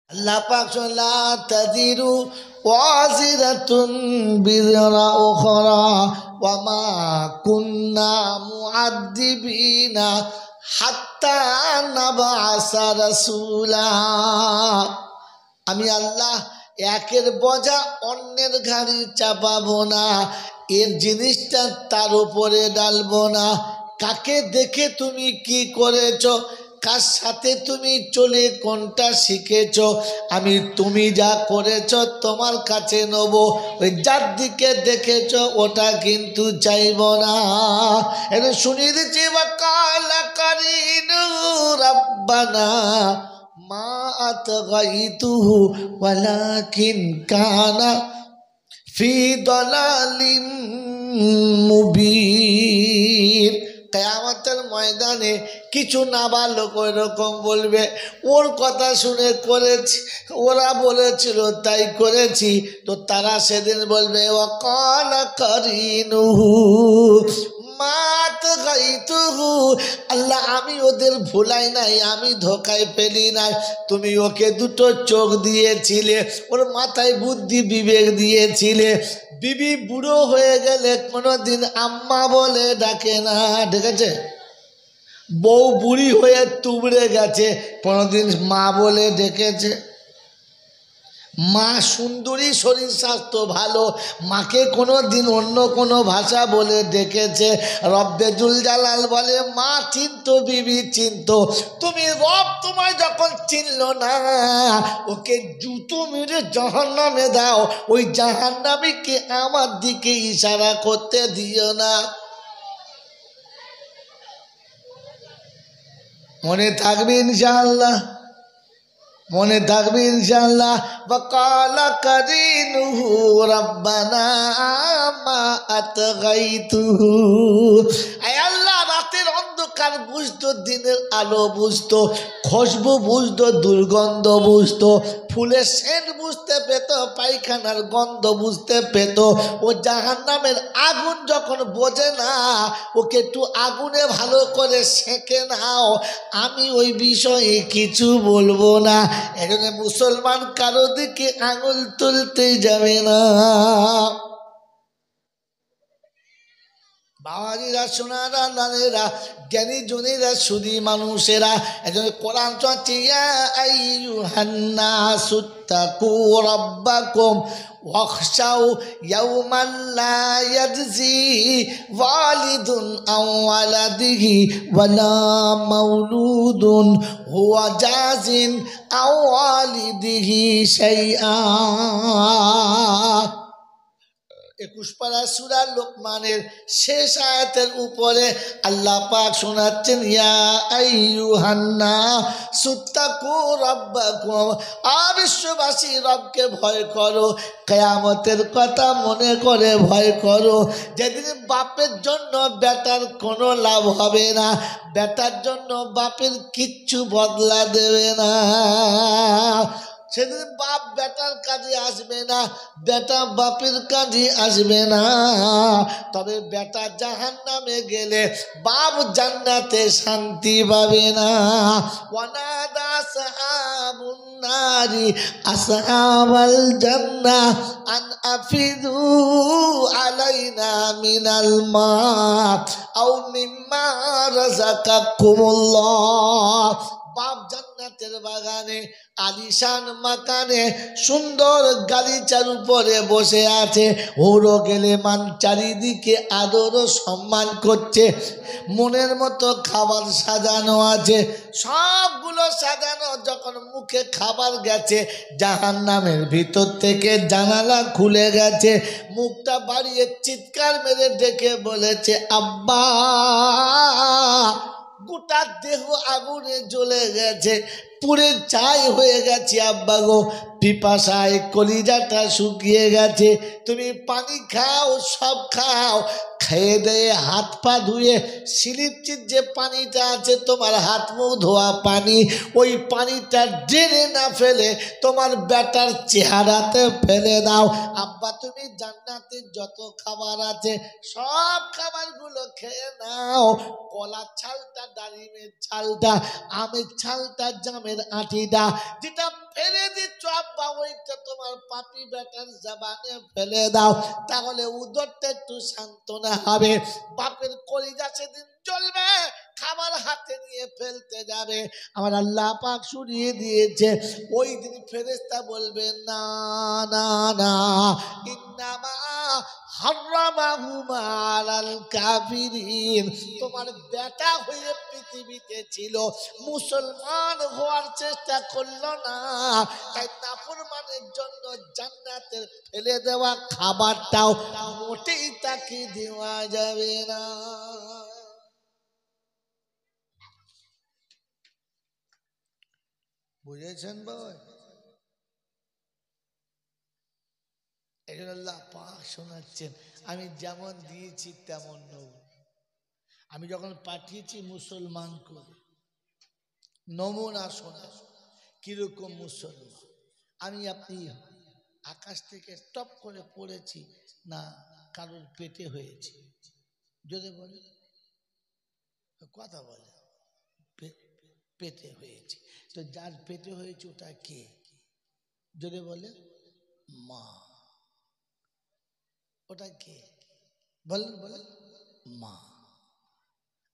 আল্লাহ পাক লা তাজিরু ওয়াজিরাতুন বিজরা উখরা ওয়া মা কুন্না মুআদ্দিবিনা হাত্তা নাবআসা রাসূলা। আমি আল্লাহ একের বোঝা অন্যের ঘাড়ে চাপাবো না, এর জিনিসটা তার উপরে ডালবো না। কাকে দেখে তুমি কি করেছো, কার সাথে তুমি চলে কোনটা শিখেছো, আমি তুমি যা করেছো তোমার কাছে নেব, ওই যার দিকে দেখেছো ওটা কিন্তু চাইব না। এটা শুনিয়ে দিচ্ছি, ওয়াকালা কারিনু রাব্বানা মা আতগাইতুহু ওয়ালাকিন কানা ফি দালালিম মুবিন। কিয়ামতের ময়দানে কিছু নাবালক ওইরকম বলবে, ওর কথা শুনে করেছি, ওরা বলেছিল তাই করেছি। তো তারা সেদিন বলবে ওয়াকালা কারিনুহু মাত গাইতুহু, আল্লাহ আমি ওদের ভুলাই নাই, আমি ধোকায় ফেলি নাই। তুমি ওকে দুটো চোখ দিয়েছিলে, ওর মাথায় বুদ্ধি বিবেক দিয়েছিলে। বিবি বুড়ো হয়ে গেলে কোনোদিন আম্মা বলে ডাকে না, ডেকেছে? বউ বুড়ি হয়ে তুবড়ে গেছে, কোনোদিন মা বলে ডেকেছে? মা সুন্দরী, শরীর স্বাস্থ্য ভালো, মাকে কোনো দিন অন্য কোনো ভাষা বলে ডেকেছে? রব্বে জুল জালাল বলে মা চিনত, বিবি চিনত। তুমি রব তোমায় যখন চিনল না, ওকে জুতো মেরে জাহান্নামে দাও, ওই জাহান্নামীকে আমার দিকে ইশারা করতে দিও না। মনে থাকবে ইনশাআল্লাহ, মনে থাকবে ইনশাআল্লাহ। ওয়াকালা কারিনুহু রাব্বানা মা আতগাইতুহু। আয় আল্লাহ, রাতের অন্ধকার বুঝতো, দিনের আলো বুঝতো, খুশবু বুঝতো, দুর্গন্ধ বুঝতো, ফুলের সেন্ট বুঝতে পেত, পায়খানার গন্ধ বুঝতে পেত। ও জাহান্নামের আগুন যখন বোঝে না, ওকে একটু আগুনে ভালো করে সেঁকে নাও, আমি ওই বিষয়ে কিছু বলবো না। এজন্য মুসলমান কারো দিকে আঙুল তুলতে যাবে না। বাবাজিরা, সোনারা, নানেরা, জ্ঞানী জনেরা, সুধী মানুষেরা, এজন্য কোরআন চলছে ইয়া আইয়ুহান নাসু তাকু রাব্বাকুম ওয়াখশাউ ইয়াওমান লা ইয়াজজি ওয়ালিদুন আন ওয়ালাদিহি ওয়ালা মাউলুদুন হুয়া জাজিন আন ওয়ালিদিহি শাইআ। 21 পারা সূরা লোকমানের শেষ আয়াতের উপরে আল্লাহ পাক শোনাচ্ছেন ইয়া আইয়ুহান নাসু তাকু রাব্বাকুম, বিশ্ববাসী রবকে ভয় করো, কিয়ামতের কথা মনে করে ভয় করো। যেদিন বাপের জন্য বেটার কোনো লাভ হবে না, বেটার জন্য বাপের কিচ্ছু বদলা দেবে না। সেদিন বাপ বেটার কাজে আসবে না, বেটা বাপের কাজে আসবে না। তবে বেটা জাহান্নামে গেলে বাপ জান্নাতে শান্তি পাবে না। ওয়ানাদা আসহাবুন নারি আসহাবাল জান্নাহ আন আফিদু আলাইনা মিনাল মা আও মিম্মা রাযাকাকুমুল্লাহ। বাপ জান্নাতের বাগানে আলিশান মাকানে সুন্দর গালিচার উপরে বসে আছে, ওরও গেলে মান চারিদিকে আদর ও সম্মান করছে, মনের মতো খাবার সাজানো আছে, সবগুলো সাজানো। যখন মুখে খাবার গেছে, জাহান্নামের ভিতর থেকে জানালা খুলে গেছে, মুখটা বাড়িয়ে চিৎকার মেরে ডেকে বলেছে আব্বা। গোটা দেহ আগুনে জ্বলে গেছে, পুড়ে ছাই হয়ে গেছে আব্বা গো। পিপাসায় কলিজাটা শুকিয়ে গেছে, তুমি পানি খাও, সব খাও, খেয়ে দিয়ে হাত পা ধুয়ে স্লিপচির যে পানিটা আছে তোমার হাত মুখ ধোয়া পানি, ওই পানিটা ড্রেনে না ফেলে তোমার বেটার চেহারাতে ফেলে দাও। আব্বা তুমি জান্নাতের যত খাবার আছে সব খাবারগুলো খেয়ে নাও, কলার ছালটা, ডালিমের ছালটা, আমের ছালটা, জামের আঁটিটা যেটা ফেলে দিচ্ছ আব্বা ওইটা তোমার পাপি বেটার জবানে ফেলে দাও, তাহলে উদরটা একটু সান্ত্বনা হবে। বাপের কলিজা সেদিন চলবে, খাবার হাতে নিয়ে ফেলতে যাবে, আমার আল্লাহ পাক শুনিয়ে দিয়েছে ওই দিন ফেরেশতা বলবে না না না, ইন্নামা হারামাহুমা আলাল কাফিরিন। তোমার বেটা হয়ে পৃথিবীতে ছিল, মুসলমান হওয়ার চেষ্টা করলো না, তাই নাফরমানের জন্য জান্নাতের ফেলে দেওয়া খাবারটাও মোটেই তাকে দেওয়া যাবে না। বুঝেছেন বাবা? এই জন্য আল্লাহ পাক শোনাচ্ছেন, আমি যেমন দিয়েছি তেমন নেব। আমি যখন পাঠিয়েছি মুসলমান করে, নমুনা শোনা কিরকম মুসলমান। আমি আপনি আকাশ থেকে টপ করে পড়েছি না কারোর পেটে হয়েছে? যদি বলে কথা বলে পেটে হয়েছে, তো যার পেটে হয়েছে ওটা কে? যদি বলে মা। ওটা কে বলেন? বলেন মা।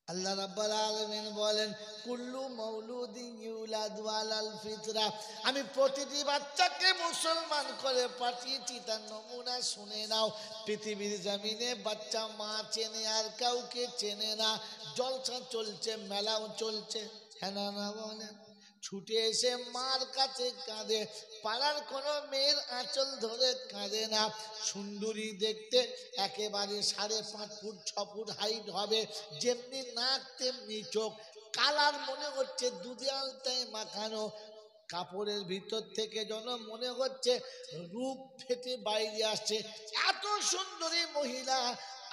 আল্লাহ রাব্বুল আলামিন বলেন কুল্লু মাউলুদিন ইউলাদু আলাল ফিতরা, আমি প্রতিটি বাচ্চাকে মুসলমান করে পাঠিয়েছি, তার নমুনা শুনে নাও। পৃথিবীর জমিনে বাচ্চা মা চেনে আর কাউকে চেনে না, জলসা চলছে, মেলাও চলছে, হ্যাঁ না বলেন? ছুটে এসে মার কাছে কাঁদে, পাড়ার কোনো মেয়ের আঁচল ধরে কাঁদে না। সুন্দরী দেখতে, একেবারে 5.5 ফুট 6 ফুট হাইট হবে, যেমনি নাক তেমনি চোখ, কালার মনে হচ্ছে দুধে আলতায় মাখানো, কাপড়ের ভিতর থেকে যেন মনে হচ্ছে রূপ ফেটে বাইরে আসছে, এত সুন্দরী মহিলা।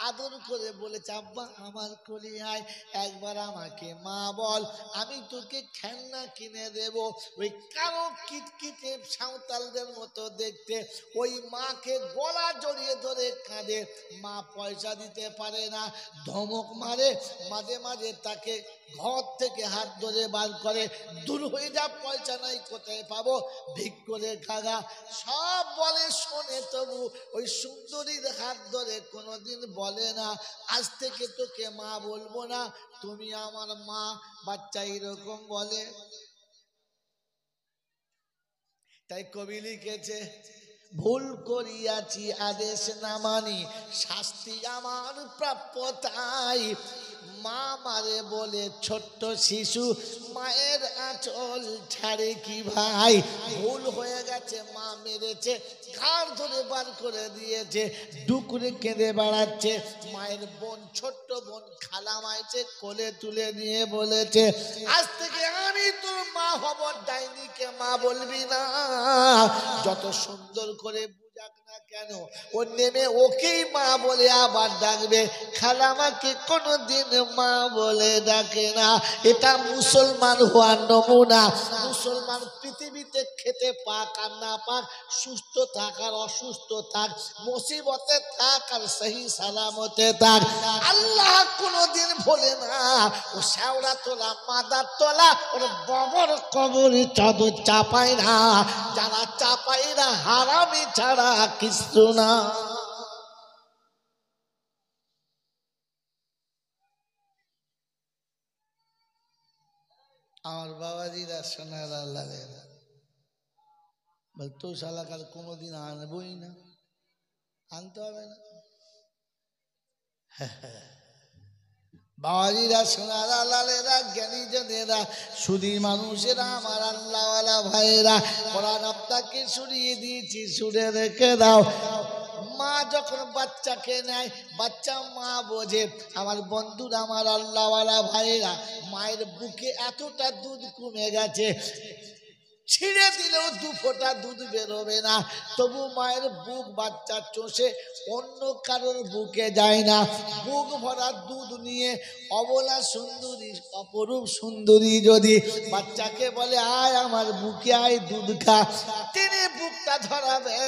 আদর করে বলেছে আব্বা আমার কোলে আয়, একবার আমাকে মা বল, আমি তোকে খেলনা কিনে দেব। ওই কালো কিটকিটে সাঁওতালদের মতো দেখতে ওই মাকে গলা জড়িয়ে ধরে কাঁদে। মা পয়সা দিতে পারে না, ধমক মারে, মাঝে মাঝে তাকে ঘর থেকে হাত ধরে বার করে, দূর হয়ে যা, পয়সা নাই, কোথায় পাবো, ভিক করে খাগা, সব বলে শোনে, তবু ওই সুন্দরীর হাত ধরে কোনোদিন বলে না আজ থেকে তোকে মা বলবো না, তুমি আমার মা। বাচ্চা এরকম বলে। তাই কবি লিখেছে ভুল করিয়াছি আদেশ না মানি, শাস্তি আমার প্রাপ্য তাই। মা মারে বলে ছোট্ট শিশু, মায়ের আঁচল ছাড়ে কি ভাই? ভুল হয়ে গেছে, মা মেরেছে, ঘাড় ধরে বার করে দিয়েছে, ডুকরে কেঁদে বেড়াচ্ছে। মায়ের বোন, ছোট্ট বোন খালা মাইছে, কোলে তুলে নিয়ে বলেছে আজ থেকে আমি তোর মা হব, ডাইনিকে মা বলবি না। যত সুন্দর করে বুঝাক না কেন, ও নেমে ওকেই মা বলে আবার ডাকবে, খালামাকে কোনোদিন মা বলে ডাকে না। এটা মুসলমান হওয়ার নমুনা। মুসলমান পৃথিবীতে খেতে পাক আর না পাক, সুস্থ থাক আর অসুস্থ থাক, মুসিবতে থাক আর সহি সালামতে থাক, আল্লাহ কোনোদিন বলে না ও শেওড়া তোলা, মাদার তোলা, ওর বাবার কবরে চাদর চাপায় না। যারা চাপায় না হারামি ছাড়া কিছু না। আমার বাবাজিরা সোনার আল্লাহ বল তো শালাকার কোনোদিন আনবই না, আনতে হবে না। বাবাজিরা সোনার আল্লাহেরা, জ্ঞানী জনেরা, সুধী মানুষেরা, আমার আল্লাহওয়ালা ভাইয়েরা, কোরআন আপনাকে শুনিয়ে দিয়েছি, শুনে রেখে দাও। মা যখন বাচ্চাকে নেয়, বাচ্চা মা বোঝে। আমার বন্ধুরা, আমার আল্লাহওয়ালা ভাইয়েরা, মায়ের বুকে এতটা দুধ কমে গেছে, ছিঁড়ে দিলেও 2 ফোঁটা দুধ বেরোবে না, তবু মায়ের বুক বাচ্চা চষে অন্য কারোর বুকে যায় না। বুক ভরা দুধ নিয়ে অবলা সুন্দরী, অপরূপ সুন্দরী যদি বাচ্চাকে বলে আয় আমার বুকে আয় দুধ খা, তিনি বুকটা ধরাবে,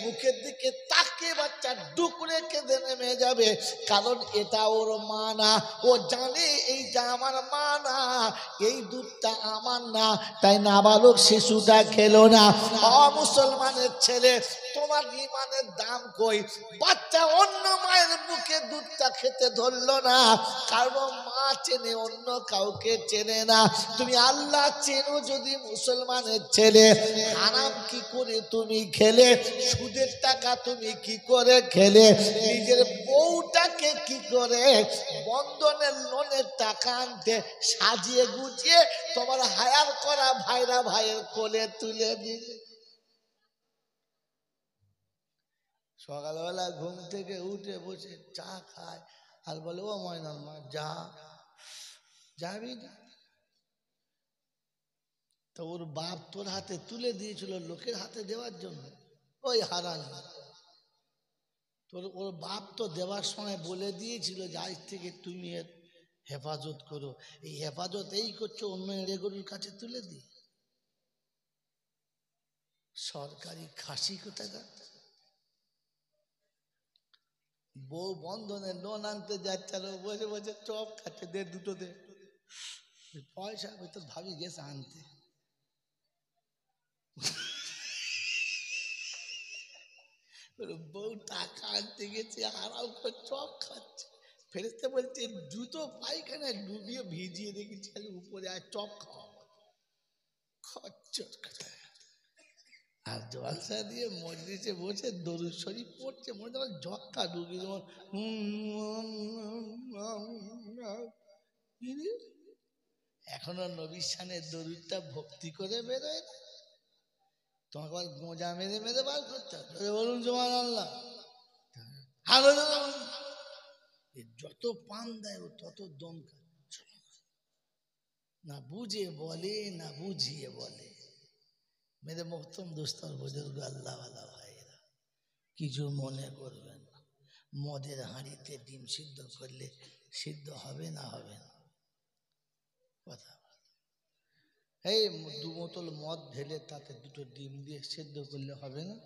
মুখের দিকে তাকিয়ে বাচ্চা ডুকরে কেঁদে নেমে যাবে, কারণ এটা ওর মা না। ও জানে এইটা আমার মা না, এই দুধটা আমার না, তাই নাবালক শিশুটা খেলো না। মুসলমানের ছেলে, তোমার ইমানের দাম কই? বাচ্চা অন্য মায়ের বুকে দুধটা খেতে ধরলো না, কারণ মা চেনে, অন্য কাউকে চেনে না। তুমি আল্লাহ চেনো যদি মুসলমানের ছেলে, হারাম কি করে তুমি খেলে? সুদের টাকা তুমি কি করে খেলে? নিজের বউটাকে কি করে বন্ধনের লোনের টাকা আনতে সাজিয়ে গুছিয়ে তোমার হায়ার করা ভাইরা ভাইয়ের কোলে তুলে দিলে? সকালবেলা ঘুম থেকে উঠে বসে চা খায় আর বলে ও ময়নার মা যা, যাবি না? তো ওর বাপ তোর হাতে তুলে দিয়েছিল লোকের হাতে দেওয়ার জন্য, ওই হারান। তোর ওর বাপ তো দেওয়ার সময় বলে দিয়েছিল যে আজ থেকে তুমি এর হেফাজত করো। এই হেফাজত এই করছো অন্য এড়ে গরুর কাছে তুলে দি। সরকারি খাসি কোথাকার। বউ বন্ধনের লোন আনতে যাচ্ছে, বসে বসে চপ খাচ্ছে, দে দুটো দে পয়সা। ওই তো ভাবি গেছে আনতে, বউ টাকা আনতে গেছে আরাম করে চপ খাচ্ছে। ফেরেশতা বলছে জুতো পায়খানায় ডুবিয়ে ভিজিয়ে রেখেছি, উপরে আর চপ খাওয়া খচ্চর কথা। আর জলসা দিয়ে মজলিসে বসে দরুদ শরীফ পড়ছে, মনে হয় ঝক্কা ঢুকি যেমন এখনো নবীর শানের দরুদটা ভক্তি করে বেরোয় না। তোমাকে আবার গোঁজা মেরে মেরে বার করতে হবে, বলুন সুবহানাল্লাহ। যত পান দেয় ও তত দম খাচ্ছে, না বুঝে বলে না বুঝিয়ে বলে। মেরে মোহতরম দোস্তর বুজুর্গ আল্লাহওয়ালা ভাইরা, কিছু মনে করবেন না। মদের হাঁড়িতে ডিম সিদ্ধ করলে সিদ্ধ হবে না হবে না? কথা এই 2 বোতল মদ ঢেলে তাতে 2টো ডিম দিয়ে সেদ্ধ করলে হবে না?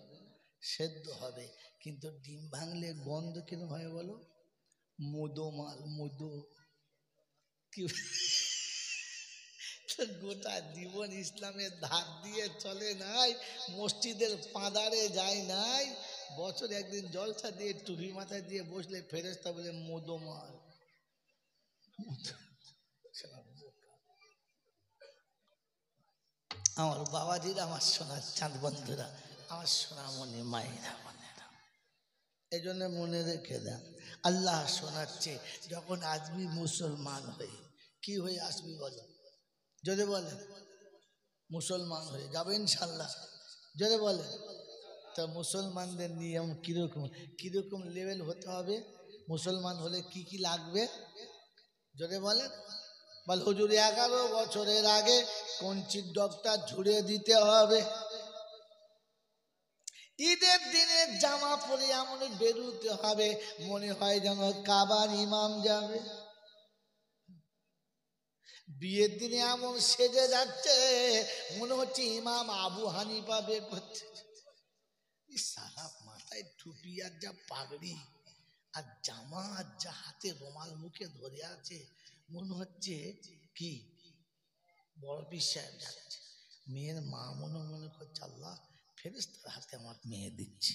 সেদ্ধ হবে, কিন্তু ডিম ভাঙলে গন্ধ কেন হয় বলো? মধু মাল মধু কি গোটা জীবন ইসলামের ধার দিয়ে চলে নাই, মসজিদের পাদারে যায় নাই, বছরে একদিন জলসা দিয়ে টুপি মাথায় দিয়ে বসলে ফেরেশতা বলে মধু মাল। আমার বাবাজিরা, আমার সোনার চাঁদ বন্ধুরা, আমার সোনামণি মায়েরা বোনেরা, এই জন্য মনে রেখে দেন, আল্লাহ শোনাচ্ছে যখন আসবি মুসলমান হয়ে। কি হয়ে আসবি বলো? যদি বলে মুসলমান হয়ে যাবে ইনশাল্লাহ, যদি বলে তা মুসলমানদের নিয়ম কিরকম, কিরকম লেভেল হতে হবে? মুসলমান হলে কি কি লাগবে যদি বলে? বল হুজুর 11 বছরের আগে কঞ্চির ডগটা ঝুড়ে দিতে হবে, ঈদের দিনে জামা পরে এমন বেরোতে হবে মনে হয় যেন কাবার ইমাম যাবে, বিয়ের দিনে এমন সেজে যাচ্ছে মনে হচ্ছে ইমাম আবু হানিফা বের করছে। সারা মাথায় টুপি আর যা পাগড়ি আর জামা আর যা হাতে রুমাল মুখে ধরে আছে, মনে হচ্ছে কি বড় পীর সাহেব যাচ্ছে। মেয়ের মা মনে মনে করছে আল্লাহ ফেরেশতার হাতে আমার মেয়ে দিচ্ছি।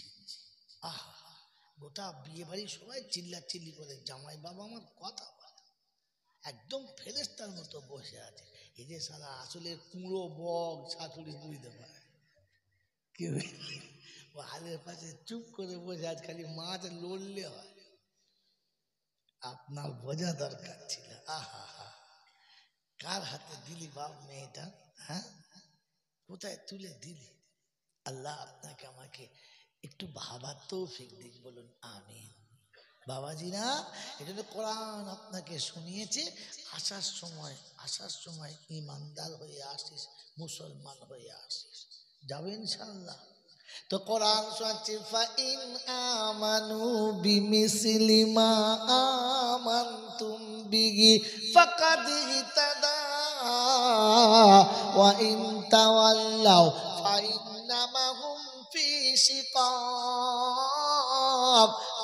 আহা, গোটা বিয়ে বাড়ি সবাই চিল্লা চিল্লি করে জামাই বাবা আমার কথা বলে, একদম ফেরেশতার মতো বসে আছে। এই যে সারা আসলে কুঁড়ো বক শাশুড়ি বুঝতে পারে কি ও হালের পাশে চুপ করে বসে আজ খালি মাছ লড়লে হয়। আপনার বোঝা দরকার ছিল। আহা হা, কার হাতে দিলি বাপ মেয়েটা? হ্যাঁ, কোথায় তুলে দিলি? আল্লাহ আপনাকে আমাকে একটু ভাবার তৌফিক দিক, বলুন আমিন। বাবাজিরা, এই জন্য কোরআন আপনাকে শুনিয়েছে আসার সময় ইমানদার হয়ে আসিস, মুসলমান হয়ে আসিস, যাবে ইনশাআল্লাহ। তো কোরআন শোনাচ্ছে ফাইন আমানু বিমিসলি মা আমানতুম বিহি ফাকাদ ইহতাদা ওয়া ইন তাওয়াল্লাউ ফাইন্নামা হুম ফি শিকাক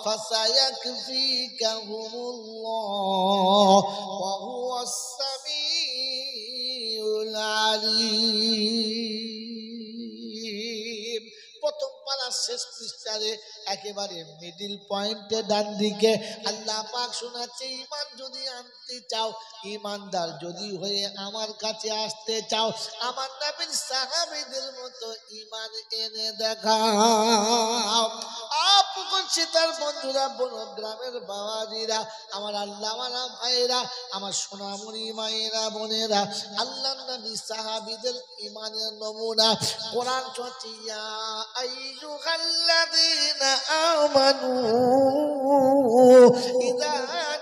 ফাসায়াকফিকাহুমুল্লাহ ওয়া হুয়াস সামিউল আলিম। প্রথম পারার শেষ পৃষ্ঠারে একেবারে মিডিল পয়েন্টে ডান দিকে আল্লাহ পাক শোনাচ্ছে, ঈমান যদি আনতে চাও, ঈমানদার যদি হয়ে আমার কাছে আসতে চাও, আমার নবীর সাহাবীদের মতো ঈমান এনে দেখাও। আপন সীতার বন্ধুরা, বনগ্রামের বাবাজিরা, আমার আল্লাহওয়ালা ভাইরা, আমার সোনামণি মায়েরা, বোনেরা, আল্লাহ নবী সাহাবীদের ঈমানের নমুনা কোরআন চলছে ইয়া আইয়ুহাল্লাযীনা আমানু ইযা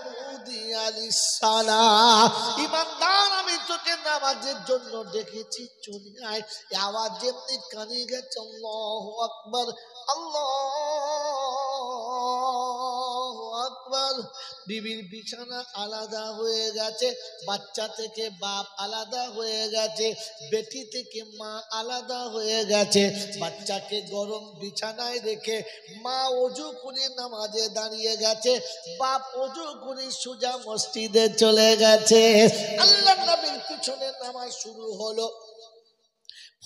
নুদিয়া লিস-সালাহ, ঈমানদার আমি তোকে নামাজের জন্য ডেকেছি, চলে আয়। এই আওয়াজ যেমনি কানে গেছে, আল্লাহু আকবার, আল্লাহু আকবার। বিবির বিছানা আলাদা হয়ে গেছে, বাচ্চা থেকে বাপ আলাদা হয়ে গেছে, বেটি থেকে মা আলাদা হয়ে গেছে। বাচ্চাকে গরম বিছানায় রেখে মা ওযু করে নামাজে দাঁড়িয়ে গেছে, বাপ ওযু করে সোজা মসজিদে চলে গেছে। আল্লাহ নবীর পিছনে নামাজ শুরু হলো।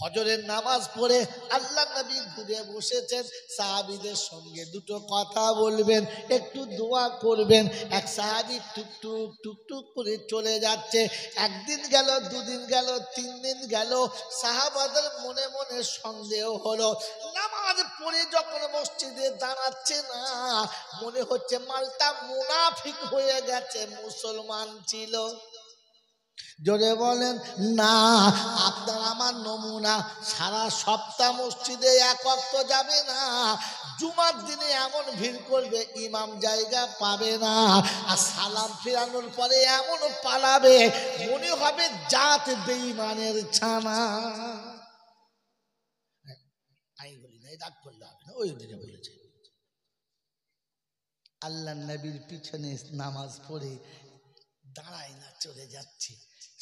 ফজরের নামাজ পড়ে আল্লাহ নবী ঘুরে বসেছেন, সাহাবীদের সঙ্গে দুটো কথা বলবেন, একটু দোয়া করবেন। এক সাহাবী টুকটুক টুকটুক করে চলে যাচ্ছে। একদিন গেল, দুদিন গেল, 3 দিন গেল, সাহাবাদের মনে মনে সন্দেহ হলো। নামাজ পড়ে যখন মসজিদে দাঁড়াচ্ছে না, মনে হচ্ছে মালটা মুনাফিক হয়ে গেছে, মুসলমান ছিল। জোরে বলেন না। আপনার আমার নমুনা, সারা সপ্তাহ মসজিদে এক ওয়াক্ত যাবে না, জুমার দিনে এমন ভিড় করবে ইমাম জায়গা পাবে না, আর সালাম ফিরানোর পরে এমন পালাবে মনে হবে জাত বেঈমানের ছানা। আমি বলি না, রাগ করলে হবে না, ওই দিকে বলেছে। আল্লাহ নবীর পিছনে নামাজ পড়ে দাঁড়ায় না, চলে যাচ্ছে।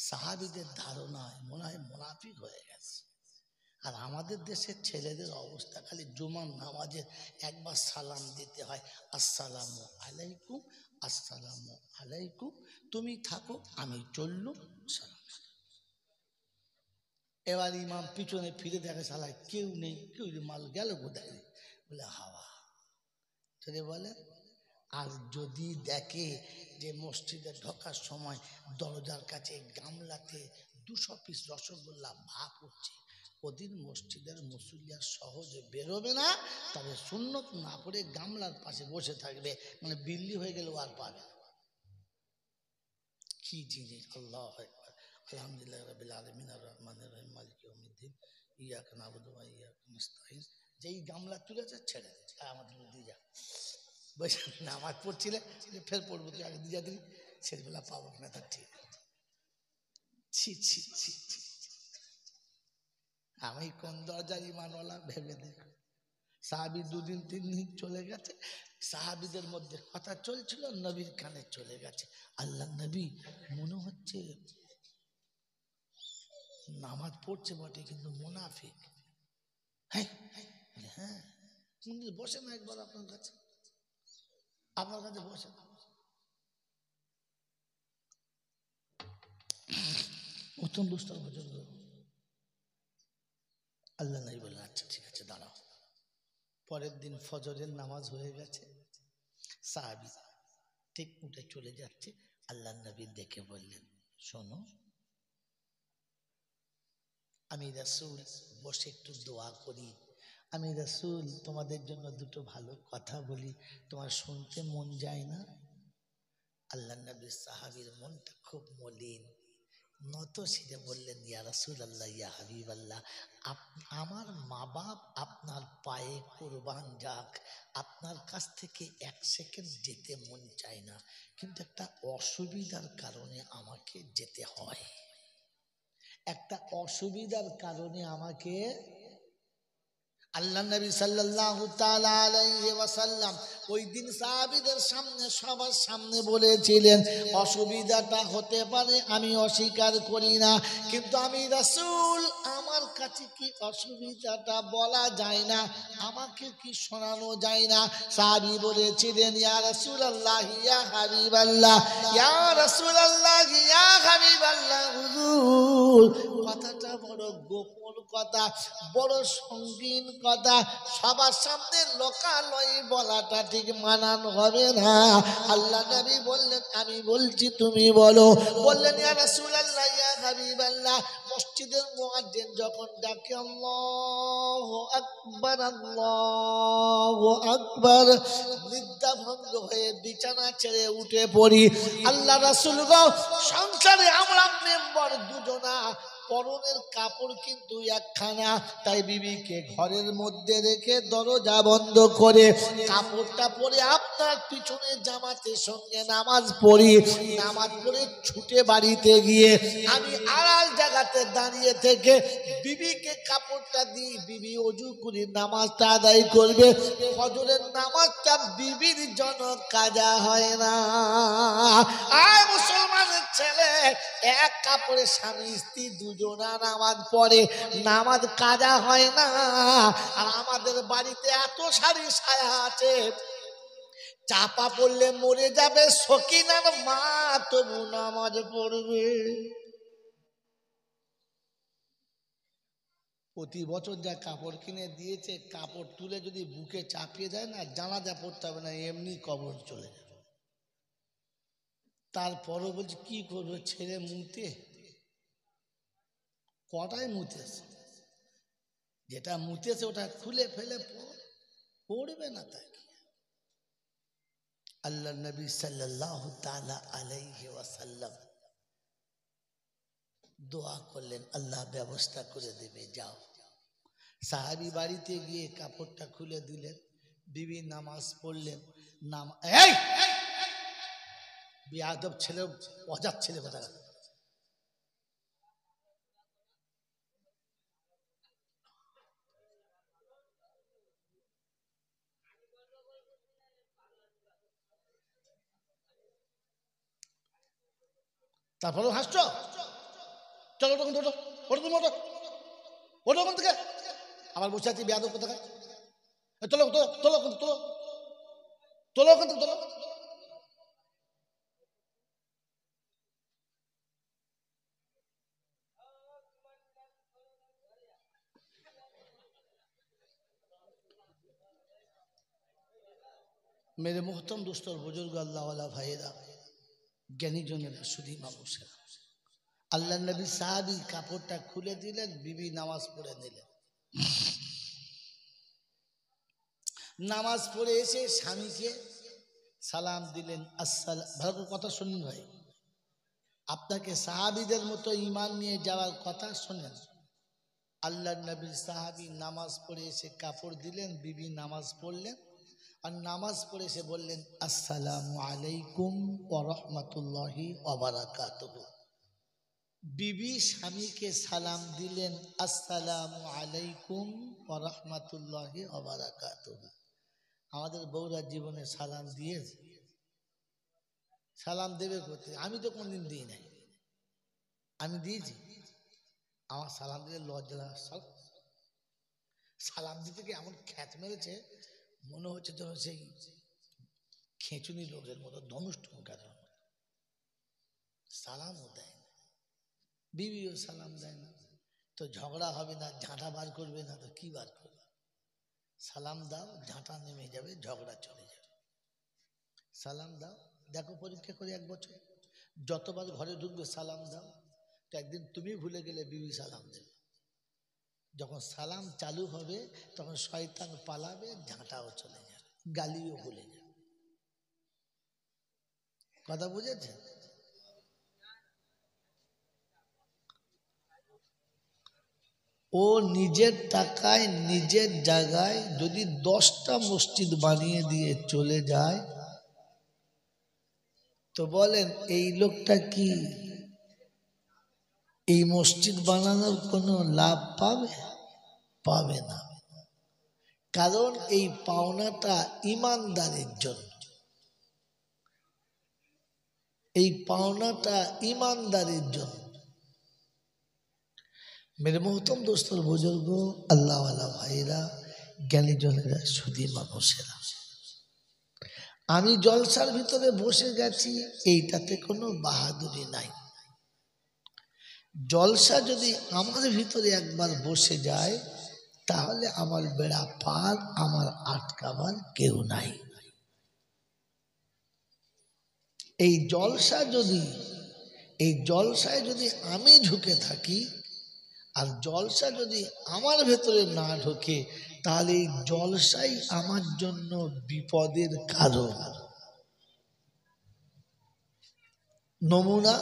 সাহাবীদের ধারণা মনে হয় মুনাফিক হয়ে গেছে। আর আমাদের দেশের ছেলেদের অবস্থা, খালি জুমার নামাজে একবার সালাম দিতে হয়, আসসালামু আলাইকুম, আসসালামু আলাইকুম, তুমি থাকো আমি চললুম, সালাম। এবার ইমাম পিছনে ফিরে দেখে সালায় কেউ নেই, কেউ মাল গেল কোথায়, বলে হাওয়া চলে বলে। আর যদি দেখে যে মসজিদে ঢোকার সময় দরজার কাছে গামলাতে 200 পিস রসগোল্লা ভাগ হচ্ছে, ওদিন মসজিদের মুসল্লিরা সহজে বেরোবে না, তবে সুন্নত না পড়ে গামলার পাশে বসে থাকবে, মানে বিল্লি হয়ে গেলেও আর পাবে না। কি জিনিস! আল্লাহু আকবার। আলহামদুলিল্লাহ রাব্বিল আলামিন আর রহমানির রহিম মালিকি ইয়াউমিদ্দিন ইয়্যাকা না'বুদু ওয়া ইয়্যাকা নাস্তাঈন। যেই গামলা তুলেছে ছেড়ে দিচ্ছে, আমাদের দিয়ে যা বসে নামাজ পড়ছিলে, ফের পড়বো, তুই আগে দিয়ে দিলি, ছেলেবেলা পাবো না, তার ঠিক। ছি ছি ছি ছি, আমি কোন দরজার ইমানওয়ালা ভেবে দেখ। সাহাবী 2 দিন 3 দিন চলে গেছে, সাহাবীদের মধ্যে কথা চলছিল, নবীর কানে চলে গেছে, আল্লাহ নবী মনে হচ্ছে নামাজ পড়ছে বটে কিন্তু মুনাফিক। হ্যাঁ হ্যাঁ, বসে না একবার আপনার কাছে, আপনার কাছে বসে। প্রথম বুঝতে পর্যন্ত আল্লাহ নবী বললেন আচ্ছা ঠিক আছে দাঁড়াও। পরের দিন ফজরের নামাজ হয়ে গেছে, সাহাবী ঠিক উঠে চলে যাচ্ছে, আল্লাহ নবী দেখে বললেন শোনো, আমি রাসূল বসে একটু দোয়া করি, আমি রাসূল তোমাদের জন্য দুটো ভালো কথা বলি, তোমার শুনতে মন যায় না? আল্লাহ নবীর সাহাবীর মনটা খুব মলিন, নত শিরে বললেন, ইয়া রাসূলুল্লাহ, ইয়া হাবিবাল্লাহ, আমার মা বাপ আপনার পায়ে কুরবান যাক, আপনার কাছ থেকে এক সেকেন্ড যেতে মন চায় না, কিন্তু একটা অসুবিধার কারণে আমাকে যেতে হয়, একটা অসুবিধার কারণে আমাকে। আল্লাহ নবী সাল্লাল্লাহু তাআলা আলাইহি ওয়াসাল্লাম ওই দিন সাহাবীদের সামনে, সবার সামনে বলেছিলেন, অসুবিধাটা হতে পারে আমি অস্বীকার করি না, কিন্তু আমি রাসূল, আমার কাছে কি অসুবিধাটা বলা যায় না, আমাকে কি শোনানো যায় না? সাহাবী বলেছিলেন, ইয়া রাসূলুল্লাহ, ইয়া হাবিবাল্লাহ, ইয়া রাসূলুল্লাহ, ইয়া হাবিবাল্লাহ, হুজুর কথাটা বড় গোপন কথা, বড় সঙ্গীন কথা, সবার সামনে লোকালয়ে বলাটা ঠিক মানানো হবে না। আল্লাহ নবী বললেন, আমি বলছি তুমি বলো। বললেন, ইয়া রাসূলুল্লাহ, ইয়া হাবিবাল্লাহ, মসজিদের মুয়াজ্জিন যখন ডাকে আল্লাহু আকবার, আল্লাহু আকবার, নিদ্রা ভঙ্গ হয়ে বিছানা ছেড়ে উঠে পড়ি। আল্লাহ রাসূল গো, সংসারে আমরা মেম্বার দুজনা, পরনের কাপড় কিন্তু একখানা, তাই বিবিকে ঘরের মধ্যে রেখে দরজা বন্ধ করে কাপড়টা পরে আপনার পিছনে জামাতের সঙ্গে নামাজ পড়ি। নামাজ পড়ে ছুটে বাড়িতে গিয়ে আমি আড়াল জায়গাতে দাঁড়িয়ে থেকে বিবিকে কাপড়টা দিই, বিবি ওযু করে নামাজটা আদায় করবে। ফজরের নামাজটা বিবির জন্য কাজা হয় না। আয় মুসলমানের ছেলে, এক কাপড়ে স্বামী স্ত্রী দুজনা নামাজ পড়ে, নামাজ কাজা হয় না। আর আমাদের বাড়িতে এত শাড়ি সায়া আছে, চাপা পড়লে মরে যাবে সকিনার মা, তবু নামাজ পড়বে। প্রতি বছর যা কাপড় কিনে দিয়েছে, কাপড় তুলে যদি বুকে চাপিয়ে দেয় না, জানাজা পড়তে হবে না, এমনি কবর চলে যাবে। তারপরও বলছে কি করবো, ছেলে মুতে, কটাই মুতেছে, যেটা মুতেছে ওটা খুলে ফেলে পড়বে না। তাকে আল্লাহ নবী সাল্লাল্লাহু তাআলা আলাইহি ওয়াসাল্লাম দোয়া করলেন, আল্লাহ ব্যবস্থা করে দেবে, যাও। সাহাবী বাড়িতে গিয়ে কাপড়টা খুলে দিলেন, বিবি নামাজ পড়লেন। এই বেয়াদব ছেলে, অজাত ছেলে কথা। তারপরেও হাসছ, চলো তখন ওঠো, ওঠো তুমি, ওঠো, ওঠো ওখান থেকে। আবার বসে আছি বেয়াদব কথা, তোলো তোলো তোলো তোলো তোলো ওখান থেকে, তোলো। मेरे मोहतरम दोस्तों, बुजुर्ग, अल्लाह वाला भाईरा, জ্ঞানী জনেরা, শুধু মানুষেরা, আল্লাহ নবী সাহাবী কাপড়টা খুলে দিলেন, বিবি নামাজ পড়ে নিলেন। নামাজ পড়ে এসে স্বামীকে সালাম দিলেন, আসসালাম। ভালো করে কথা শুনুন ভাই, আপনাকে সাহাবীদের মতো ঈমান নিয়ে যাওয়ার কথা শোনেন। আল্লাহ নবীর সাহাবী নামাজ পড়ে এসে কাপড় দিলেন, বিবি নামাজ পড়লেন, আর নামাজ পড়ে এসে বললেন, আসসালামু আলাইকুম ওয়া রাহমাতুল্লাহি ওয়া বারাকাতুহু। বিবি স্বামীকে সালাম দিলেন, আসসালামু আলাইকুম ওয়া রাহমাতুল্লাহি ওয়া বারাকাতুহু। আমাদের বউরা জীবনে সালাম দিয়েছে? সালাম দেবে কোথায়? আমি তো কোনদিন দিই নাই। আমি দিয়েছি? আমার সালাম দিলে লজ্জা, সালাম দিতে গিয়ে এমন খ্যাত মেরেছে, মনে হচ্ছে যেন সেই খেঁচুনি লোকের মতো, ধনুষ টঙ্কার মতো। সালামও দেয় না, বিবিও সালাম দেয় না, তো ঝগড়া হবে না, ঝাঁটা বার করবে না, তো কি বার করবে? সালাম দাও, ঝাঁটা নেমে যাবে, ঝগড়া চলে যাবে। সালাম দাও, দেখো পরীক্ষা করে 1 বছর যতবার ঘরে ঢুকবে সালাম দাও, তো একদিন তুমি ভুলে গেলে বিবি সালাম দেবে। যখন সালাম চালু হবে তখন শয়তান পালাবে, ঝাঁটাও চলে যাবে, গালিও ভুলে যাবে। কথা বুঝেছেন? ও নিজের টাকায় নিজের জায়গায় যদি 10টা মসজিদ বানিয়ে দিয়ে চলে যায়, তো বলেন এই লোকটা কি এই মসজিদ বানানোর কোনো লাভ পাবে? পাবে না। কারণ এই পাওনাটা ইমানদারের জন্য, এই পাওনাটা ইমানদারের জন্য। মেরে মোহতম দোস্তর বুজুর্গ, আল্লাহওয়ালা ভাইরা, জ্ঞানী জনেরা, সুধী মানুষেরা, আমি জলসার ভিতরে বসে গেছি, এইটাতে কোনো বাহাদুরি নাই। জলসা যদি আমার ভিতরে একবার বসে যায়, তাহলে আমার বেড়া পার, আমার আটকাবার কেউ নাই। এই জলসায় যদি আমি ঢুকে থাকি, আর জলসা যদি আমার ভেতরে না ঢোকে, তাহলে এই জলসাই আমার জন্য বিপদের কারণ। নমুনা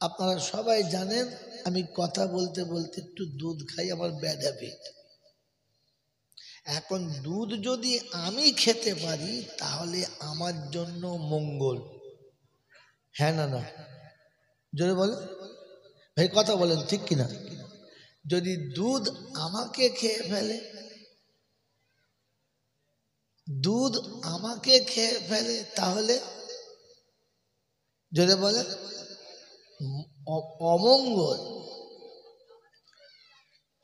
আপনারা সবাই জানেন, আমি কথা বলতে বলতে একটু দুধ খাই, আমার ব্যাড হ্যাবিট। এখন দুধ যদি আমি খেতে পারি তাহলে আমার জন্য মঙ্গল। হ্যাঁ না না, জোরে বলেন ভাই, কথা বলেন ঠিক কিনা? যদি দুধ আমাকে খেয়ে ফেলে, দুধ আমাকে খেয়ে ফেলে, তাহলে জোরে বলেন অমঙ্গল।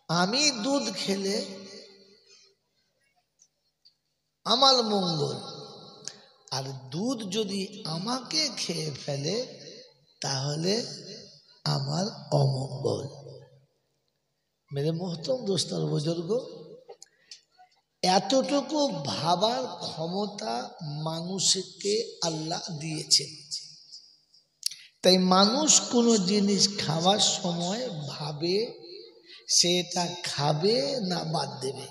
আমি দুধ খেলে আমার মঙ্গল, আর দুধ যদি আমাকে খেয়ে ফেলে তাহলে আমার অমঙ্গল। মেরে মোহতরম দোস্তর বুজুর্গ, এতটুকু ভাবার ক্ষমতা মানুষকে আল্লাহ দিয়েছে। তাই মানুষ কোনো জিনিস খাওয়ার সময় ভাবে সেটা খাবে না বাদ দেবে।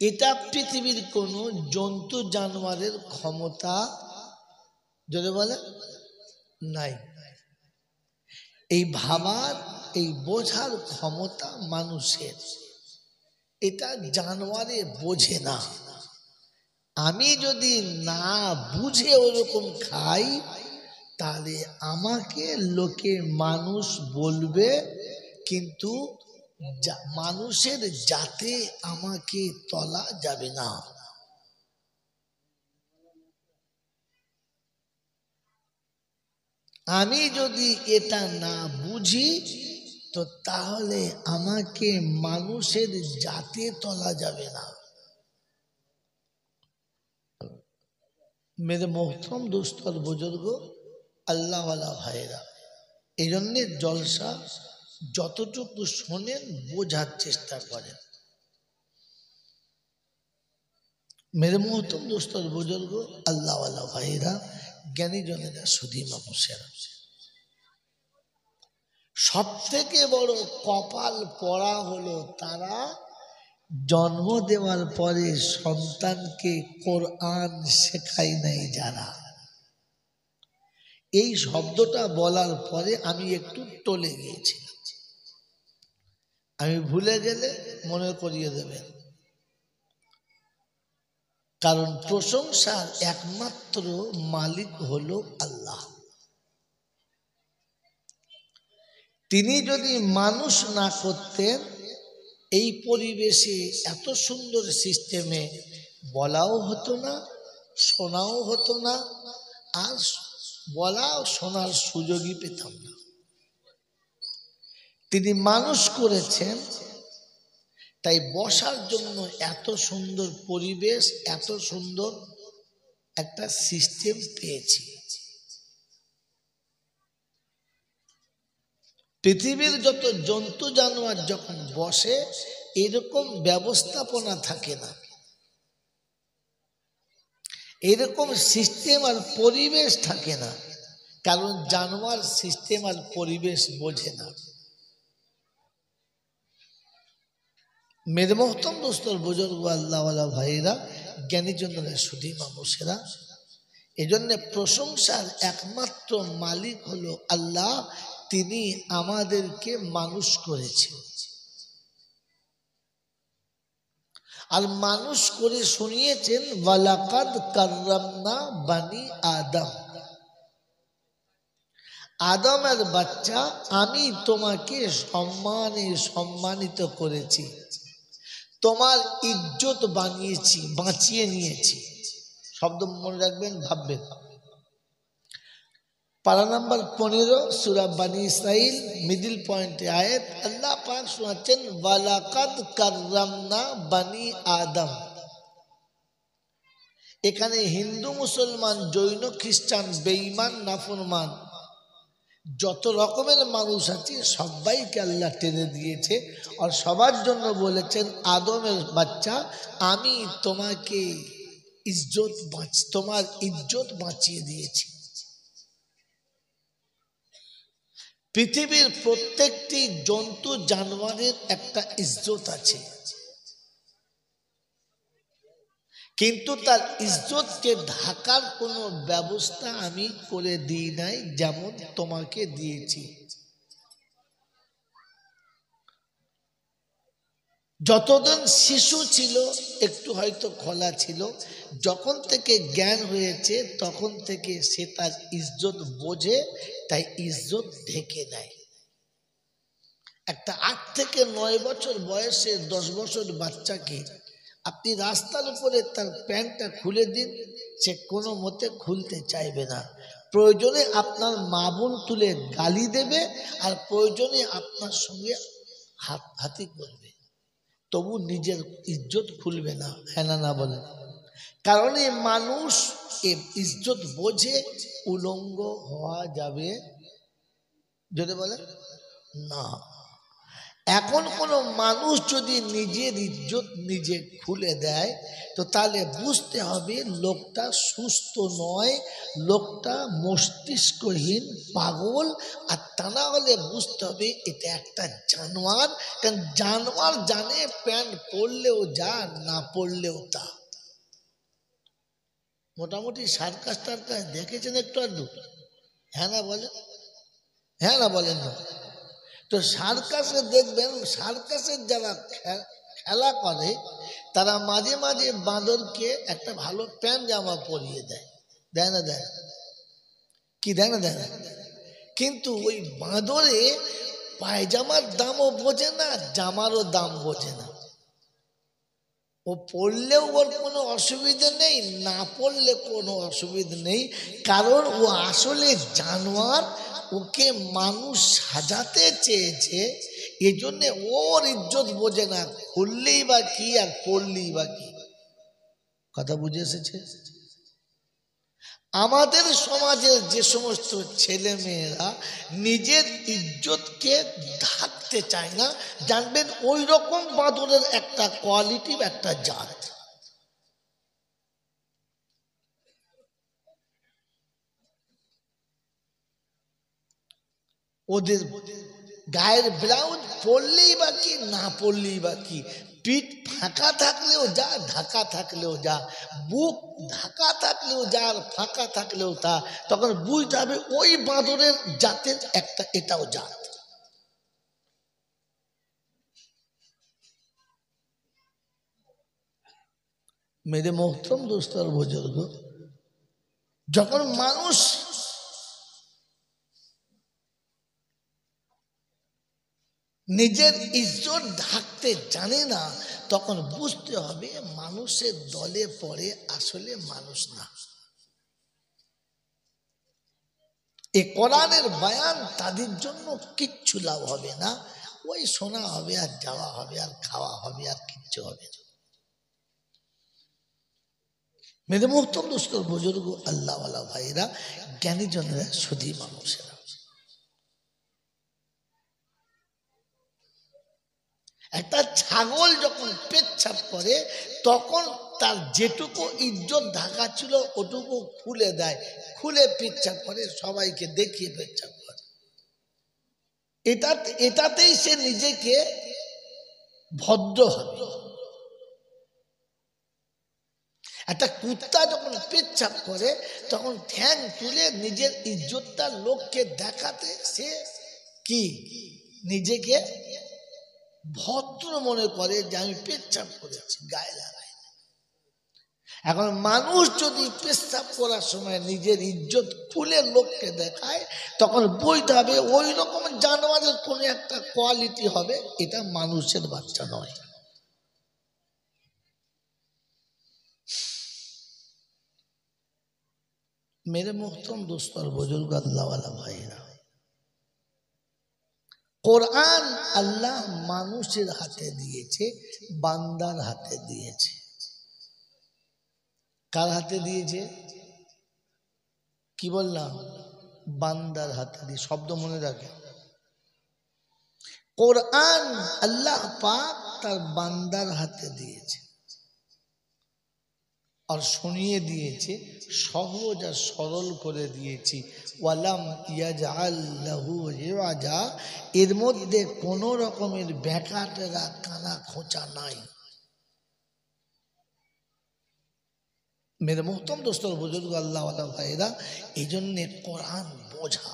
এটা পৃথিবীর কোনো জন্তু জানোয়ারের ক্ষমতা যদি বলে নাই। এই ভাবার, এই বোঝার ক্ষমতা মানুষের, এটা জানোয়ারে বোঝে না। আমি যদি না বুঝে ওরকম খাই, তাহলে আমাকে লোকে মানুষ বলবে, কিন্তু মানুষের জাতে আমাকে তলা যাবে না। আমি যদি এটা না বুঝি, তো তাহলে আমাকে মানুষের জাতে তলা যাবে না। মেরে মোহতরম দোস্তর বুজুর্গ, আল্লাহওয়ালা ভাইরা, এই জন্যে জলসা যতটুকু শোনেন বোঝার চেষ্টা করেন। মেরে মোহতরম দোস্তর বুজুর্গ, আল্লাহওয়ালা ভাইরা, জ্ঞানী জনেরা, সুধী মানুষেরা, সব থেকে বড় কপাল পড়া হলো তারা জন্ম দেওয়ার পরে সন্তানকে কোরআন শেখায় নাই যারা। এই শব্দটা বলার পরে আমি একটু টলে গিয়েছি, আমি ভুলে গেলে মনে করিয়ে দেবেন। কারণ প্রশংসার একমাত্র মালিক হলো আল্লাহ। তিনি যদি মানুষ না করতেন, এই পরিবেশে এত সুন্দর সিস্টেমে বলাও হতো না, শোনাও হতো না, আর বলা শোনার সুযোগই পেতাম না। তিনি মানুষ করেছেন, তাই বসার জন্য এত সুন্দর পরিবেশ, এত সুন্দর একটা সিস্টেম পেয়েছি। পৃথিবীর যত জন্তু জানোয়ার যখন বসে, এরকম ব্যবস্থাপনা থাকে না, এরকম সিস্টেম আর পরিবেশ থাকে না। কারণ জানোয়ার সিস্টেম আর পরিবেশ বোঝে না। মেরে মোহতরম দোস্তর বুজুর্গ, আল্লাহওয়ালা ভাইরা, জ্ঞানী জনেরা, সুধী মানুষেরা, এই জন্যে প্রশংসার একমাত্র মালিক হলো আল্লাহ। তিনি আমাদেরকে মানুষ করেছেন, আর মানুষ করে শুনিয়েছেন ওয়ালাকাদ কাররামনা বানি আদম, আদমের বাচ্চা আমি তোমাকে সম্মানিত করেছি, তোমার ইজ্জত বানিয়েছি, বাঁচিয়ে নিয়েছি। শব্দ মনে রাখবেন, ভাববেন। পারা নাম্বার 15 সূরা বানি ইসরাইল, মিডিল পয়েন্টে আয়াত। আল্লাহ পাক শোনাচ্ছেন ওয়ালাকাদ কাররামনা বানি আদম। এখানে হিন্দু, মুসলমান, জৈন, খ্রিস্টান, বেঈমান, নাফরমান যত রকমের মানুষ আছে সবাইকে আল্লাহ টেনে দিয়েছে, আর সবার জন্য বলেছেন আদমের বাচ্চা আমি তোমাকে তোমার ইজ্জত বাঁচিয়ে দিয়েছি। পৃথিবীর প্রত্যেকটি জন্তু জানোয়ারের একটা ইজ্জত আছে, কিন্তু তার ইজ্জতকে ঢাকার কোনো ব্যবস্থা আমি করে দিই নাই, যেমন তোমাকে দিয়েছি। যতদিন শিশু ছিল একটু হয়তো খোলা ছিল, যখন থেকে জ্ঞান হয়েছে তখন থেকে সে তার ইজ্জত বোঝে, তাই ইজ্জত ঢেকে নেয়। একটা 8 থেকে 9 বছর বয়সের 10 বছর বাচ্চাকে আপনি রাস্তার উপরে তার প্যান্টটা খুলে দিন, সে কোনো মতে খুলতে চাইবে না। প্রয়োজনে আপনার মা বোন তুলে গালি দেবে, আর প্রয়োজনে আপনার সঙ্গে হাতাহাতি করবে, তবু নিজের ইজ্জত খুলবে না। হ্যাঁ না বলেন? কারণ এই মানুষ এর ইজ্জত বোঝে, উলঙ্গ হওয়া যাবে যদি বলেন না। এখন কোনো মানুষ যদি নিজের ইজ্জত নিজে খুলে দেয়, তো তাহলে বুঝতে হবে লোকটা সুস্থ নয়, লোকটা মস্তিষ্কহীন, পাগল। আর তা না হলে বুঝতে হবে এটা একটা জানোয়ার, কারণ জানোয়ার জানে প্যান্ট পরলেও যা, না পরলেও তা। মোটামুটি সার্কাস টার্কাস দেখেছেন একটু আধটু? হ্যাঁ না বলেন? হ্যাঁ না বলেন না? তো সার্কাসে দেখবেন, সার্কাসের যারা খেলা করে তারা মাঝে মাঝে বাঁদরকে একটা ভালো প্যান্ট জামা পরিয়ে দেয়, দেয় না? দেয় কি? দেয় না? দেয় না? কিন্তু ওই বাঁদরে পায়জামার দামও বোঝে না, জামারও দাম বোঝে না। ও পড়লেও ওর কোনো অসুবিধা নেই, না পড়লে কোনো অসুবিধা নেই, কারণ ও আসলে জানোয়ার। ওকে মানুষ সাজাতে চেয়েছে, এজন্য ওর ইজ্জত বোঝে না, খুললেই বা কি আর পড়লেই বা কি। কথা বুঝে এসেছে? আমাদের সমাজের যে সমস্ত ছেলে মেয়েরা নিজের ইজ্জতকে ঢাকতে চায় না, জানবেন ওই রকম বাঁদরের একটা কোয়ালিটি, একটা জাত। ওদের গায়ের ব্লাউজ পরলেই বা কি, না পরলেই বা কি, পিঠ ফাঁকা থাকলেও যা, ঢাকা থাকলেও যা, বুক ঢাকা থাকলেও যা, আর ফাঁকা থাকলেও তা। তখন বুঝতে হবে ওই বাঁদরের জাতের একটা এটাও জাত। মেরে মোহতরম দোস্ত আর বুজুর্গ, যখন মানুষ নিজের ইজ্জত ঢাকতে জানে না, তখন বুঝতে হবে মানুষের দলে পড়ে আসলে মানুষ না। এই কোরআনের বয়ান তাদের জন্য কিচ্ছু লাভ হবে না, ওই শোনা হবে আর যাওয়া হবে আর খাওয়া হবে আর কিচ্ছু হবে না। মেরে মুহতরম দোস্ত বুজুর্গ, আল্লাহওয়ালা ভাইরা, জ্ঞানীজনেরা, শুধু মানুষেরা, একটা ছাগল যখন পেচ্ছাপ করে তখন তার যেটুকু ইজ্জত ঢাকা ছিল ওটুকু খুলে দেয়, খুলে পেচ্ছাপ করে, সবাইকে দেখিয়ে পেচ্ছাপ করে। এটাতেই সে নিজেকে ভদ্র হবে। একটা কুত্তা যখন পেচ্ছাপ করে তখন ঠ্যাং তুলে নিজের ইজ্জতটা লোককে দেখাতে সে কি নিজেকে ভদ্র মনে করে যে আমি পেচ্ছাপ করেছি, গায়ে লাগাই। এখন মানুষ যদি পেচ্ছাপ করার সময় নিজের ইজ্জত খুলে লোককে দেখায়, তখন বইতে হবে ওই রকম জানোয়ারের কোনো একটা কোয়ালিটি হবে, এটা মানুষের বাচ্চা নয়। मेरे मोहतरम दोस्तों और बुजुर्ग अल्लाह वाला भाईरा, কোরআন আল্লাহ মানুষের হাতে দিয়েছে, বান্দার হাতে দিয়েছে। কার হাতে দিয়েছে? কি বললাম? বান্দার হাতে দিয়ে। শব্দ মনে রাখে, কোরআন আল্লাহ পাক তার বান্দার হাতে দিয়েছে আর শুনিয়ে দিয়েছে, সহজ আর সরল করে দিয়েছি। ওয়ালাম ইয়াজআল লাহু ইওয়াজা, এর মধ্যে কোনো রকমের ব্যাকাটেরা কানা খোঁচা নাই। মেরে মোহতরম দোস্তর বুজুর্গ আল্লাহ ওয়ালা ভাইরা, এই জন্যে কোরআন বোঝা।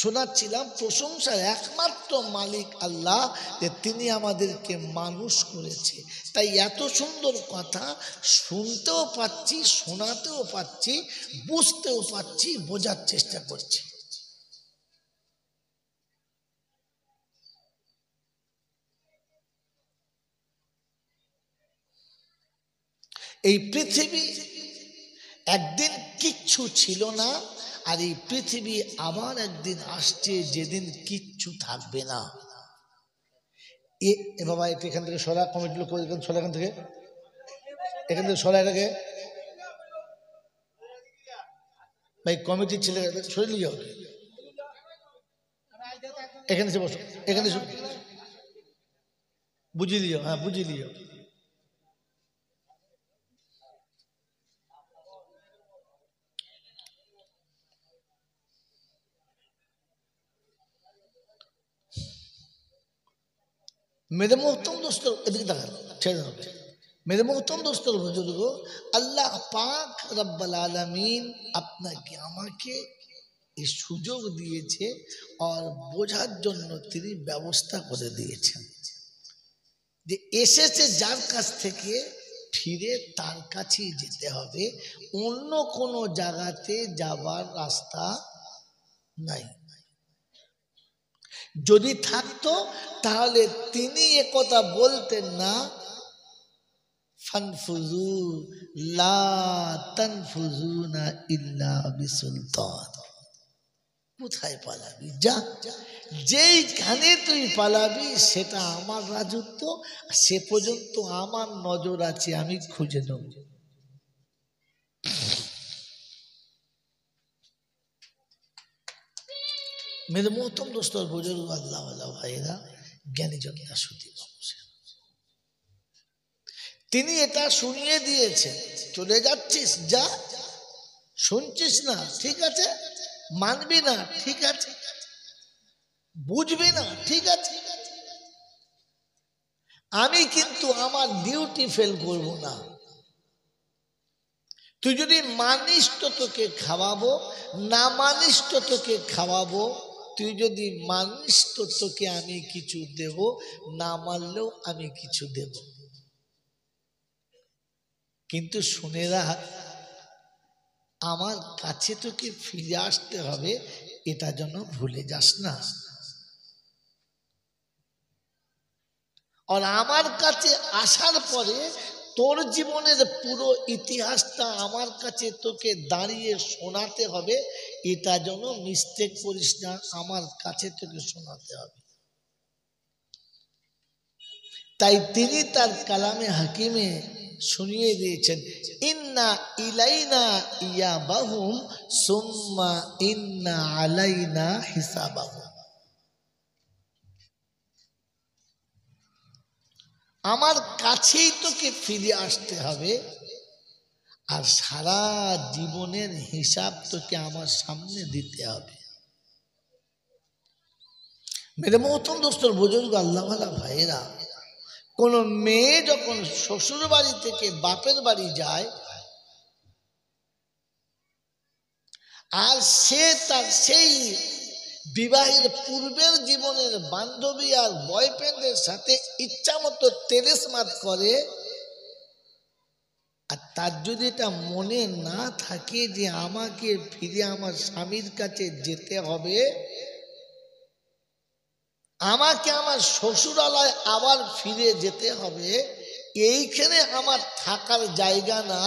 শোনাচ্ছিলাম প্রশংসার একমাত্র মালিক আল্লাহ, যে তিনি আমাদেরকে মানুষ করেছে। তাই এত সুন্দর কথা শুনতেও পাচ্ছি, শোনাতেও পাচ্ছি, বুঝতেও পাচ্ছি, বোঝার চেষ্টা করছি। এই পৃথিবী একদিন কিচ্ছু ছিল না, আর এই পৃথিবী আবার একদিন আসছে যেদিন কিচ্ছু থাকবে না। এ বাবা একটু এখান থেকে সরা, কমিটি লোক সরা, এখান থেকে সরা, এটাকে ভাই কমিটির ছেলে সরে নিয়ে যাও, এখানে এসে বসো, এখানে বুঝিয়ে দিও, হ্যাঁ বুঝিয়ে দিও। मेरे मोहतरम दोस्तों, এদিকে তাকান, ছেড়ে দাও। मेरे मोहतरम दोस्तों बुजुर्ग, আল্লাহ পাক রব্বুল আলামিন আপনাকে আমাকে এই সুযোগ দিয়েছে আর বোঝার জন্য তিনি ব্যবস্থা করে দিয়েছেন, যে এসেছে যার কাছ থেকে ফিরে তার কাছেই যেতে হবে, অন্য কোনো জায়গাতে যাবার রাস্তা নাই। যদি থাকতো তাহলে তিনি একথা বলতেন না, ফানফুজু লা তানফুজুনা ইল্লা বিসুলতান। কোথায় পালাবি? যা, যেইখানে তুই পালাবি সেটা আমার রাজত্ব, সে পর্যন্ত আমার নজর আছে, আমি খুঁজে নেব। मेरे मोहतरम दोस्तों और बुजुर्ग अल्लाह वाला भाईरा, জ্ঞানী জনতা শুধু তিনি এটা শুনিয়ে দিয়েছেন, চলে যাচ্ছিস যা, শুনছিস না ঠিক আছে, মানবি না ঠিক আছে, বুঝবি না ঠিক আছে, আমি কিন্তু আমার ডিউটি ফেল করব না। তুই যদি মানিস তো তোকে খাওয়াবো, না মানিস তো তোকে খাওয়াবো, তুই যদি মানিস তো তোকে আমি কিছু দেব, না মানলেও আমি কিছু দেব। কিন্তু শুনে রাখ, আমার কাছে তোকে ফিরে আসতে হবে, এটা যেন ভুলে যাস না। আর আমার কাছে আসার পরে তোর জীবনের পুরো ইতিহাসটা আমার কাছে তোকে দাঁড়িয়ে শোনাতে হবে, এটা যেন মিস্টেক করিস না, আমার কাছে তোকে শোনাতে হবে। তাই তিনি তার কালামে হাকিমে শুনিয়ে দিয়েছেন, ইন্না ইলাইনা ইয়াবাহুম সুম্মা ইন্না আলাইনা হিসাবাহুম। আমার কাছেই তোকে ফিরে আসতে হবে, আর সারা জীবনের হিসাব তোকে আমার সামনে দিতে হবে। মেরে মোহতরম দোস্তর বুজুর্গ আল্লাহ ওয়ালা ভাইয়েরা, কোন মেয়ে যখন শ্বশুর বাড়ি থেকে বাপের বাড়ি যায়, আর সে তার সেই বিবাহের পূর্বের জীবনের বান্ধবী আর বয়ফ্রেন্ডের সাথে ইচ্ছা মতো তেরেসমাত করে, আর তার যদি এটা মনে না থাকে যে আমাকে ফিরে আমার স্বামীর কাছে যেতে হবে, আমাকে আমার শ্বশুরালয় আবার ফিরে যেতে হবে, এইখানে আমার থাকার জায়গা না,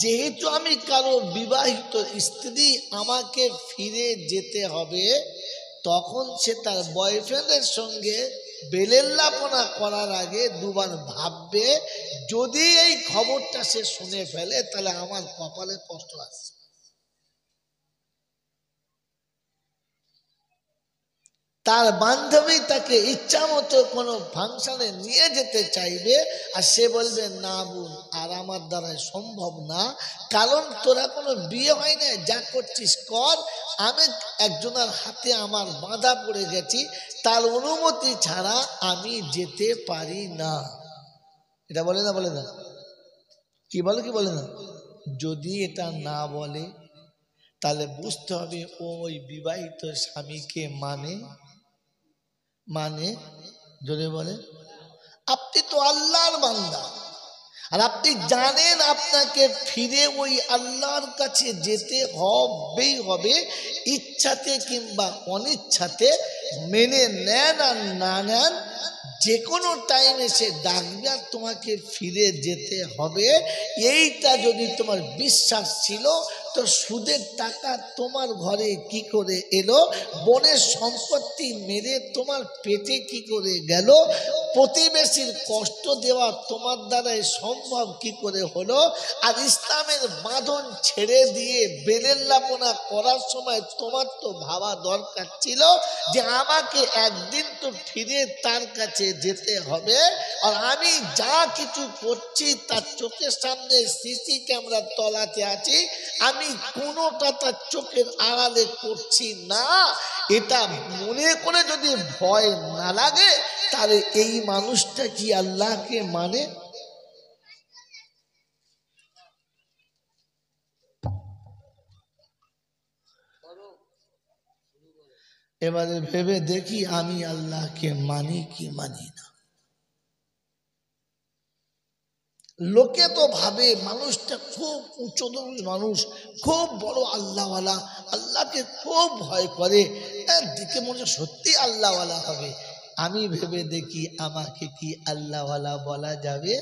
যেহেতু আমি কারো বিবাহিত স্ত্রী, আমাকে ফিরে যেতে হবে, তখন সে তার বয়ফ্রেন্ডের সঙ্গে বেলেল্লাপনা করার আগে দুবার ভাববে, যদি এই খবরটা সে শুনে ফেলে তাহলে আমার কপালে কষ্ট আছে। তার বান্ধবী তাকে ইচ্ছা মতো কোনো ফাংশনে নিয়ে যেতে চাইবে, আর সে বলবে না বোন, আর আমার দ্বারা সম্ভব না, কারণ তোরা কোনো বিয়ে হয় না, যা করছিস কর, আমি একজনের হাতে আমার বাঁধা পড়ে গেছি, তার অনুমতি ছাড়া আমি যেতে পারি না। এটা বলে না? বলে না? কি বলে কি বলে না? যদি এটা না বলে তাহলে বুঝতে হবে ওই বিবাহিত স্বামীকে মানে যদি বলে আপনি তো আল্লাহর বান্দা, আর আপনি জানেন আপনাকে ফিরে ওই আল্লাহর কাছে যেতে হবেই হবে, ইচ্ছাতে কিংবা অনিচ্ছাতে, মেনে নেন আর না নেন, যে কোনো টাইমে সে ডাকবে আর তোমাকে ফিরে যেতে হবে। এইটা যদি তোমার বিশ্বাস ছিল, তো সুদের টাকা তোমার ঘরে কি করে এলো, বোনের সম্পত্তি মেরে তোমার পেটে কি করে গেল, প্রতিবেশীর কষ্ট দেওয়া তোমার দ্বারাই সম্ভব কি করে হলো, আর ইসলামের বাঁধন ছেড়ে দিয়ে বেলেল্লাপনা করার সময় তোমার তো ভাবা দরকার ছিল যে আমাকে একদিন তো ফিরে তার কাছে যেতে হবে, আর আমি যা কিছু করছি তার চোখের সামনে সিসি ক্যামেরার তলাতে আছি, আমি কোনোটা তার চোখের আড়ালে করছি না, এটা মনে করে যদি ভয় না লাগে, তাহলে এই মানুষটা কি আল্লাহকে মানে? এবারে ভেবে দেখি আমি আল্লাহকে মানি কি মানি না। লোকে তো ভাবে মানুষটা খুব উচ্চদর মানুষ, খুব বড় আল্লাহওয়ালা, আল্লাহকে খুব ভয় করে, দিকে মনে সত্যি আল্লাহওয়ালা হবে। আমি ভেবে দেখি আমাকে কি আল্লাহওয়ালা বলা যাবে?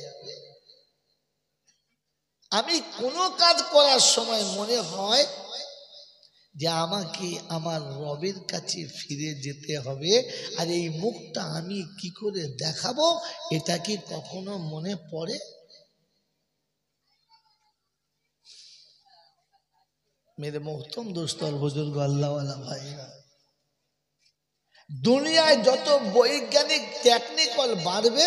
আমি কোনো কাজ করার সময় মনে হয় যে আমাকে আমার রবের কাছে ফিরে যেতে হবে, আর এই মুখটা আমি কি করে দেখাবো, এটা কি কখনো মনে পড়ে? मेरे मोहतरम दोस्तों और बुजुर्ग अल्लाह वाला भाईरा, দুনিয়ায় যত বৈজ্ঞানিক টেকনিক্যাল বাড়বে,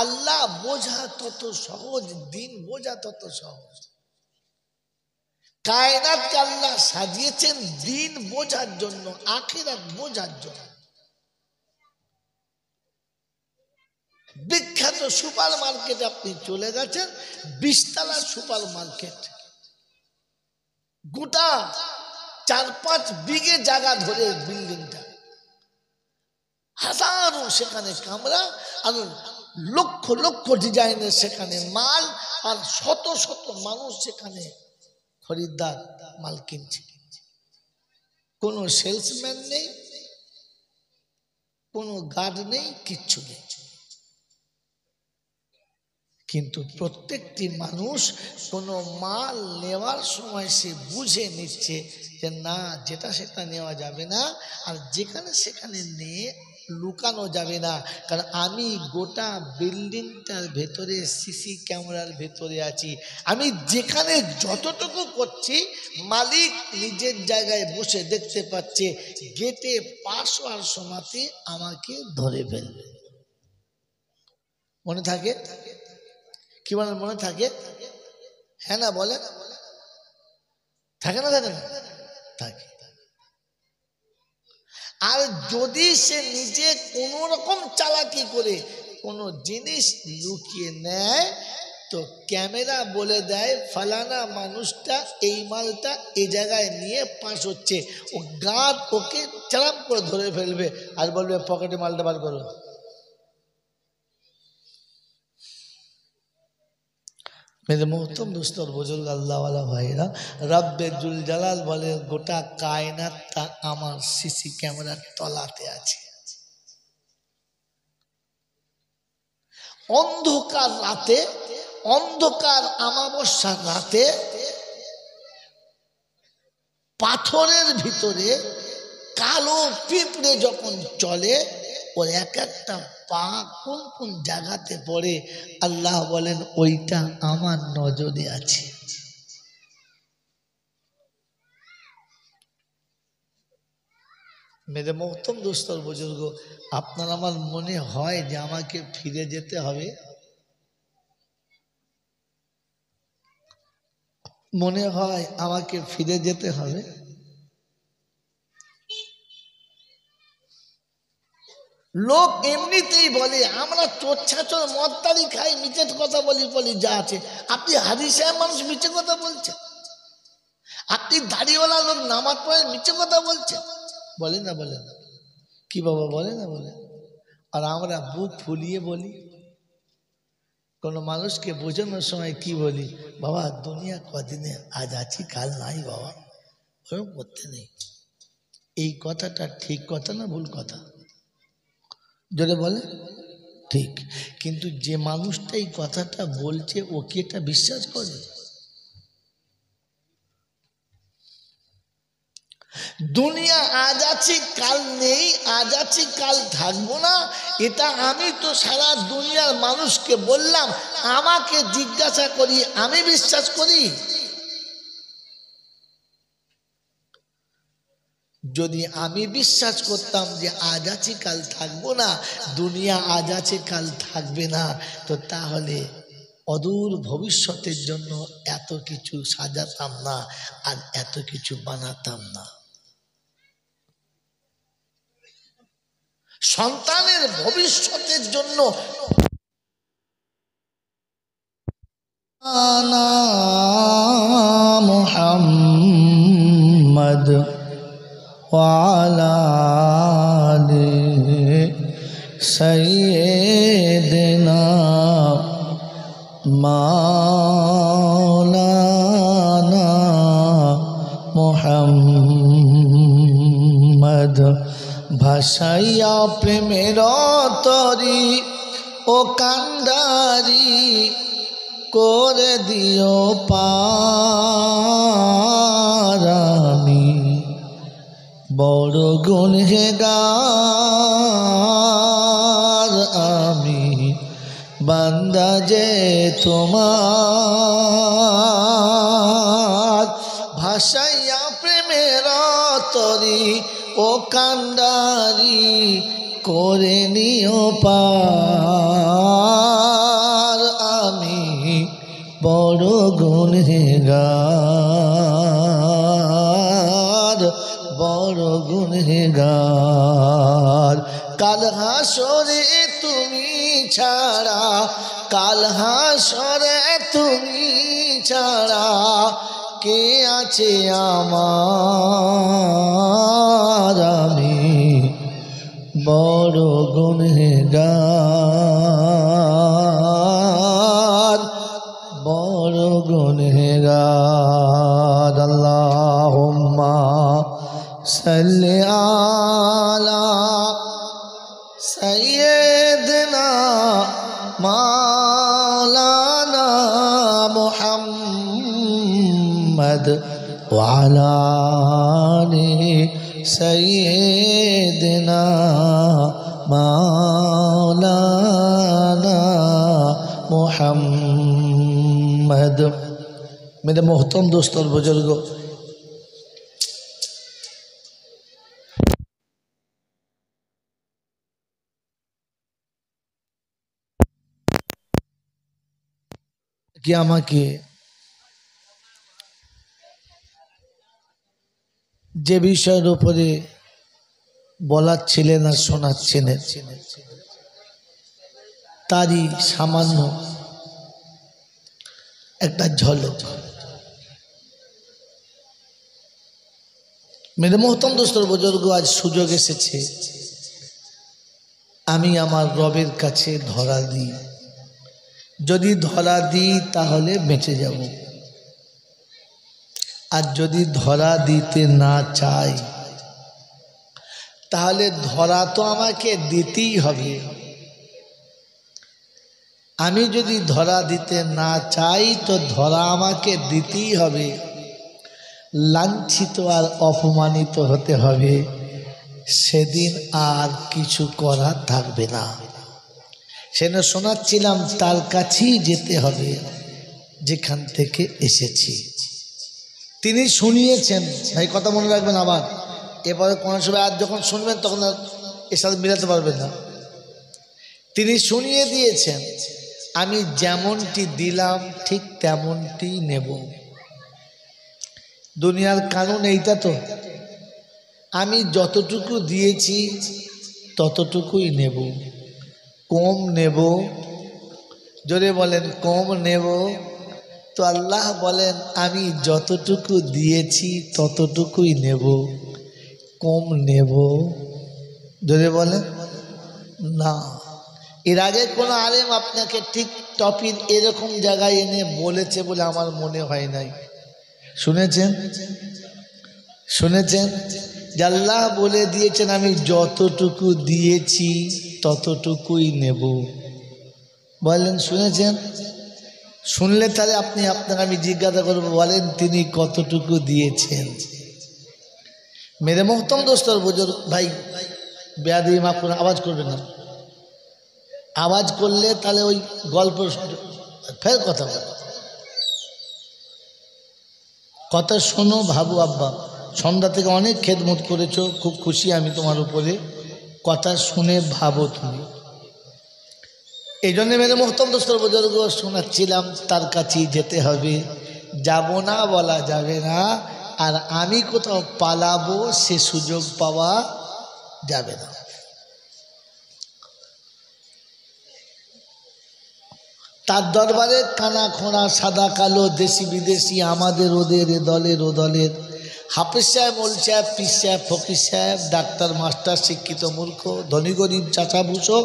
আল্লাহ বোঝা তত সহজ, দিন বোঝা তত সহজ। কায়নাতকে আল্লাহ সাজিয়েছেন দিন বোঝার জন্য, আখিরাত বোঝার জন্য। বিখ্যাত সুপার মার্কেটে আপনি চলে গেছেন, 20 তলার সুপার মার্কেট, গোটা 4-5 বিঘে জায়গা ধরে বিল্ডিংটা, হাজারো সেখানে কামরা, আর লক্ষ লক্ষ ডিজাইনের সেখানে মাল, আর শত শত মানুষ সেখানে খরিদ্দার মাল কিনছে। কোনো সেলসম্যান নেই, কোনো গার্ড নেই, কিচ্ছু নেই, কিন্তু প্রত্যেকটি মানুষ কোনো মাল নেওয়ার সময় সে বুঝে নিচ্ছে যে না, যেটা সেটা নেওয়া যাবে না, আর যেখানে সেখানে নিয়ে লুকানো যাবে না, কারণ আমি গোটা বিল্ডিংটার ভেতরে সিসি ক্যামেরার ভেতরে আছি, আমি যেখানে যতটুকু করছি মালিক নিজের জায়গায় বসে দেখতে পাচ্ছে, গেটে পাশ হওয়ার সময়তে আমাকে ধরে ফেলবে। মনে থাকে কি বলেন? মনে থাকে? হ্যাঁ না বলে? থাকে না? থাকে না? থাকে। আর যদি সে নিজে কোন রকম চালাকি করে কোনো জিনিস লুকিয়ে নেয়, তো ক্যামেরা বলে দেয় ফালানা মানুষটা এই মালটা এই জায়গায় নিয়ে পাস হচ্ছে, ও গার্ড ওকে চালাম করে ধরে ফেলবে আর বলবে পকেটে মালটা বার করো। মেরে মোহতম দোস্তর বুজুর্গ আল্লাহওয়ালা ভাইরা, রব্বে জুল জালাল বলে গোটা কায়নাতটা আমার সিসি ক্যামেরার তলাতে আছে। অন্ধকার রাতে, অন্ধকার আমাবস্যার রাতে পাথরের ভিতরে কালো পিঁপড়ে যখন চলে, ওর এক একটা পা কোন কোন জায়গাতে পড়ে আল্লাহ বলেন ওইটা আমার নজরে আছে। মেরে মোহতম দোস্তর বুজুর্গ, আপনার আমার মনে হয় যে আমাকে ফিরে যেতে হবে? মনে হয় আমাকে ফিরে যেতে হবে? লোক এমনিতেই বলে আমরা চোর ছাচর মদতারি খাই, মিথ্যে কথা বলি বলি যা আছে। আপনি হাদিস সাহেব মানুষ মিথ্যে কথা বলছেন, আপনি দাড়িওয়ালা লোক নামাজ পড়ে মিথ্যে কথা বলছেন, বলে না বলে না কি বাবা, বলে না বলে? আর আমরা বুক ফুলিয়ে বলি। কোনো মানুষকে বোঝানোর সময় কি বলি, বাবা দুনিয়া কদিনে, আজ আছি কাল নাই বাবা, ওরকম করতে নেই। এই কথাটা ঠিক কথা না ভুল কথা? যদি বলে ঠিক, কিন্তু যে মানুষটা এই কথাটা বলছে ও কি এটা বিশ্বাস করে? দুনিয়া আজ আছি কাল নেই, আজ আছি কাল থাকবো না, এটা আমি তো সারা দুনিয়ার মানুষকে বললাম, আমাকে জিজ্ঞাসা করি আমি বিশ্বাস করি? যদি আমি বিশ্বাস করতাম যে আজ আছি কাল থাকবো না, দুনিয়া আজ আছে কাল থাকবে না, তো তাহলে অদূর ভবিষ্যতের জন্য এত কিছু সাজাতাম না আর এত কিছু বানাতাম না। সন্তানের ভবিষ্যতের জন্য মুহাম্মদ ওয়ালা আলি সাইয়্যিদিনা মাওলানা মুহাম্মদ, ভাসাইয়া প্রেমের তরি ও কান্ডারি করে দিও পার, আমি বড় গুনহেগার, আমি বান্দা যে তোমার, ভাসাইয়া প্রেমের তরি ও কান্ডারি করে নিও পার, আমি বড় গুনহেগার, বড় গুনহেগার। কাল হাসরে তুমি ছাড়া, কাল হাসরে তুমি ছাড়া কে আছে আমার, আমি বড় গুনহেগার, বড় গুনহেগার। আল্লাহুম্মা সাল্লি আলা সাইয়্যিদিনা মাওলানা মুহাম্মদ ওয়ালা আলি সাইয়্যিদিনা মাওলানা মুহাম্মদ। मेरे मोहतरम दोस्त और बुजुर्गों, কি আমাকে যে বিষয়ের উপরে বলাচ্ছিলেন আর শোনাচ্ছিলেন তারই সামান্য একটা ঝলক। মেরে মোহতরম দোস্তর বুজুর্গ, আজ সুযোগ এসেছে আমি আমার রবের কাছে ধরা দিই। যদি ধরা দিই তাহলে বেঁচে যাব, আর যদি ধরা দিতে না চাই তাহলে ধরা তো আমাকে দিতেই হবে। আমি যদি ধরা দিতে না চাই তো ধরা আমাকে দিতেই হবে, লাঞ্ছিত আর অপমানিত হতে হবে। সেদিন আর কিছু করার থাকবে না। সেদিন শোনাচ্ছিলাম তার কাছেই যেতে হবে যেখান থেকে এসেছি। তিনি শুনিয়েছেন, ভাই কথা মনে রাখবেন। আবার এরপরে কোনো সময় আর যখন শুনবেন তখন আর এর সাথে মিলাতে পারবেন না। তিনি শুনিয়ে দিয়েছেন, আমি যেমনটি দিলাম ঠিক তেমনটি নেব। দুনিয়ার কানুন এইটা তো, আমি যতটুকু দিয়েছি ততটুকুই নেব। কম নেব, জোরে বলেন কম নেব। তো আল্লাহ বলেন আমি যতটুকু দিয়েছি ততটুকুই নেব, কম নেব। জোরে বলেন না। এর আগে কোনো আলেম আপনাকে ঠিক টপিক এরকম জায়গায় এনে বলেছে বলে আমার মনে হয় নাই। শুনেছেন? শুনেছেন যে আল্লাহ বলে দিয়েছেন আমি যতটুকু দিয়েছি ততটুকুই নেব। বলেন শুনেছেন? শুনলে তাহলে আপনি আপনাকে আমি জিজ্ঞাসা করবো, বলেন তিনি কতটুকু দিয়েছেন? মেরে মোহতরম দোস্তর বুজুর্গ ভাই, বেয়াদবি মাফ করে, আওয়াজ করবেন না। আওয়াজ করলে তাহলে ওই গল্প ফের কথা বলে। কথা শোনো, ভাবু আব্বা, সন্ধ্যা থেকে অনেক খেদমত করেছো, খুব খুশি আমি তোমার উপরে। কথা শুনে ভাবো তুমি। এই জন্যে মেরে মোহতরম দোস্তর বুজুর্গ শোনাচ্ছিলাম তার কাছেই যেতে হবে, যাব না বলা যাবে না। আর আমি কোথাও পালাবো সে সুযোগ পাওয়া যাবে না। তার দরবারে কানা খোঁড়া সাদা কালো দেশি বিদেশি আমাদের ওদের এ দলের ও দলের, হাফিজ সাহেব, মৌল সাহেব, পীর সাহেব, ফকির সাহেব, ডাক্তার মাস্টার, শিক্ষিত মূর্খ, ধনী গরিব, চাচা ভুষো,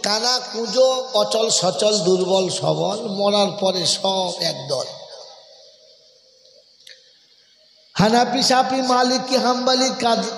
কানা কুঁজো, অচল সচল, দুর্বল সবল, মরার পরে সব একদল। হানাফি, শাফি, মালিকি, হাম্বলি, কাদি।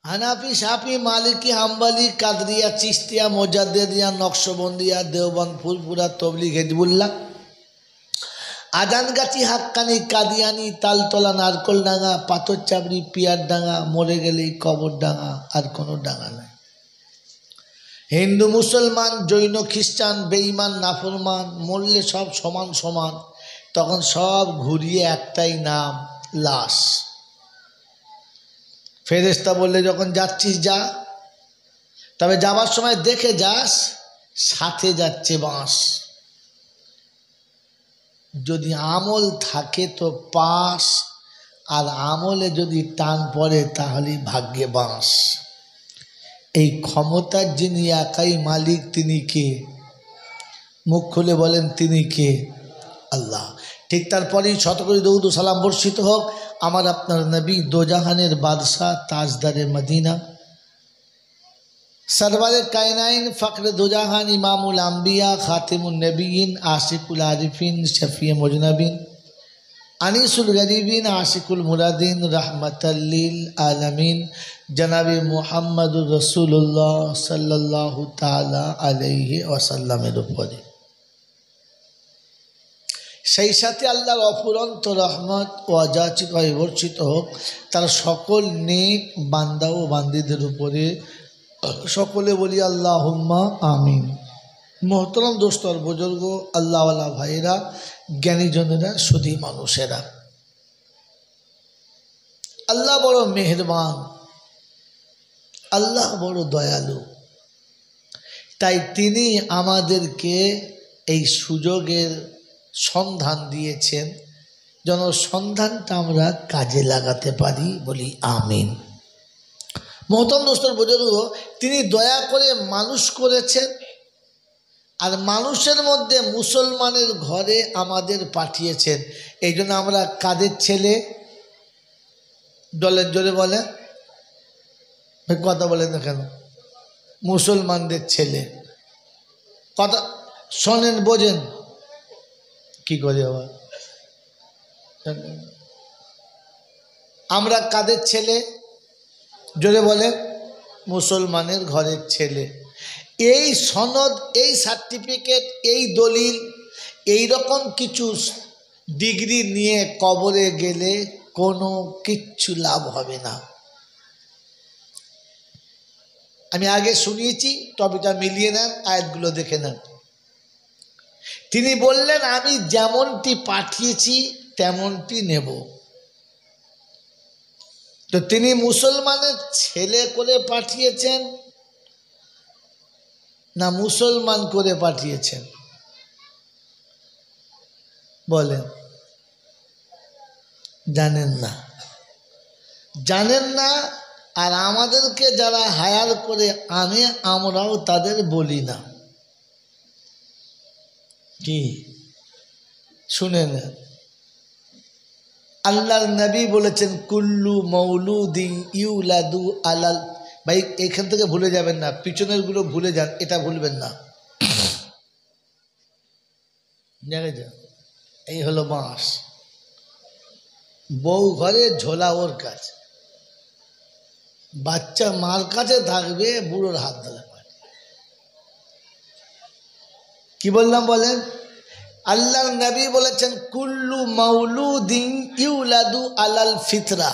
হানাফি, শাফি, মালিকি, হাম্বলি, কাদরিয়া, চিস্তিয়া, মোজাদ্দেদিয়া, নকশবন্দিয়া, দেওবন্দ, ফুলপুরা, তবলিগ, হিজবুল্লাহ, আজানগাছি, হাক্কানি, কাদিয়ানি, তালতলা, নারকলডাঙ্গা, পাথরচাবড়ি, পিয়ারডাঙ্গা, মরে গেলেই কবরডাঙ্গা, আর কোনো ডাঙ্গা নাই। হিন্দু, মুসলমান, জৈন, খ্রিস্টান, বেঈমান, নাফরমান, মরলে সব সমান সমান। তখন সব ঘুরিয়ে একটাই নাম, লাশ। ফেরেশতা বললে যখন যাচ্ছিস যা, তবে যাবার সময় দেখে যাস সাথে যাচ্ছে বাঁশ। যদি আমল থাকে তো পাস, আর আমলে যদি টান পড়ে তাহলে ভাগ্যে বাঁশ। এই ক্ষমতার যিনি একাই মালিক তিনি কে? মুখ খুলে বলেন তিনি কে? আল্লাহ। ঠিক তারপরেই শতকরি দরুদ ও সালাম বর্ষিত হোক আমার আপনার নবী, দোজাহানের বাদশাহ, তাজদারে মদিনা, সরওয়ারে কায়নাইন, ফখরে দোজাহান, ইমামুল আম্বিয়া, খাতিমুন নবীন, আশিকুল আরিফিন, শফিয়ে মুজনবিন, আনিসুল গরিবিন, আশিকুল মুরাদিন, রহমতাল লিল আলামিন, জনাবে মুহাম্মদুর রাসূলুল্লাহ সাল্লাল্লাহু তাআলা আলাইহি ওয়াসাল্লামের উপরে, সেই সাথে আল্লাহর অফুরন্ত রহমত ও অযাচিত বর্ষিত হোক তার সকল নেক বান্দা ও বান্দীদের উপরে। সকলে বলি আল্লাহুম্মা আমিন। মোহতরম দোস্তর বুজুর্গ, আল্লাহওয়ালা ভাইয়েরা, জ্ঞানীজনেরা, সুধী মানুষেরা, আল্লাহ বড় মেহেরবান, আল্লাহ বড় দয়ালু। তাই তিনি আমাদেরকে এই সুযোগের সন্ধান দিয়েছেন, যেন সন্ধানটা আমরা কাজে লাগাতে পারি, বলি আমিন। মোহতরম দোস্তর বুজুর্গ, তিনি দয়া করে মানুষ করেছেন, আর মানুষের মধ্যে মুসলমানের ঘরে আমাদের পাঠিয়েছেন। এই জন্য আমরা কাদের ছেলে? দলের জোরে বলেন, কথা বলেন না কেন? মুসলমানদের ছেলে। কথা শোনেন, বোঝেন কি করে আবার? আমরা কাদের ছেলে? জোরে বলে, মুসলমানের ঘরের ছেলে। এই সনদ, এই সার্টিফিকেট, এই দলিল, এই রকম কিছু ডিগ্রি নিয়ে কবরে গেলে কোনো কিচ্ছু লাভ হবে না। আমি আগে শুনিয়েছি, টপিকটা মিলিয়ে নেন, আয়াতগুলো দেখে নেন। তিনি বললেন, আমি যেমনটি পাঠিয়েছি তেমনটি নেব। তো তিনি মুসলমানের ছেলে করে পাঠিয়েছেন না মুসলমান করে পাঠিয়েছেন? বলেন। জানেন না, জানেন না। আর আমাদেরকে যারা হায়ার করে আনে, আমরাও তাদের বলি না। কি শুনে নেন, আল্লাহর নবী বলেছেন, কুল্লু মৌলুদিন ইউলাদু আলাল। ভাই এখান থেকে ভুলে যাবেন না, পিছনের গুলো ভুলে যান, এটা ভুলবেন না। এই হলো বাঁশ, বউ ঘরে, ঝোলা ওর কাছে, বাচ্চা মার কাছে থাকবে, বুড়োর হাত ধরে। কি বললাম বলেন? আল্লাহর নবী বলেছেন, কুল্লু মাউলুদিন ইউলাদু আলাল ফিতরা।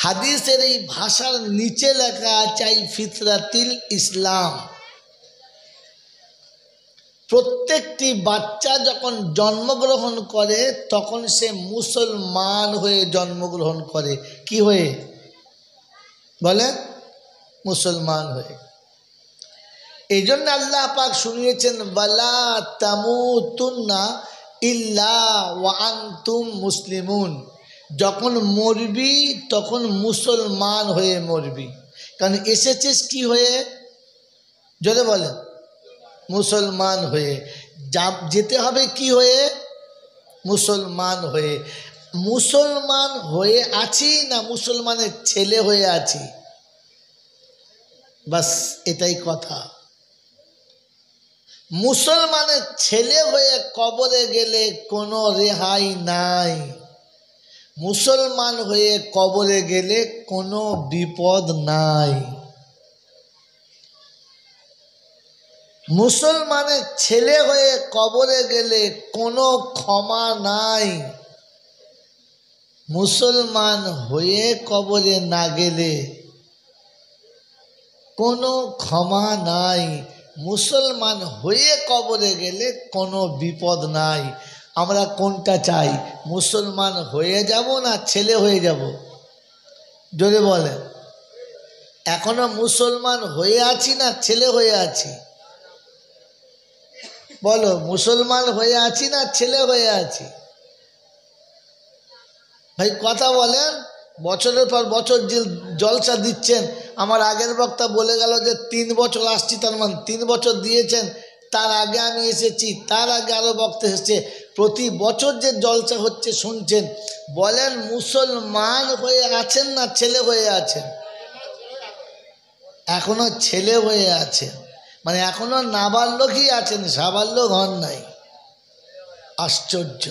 হাদিসের এই ভাষার নিচে লেখা আছে ফিতরাতিল ইসলাম। প্রত্যেকটি বাচ্চা যখন জন্মগ্রহণ করে তখন সে মুসলমান হয়ে জন্মগ্রহণ করে। কি হয়ে? বলে, মুসলমান হয়ে। এই জন্য আল্লাহ পাক শুনিয়েছেন, ওয়ালা তামুতুন্না ইল্লা ওয়া আনতুম মুসলিমুন। যখন মরবি তখন মুসলমান হয়ে মরবি। কারণ এসেছিস কি হয়ে? যদি বলেন, মুসলমান হয়ে। যেতে হবে কি হয়ে? মুসলমান হয়ে। মুসলমান হয়ে আছি না মুসলমানের ছেলে হয়ে আছি? বাস এটাই কথা। মুসলমানের ছেলে হয়ে কবরে গেলে কোনো রেহাই নাই, মুসলমান হয়ে কবরে গেলে কোনো বিপদ নাই। মুসলমানের ছেলে হয়ে কবরে গেলে কোনো ক্ষমা নাই, মুসলমান হয়ে কবরে না গেলে কোনো ক্ষমা নাই, মুসলমান হয়ে কবরে গেলে কোনো বিপদ নাই। আমরা কোনটা চাই? মুসলমান হয়ে যাব না ছেলে হয়ে যাব? যদি বলেন, এখনো মুসলমান হয়ে আছি না ছেলে হয়ে আছি? বলো, মুসলমান হয়ে আছি না ছেলে হয়ে আছি? ভাই কথা বলেন। বছরের পর বছর যে জলসা দিচ্ছেন, আমার আগের বক্তা বলে গেল যে 3 বছর আসছি, তার মানে 3 বছর দিয়েছেন। তার আগে আমি এসেছি, তার আগে আরও বক্তা এসেছে। প্রতি বছর যে জলসা হচ্ছে শুনছেন, বলেন মুসলমান হয়ে আছেন না ছেলে হয়ে আছেন? এখনো ছেলে হয়ে আছেন, মানে এখনো নাবালকই আছেন, সাবালক হন নাই। আশ্চর্য,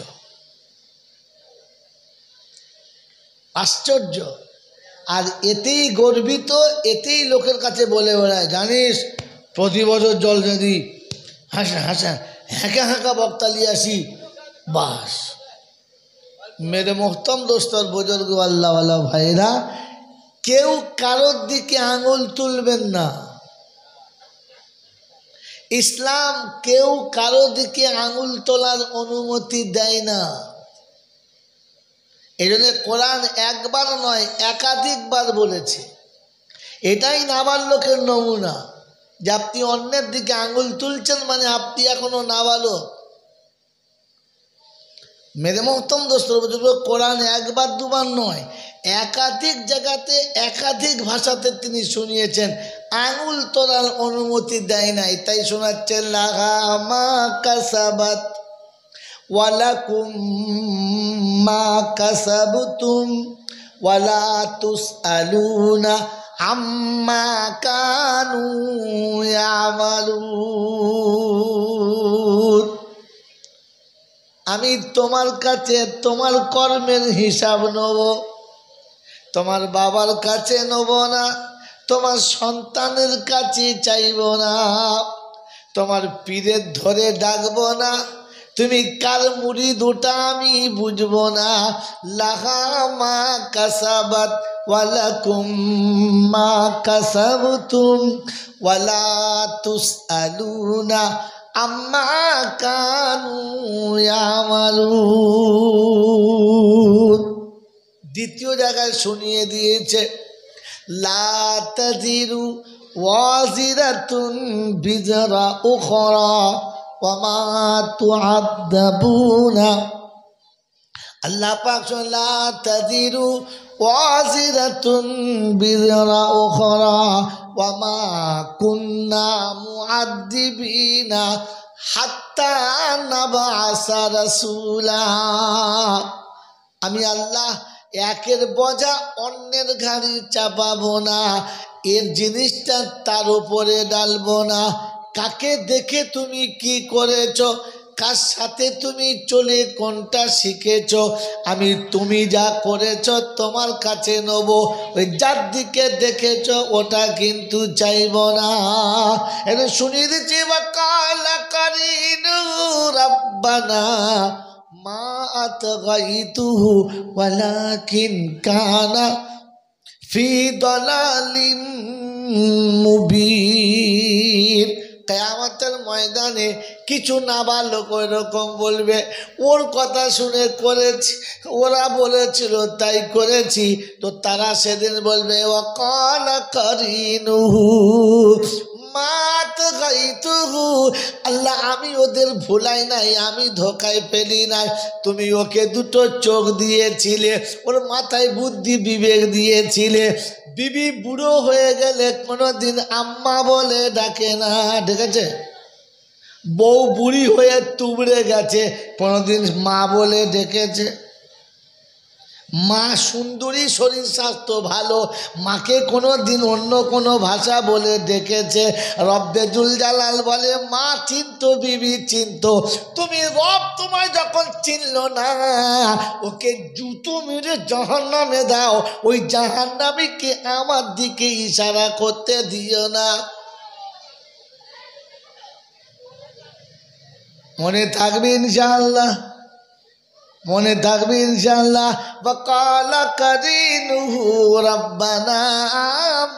আশ্চর্য। আর এতেই গর্বিত, এতেই লোকের কাছে বলে বেড়ায়, জানিস প্রতি বছর জল যদি হাসা হাসা হ্যাঁকা হ্যাঁকা বক্তা নিয়ে আসি, বাস। মেরে মোহতম দোস্তর বুজুর্গ আল্লাহওয়ালা ভাইরা, কেউ কারোর দিকে আঙুল তুলবেন না। ইসলাম কেউ কারো দিকে আঙুল তোলার অনুমতি দেয় না। এই জন্য কোরআন একবার নয় একাধিকবার বলেছে। এটাই নাবালকের নমুনা, যে আপনি অন্যের দিকে আঙুল তুলছেন মানে আপনি এখনো নাবালক। মেরে মোহতম দোস্তর বুজুর্গ, কোরআন একবার দুবার নয়, একাধিক জায়গাতে একাধিক ভাষাতে তিনি শুনিয়েছেন, আঙুল তোলার অনুমতি দেয় নাই। তাই শোনাচ্ছেন, লাহা মা কাসাবাত ওয়ালাকুম মা কাসাবতুম ওয়ালা তুসআলুনা আম্মা কানু ইয়ামালুন। আমি তোমার কাছে তোমার কর্মের হিসাব নেব, তোমার বাবার কাছে নেব না, তোমার সন্তানের কাছে চাইব না, তোমার পীরের ধরে ডাকবো না, তুমি কার মুরিদ ওটা আমি বুঝবো না। লাহা মা কাসাবাত ওয়ালাকুম মা কাসাবতুম ওয়ালা তুসআলুনা আম্মা কানু ইয়ামালুন। দ্বিতীয় জায়গায় শুনিয়ে দিয়েছে, লা তাজিরু ওয়াজিরাতুন বিজরা উখরা ওয়া মা তুআদ্দাবুনা। আল্লাহ পাক লা তাজিরু ওয়াজিরাতুন বিজরা উখরা ওয়া মা কুন্না মুআদ্দিবিনা হাত্তা নাবআসা রাসূলা। আমি আল্লাহ একের বোঝা অন্যের ঘাড়ি চাপাবো না, এর জিনিসটা তার উপরে ডালবো না। কাকে দেখে তুমি কি করেছো, কার সাথে তুমি চলে কোনটা শিখেছ, আমি তুমি যা করেছ তোমার কাছে নেব, ওই যার দিকে দেখেছ ওটা কিন্তু চাইব না। এটা শুনিয়ে দিচ্ছি, ওয়াকালা কারিনু রাব্বানা মা আতগাইতুহু ওয়ালাকিন কানা ফি দালালিম মুবিন। কিয়ামতের ময়দানে কিছু নাবালক ওই রকম বলবে, ওর কথা শুনে করেছি, ওরা বলেছিল তাই করেছি। তো তারা সেদিন বলবে, ওয়াকালা কারিনুহু মাত গাইতুহু, আল্লাহ আমি ওদের ভুলাই নাই, আমি ধোকায় ফেলি নাই। তুমি ওকে দুটো চোখ দিয়েছিলে, ওর মাথায় বুদ্ধি বিবেক দিয়েছিলে। বিবি বুড়ো হয়ে গেলে কোনোদিন আম্মা বলে ডাকে না, ঠিক আছে? বউ বুড়ি হয়ে তুবড়ে গেছে, কোনোদিন মা বলে ডেকেছে? মা সুন্দরী, শরীর স্বাস্থ্য ভালো, মাকে কোনো দিন অন্য কোনো ভাষা বলে ডেকেছে? রব্বে জুল জালাল বলে, মা চিনত, বিবি চিনত। তুমি রব তোমায় যখন চিনল না, ওকে জুতো মেরে জাহান্নামে দাও, ওই জাহান্নামীকে আমার দিকে ইশারা করতে দিও না। মনে থাকবে ইনশাআল্লাহ, মনে থাকবে ইনশাআল্লাহ। ওয়াকালা কারিনুহু রাব্বানা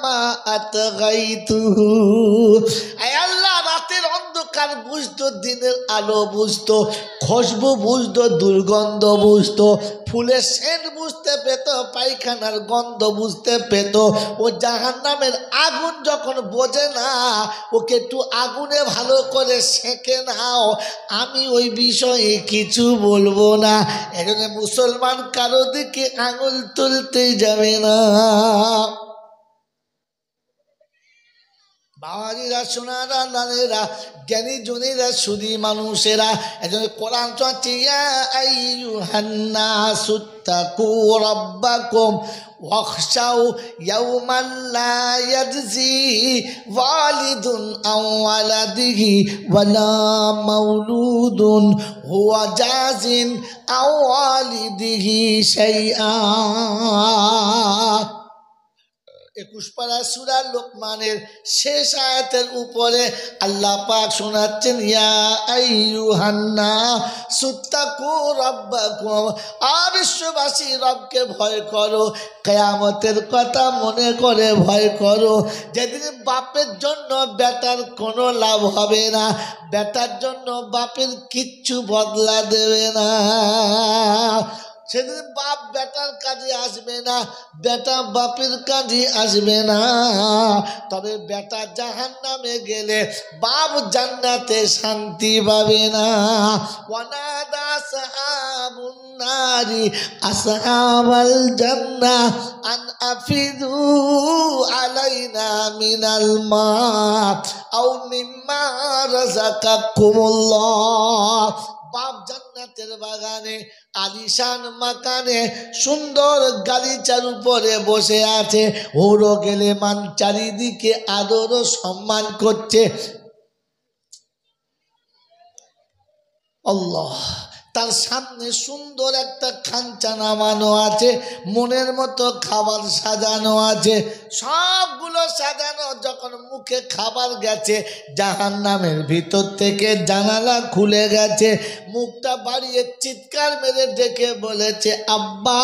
মা আতগাইতুহু। আয় আল্লাহ, রাতের অন্ধকার বুঝতো, দিনের আলো বুঝতো, খুশবু বুঝতো, দুর্গন্ধ বুঝতো, ফুলের সেন্ট বুঝতে পেত, পায়খানার গন্ধ বুঝতে পেত। ও জাহান্নামের আগুন যখন বোঝে না, ওকে একটু আগুনে ভালো করে সেঁকে নাও, আমি ওই বিষয়ে কিছু বলবো না। এখানে মুসলমান কারো দিকে আঙুল তুলতে যাবে না। বাবাজিরা, সোনারা, নানেরা, জ্ঞানী জনেরা, সুধী মানুষেরা, একজন কোরআন চলছে, ইয়া আইয়ুহান নাসু তাকু রাব্বাকুম ওয়াখশাউ ইয়াওমান লা ইয়াজজি ওয়ালিদুন আন ওয়ালাদিহি ওয়ালা মাউলুদুন হুয়া জাজিন আন ওয়ালিদিহি শাইআ। 21 পারা সূরা লোকমানের শেষ আয়াতের উপরে আল্লাহ পাক শোনাচ্ছেন, ইয়া আইয়ুহান নাসু তাকু রাব্বাকুম, বিশ্ববাসী রবকে ভয় করো, কিয়ামতের কথা মনে করে ভয় করো, যেদিন বাপের জন্য বেটার কোনো লাভ হবে না, বেটার জন্য বাপের কিচ্ছু বদলা দেবে না। সেদিন বাপ বেটার কাজে আসবে না, বেটা বাপের কাজে আসবে না। তবে বেটা জাহান্নামে গেলে বাপ জান্নাতে শান্তি পাবে না। ওয়ানাদা আসহাবুন নারি আসহাবাল জান্নাহ আন আফিদু আলাইনা মিনাল মা আও মিম্মা রাযাকাকুমুল্লাহ। বাপ জান্নাতের বাগানে আলিশান মাকানে সুন্দর গালিচার উপরে বসে আছে, ওরও গেলে মান চারিদিকে আদর ও সম্মান করছে। আল্লাহ, তার সামনে সুন্দর একটা খাঞ্চা নামানো আছে, মনের মতো খাবার সাজানো আছে, সবগুলো সাজানো। যখন মুখে খাবার গেছে, জাহান্নামের ভিতর থেকে জানালা খুলে গেছে, মুখটা বাড়িয়ে চিৎকার মেরে ডেকে বলেছে আব্বা।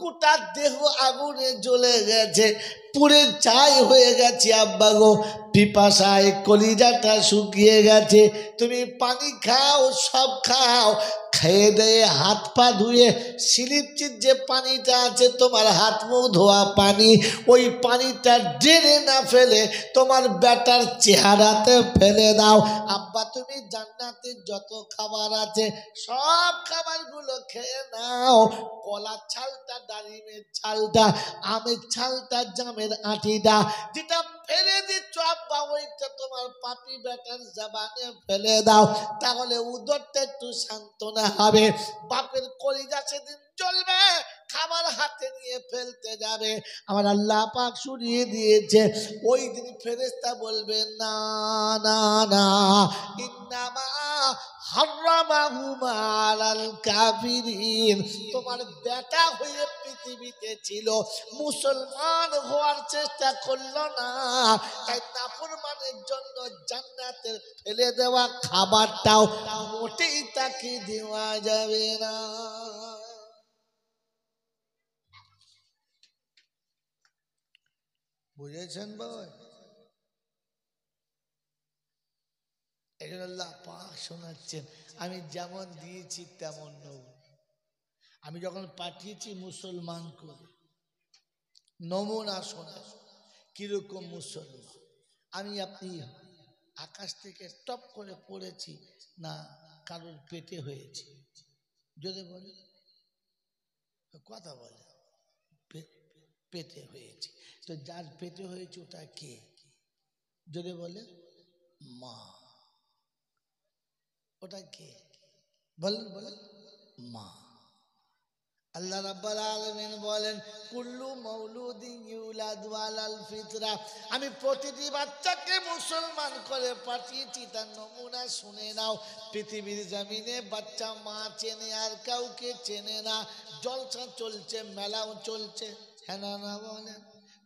গোটা দেহ আগুনে জ্বলে গেছে, পুড়ে ছাই হয়ে গেছে আব্বা গো, পিপাসায় কলিজাটা শুকিয়ে গেছে। তুমি পানি খাও, সব খাও, খেয়ে দিয়ে হাত পা ধুয়ে স্লিপচির যে পানিটা আছে তোমার হাত মুখ ধোয়া পানি, ওই পানিটা ড্রেনে না ফেলে তোমার বেটার চেহারাতে ফেলে দাও। আব্বা তুমি জান্নাতে যত খাবার আছে সব খাবারগুলো খেয়ে নাও। কলার ছালটা, ডালিমের ছালটা, আমের ছালটা, জামের আঁটিটা যেটা ফেলে দিচ্ছ আব্বা, ওইটা তোমার পাপি বেটার জবানে ফেলে দাও, তাহলে উদরটা একটু সান্ত্বনা হবে। বাপের কলিজা সেদিন চলবে, খাবার হাতে নিয়ে ফেলতে যাবে, আমার আল্লাহ পাক শুনিয়ে দিয়েছে ওই দিন ফেরেশতা বলবে না না না, ইন্নামা হারামাহুমা আলাল কাফিরিন। তোমার বেটা হয়ে পৃথিবীতে ছিল, মুসলমান হওয়ার চেষ্টা করলো না, তাই নাফরমানের জন্য জান্নাতের ফেলে দেওয়া খাবারটাও মোটেই তাকে দেওয়া যাবে না। বুঝেছেন বাবা? এই জন্য আল্লাহ পাক শোনাচ্ছেন, আমি যেমন দিয়েছি তেমন নেব। আমি যখন পাঠিয়েছি মুসলমান করে, নমুনা শোনা কিরকম মুসলমান। আমি আপনি আকাশ থেকে টপ করে পড়েছি না কারোর পেটে হয়েছে? যদি বলে কথা বলে পেটে হয়েছে, তো যার পেটে হয়েছে ওটা কে? যদি বলে মা। ওটা কে? বলেন বলেন, মা। আল্লাহ রাব্বুল আলামিন বলেন কুল্লু মাউলুদিন ইউলাদু আলাল ফিতরা। আমি প্রতিটি বাচ্চাকে মুসলমান করে পাঠিয়েছি, তার নমুনা শুনে নাও। পৃথিবীর জমিনে বাচ্চা মা চেনে আর কাউকে চেনে না। জলসা চলছে, মেলাও চলছে, হ্যাঁ না বলেন?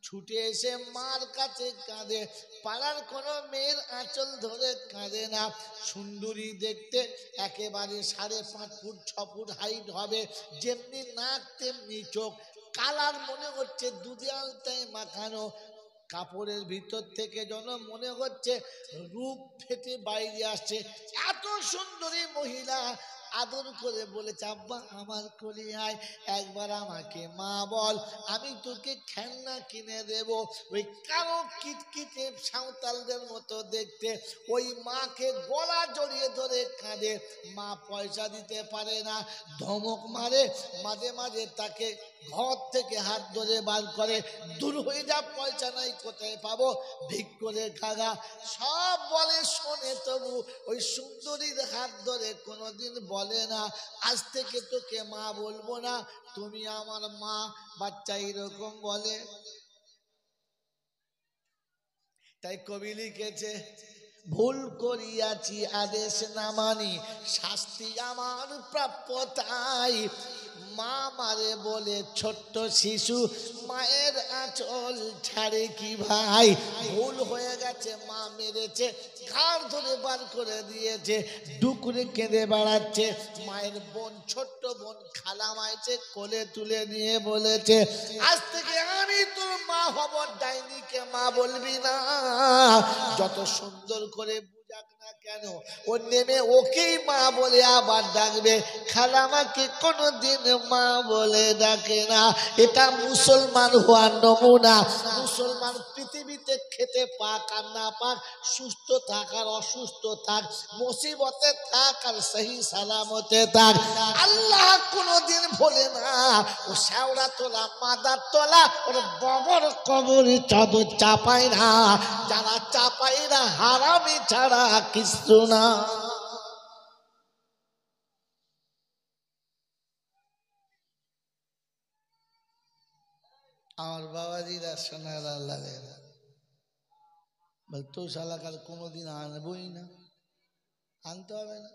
ছুটে এসে মার কাছে কাঁদে, পাড়ার কোনো মেয়ের আঁচল ধরে কাঁদে না। সুন্দরী দেখতে, একেবারে 5.5 ফুট 6 ফুট হাইট হবে, যেমনি নাক তেমনি চোখ, কালার মনে হচ্ছে দুধে আলতায় মাখানো, কাপড়ের ভিতর থেকে যেন মনে হচ্ছে রূপ ফেটে বাইরে আসছে। এত সুন্দরী মহিলা আদর করে বলেছে আব্বা আমার কোলে আয়, একবার আমাকে মা বল, আমি তোকে খেলনা কিনে দেব। ওই কালো কিটকিটে সাঁওতালদের মতো দেখতে ওই মাকে গলা জড়িয়ে ধরে কাঁদে। মা পয়সা দিতে পারে না, ধমক মারে, মাঝে মাঝে তাকে ঘর থেকে হাত ধরে বার করে, দূর হয়ে যা, পয়সা নাই, কোথায় পাবো, ভিক করে খাগা, সব বলে শোনে। তবু ওই সুন্দরীর হাত ধরে কোনোদিন বলে না আজ থেকে তোকে মা বলবো না, তুমি আমার মা। বাচ্চা এরকম বলে। তাই কবি লিখেছে ভুল করিয়াছি আদেশ না মানি, শাস্তি আমার প্রাপ্য তাই। মা মারে বলে ছোট্ট শিশু, মায়ের আঁচল ছাড়ে কি ভাই? ভুল হয়ে গেছে, মা মেরেছে, ঘাড় ধরে বার করে দিয়েছে, ডুকরে কেঁদে বেড়াচ্ছে। মায়ের বোন, ছোট্ট বোন খালা মাইছে, কোলে তুলে নিয়ে বলেছে আজ থেকে আমি তোর মা হব, ডাইনিকে মা বলবি না। যত সুন্দর করে বুঝাক না কেন ও নেমে ওকেই মা বলে আবার ডাকবে, খালামাকে কোনোদিন মা বলে ডাকে না। এটা মুসলমান হওয়ার নমুনা। মুসলমান পৃথিবীতে খেতে পাক আর না পাক, সুস্থ থাক আর অসুস্থ থাক, মুসিবতে থাক আর সহি সালামতে থাক, আল্লাহ কোনোদিন বলে না ও শেওড়া তোলা মাদার তোলা ওর বাবার কবরে চাদর চাপায় না। যারা চাপায় না হারামি ছাড়া কিছু না। আমার বাবাজিরা সোনার আল্লাহ বল তো শালাকার কোনোদিন আনবই না, আনতে হবে না।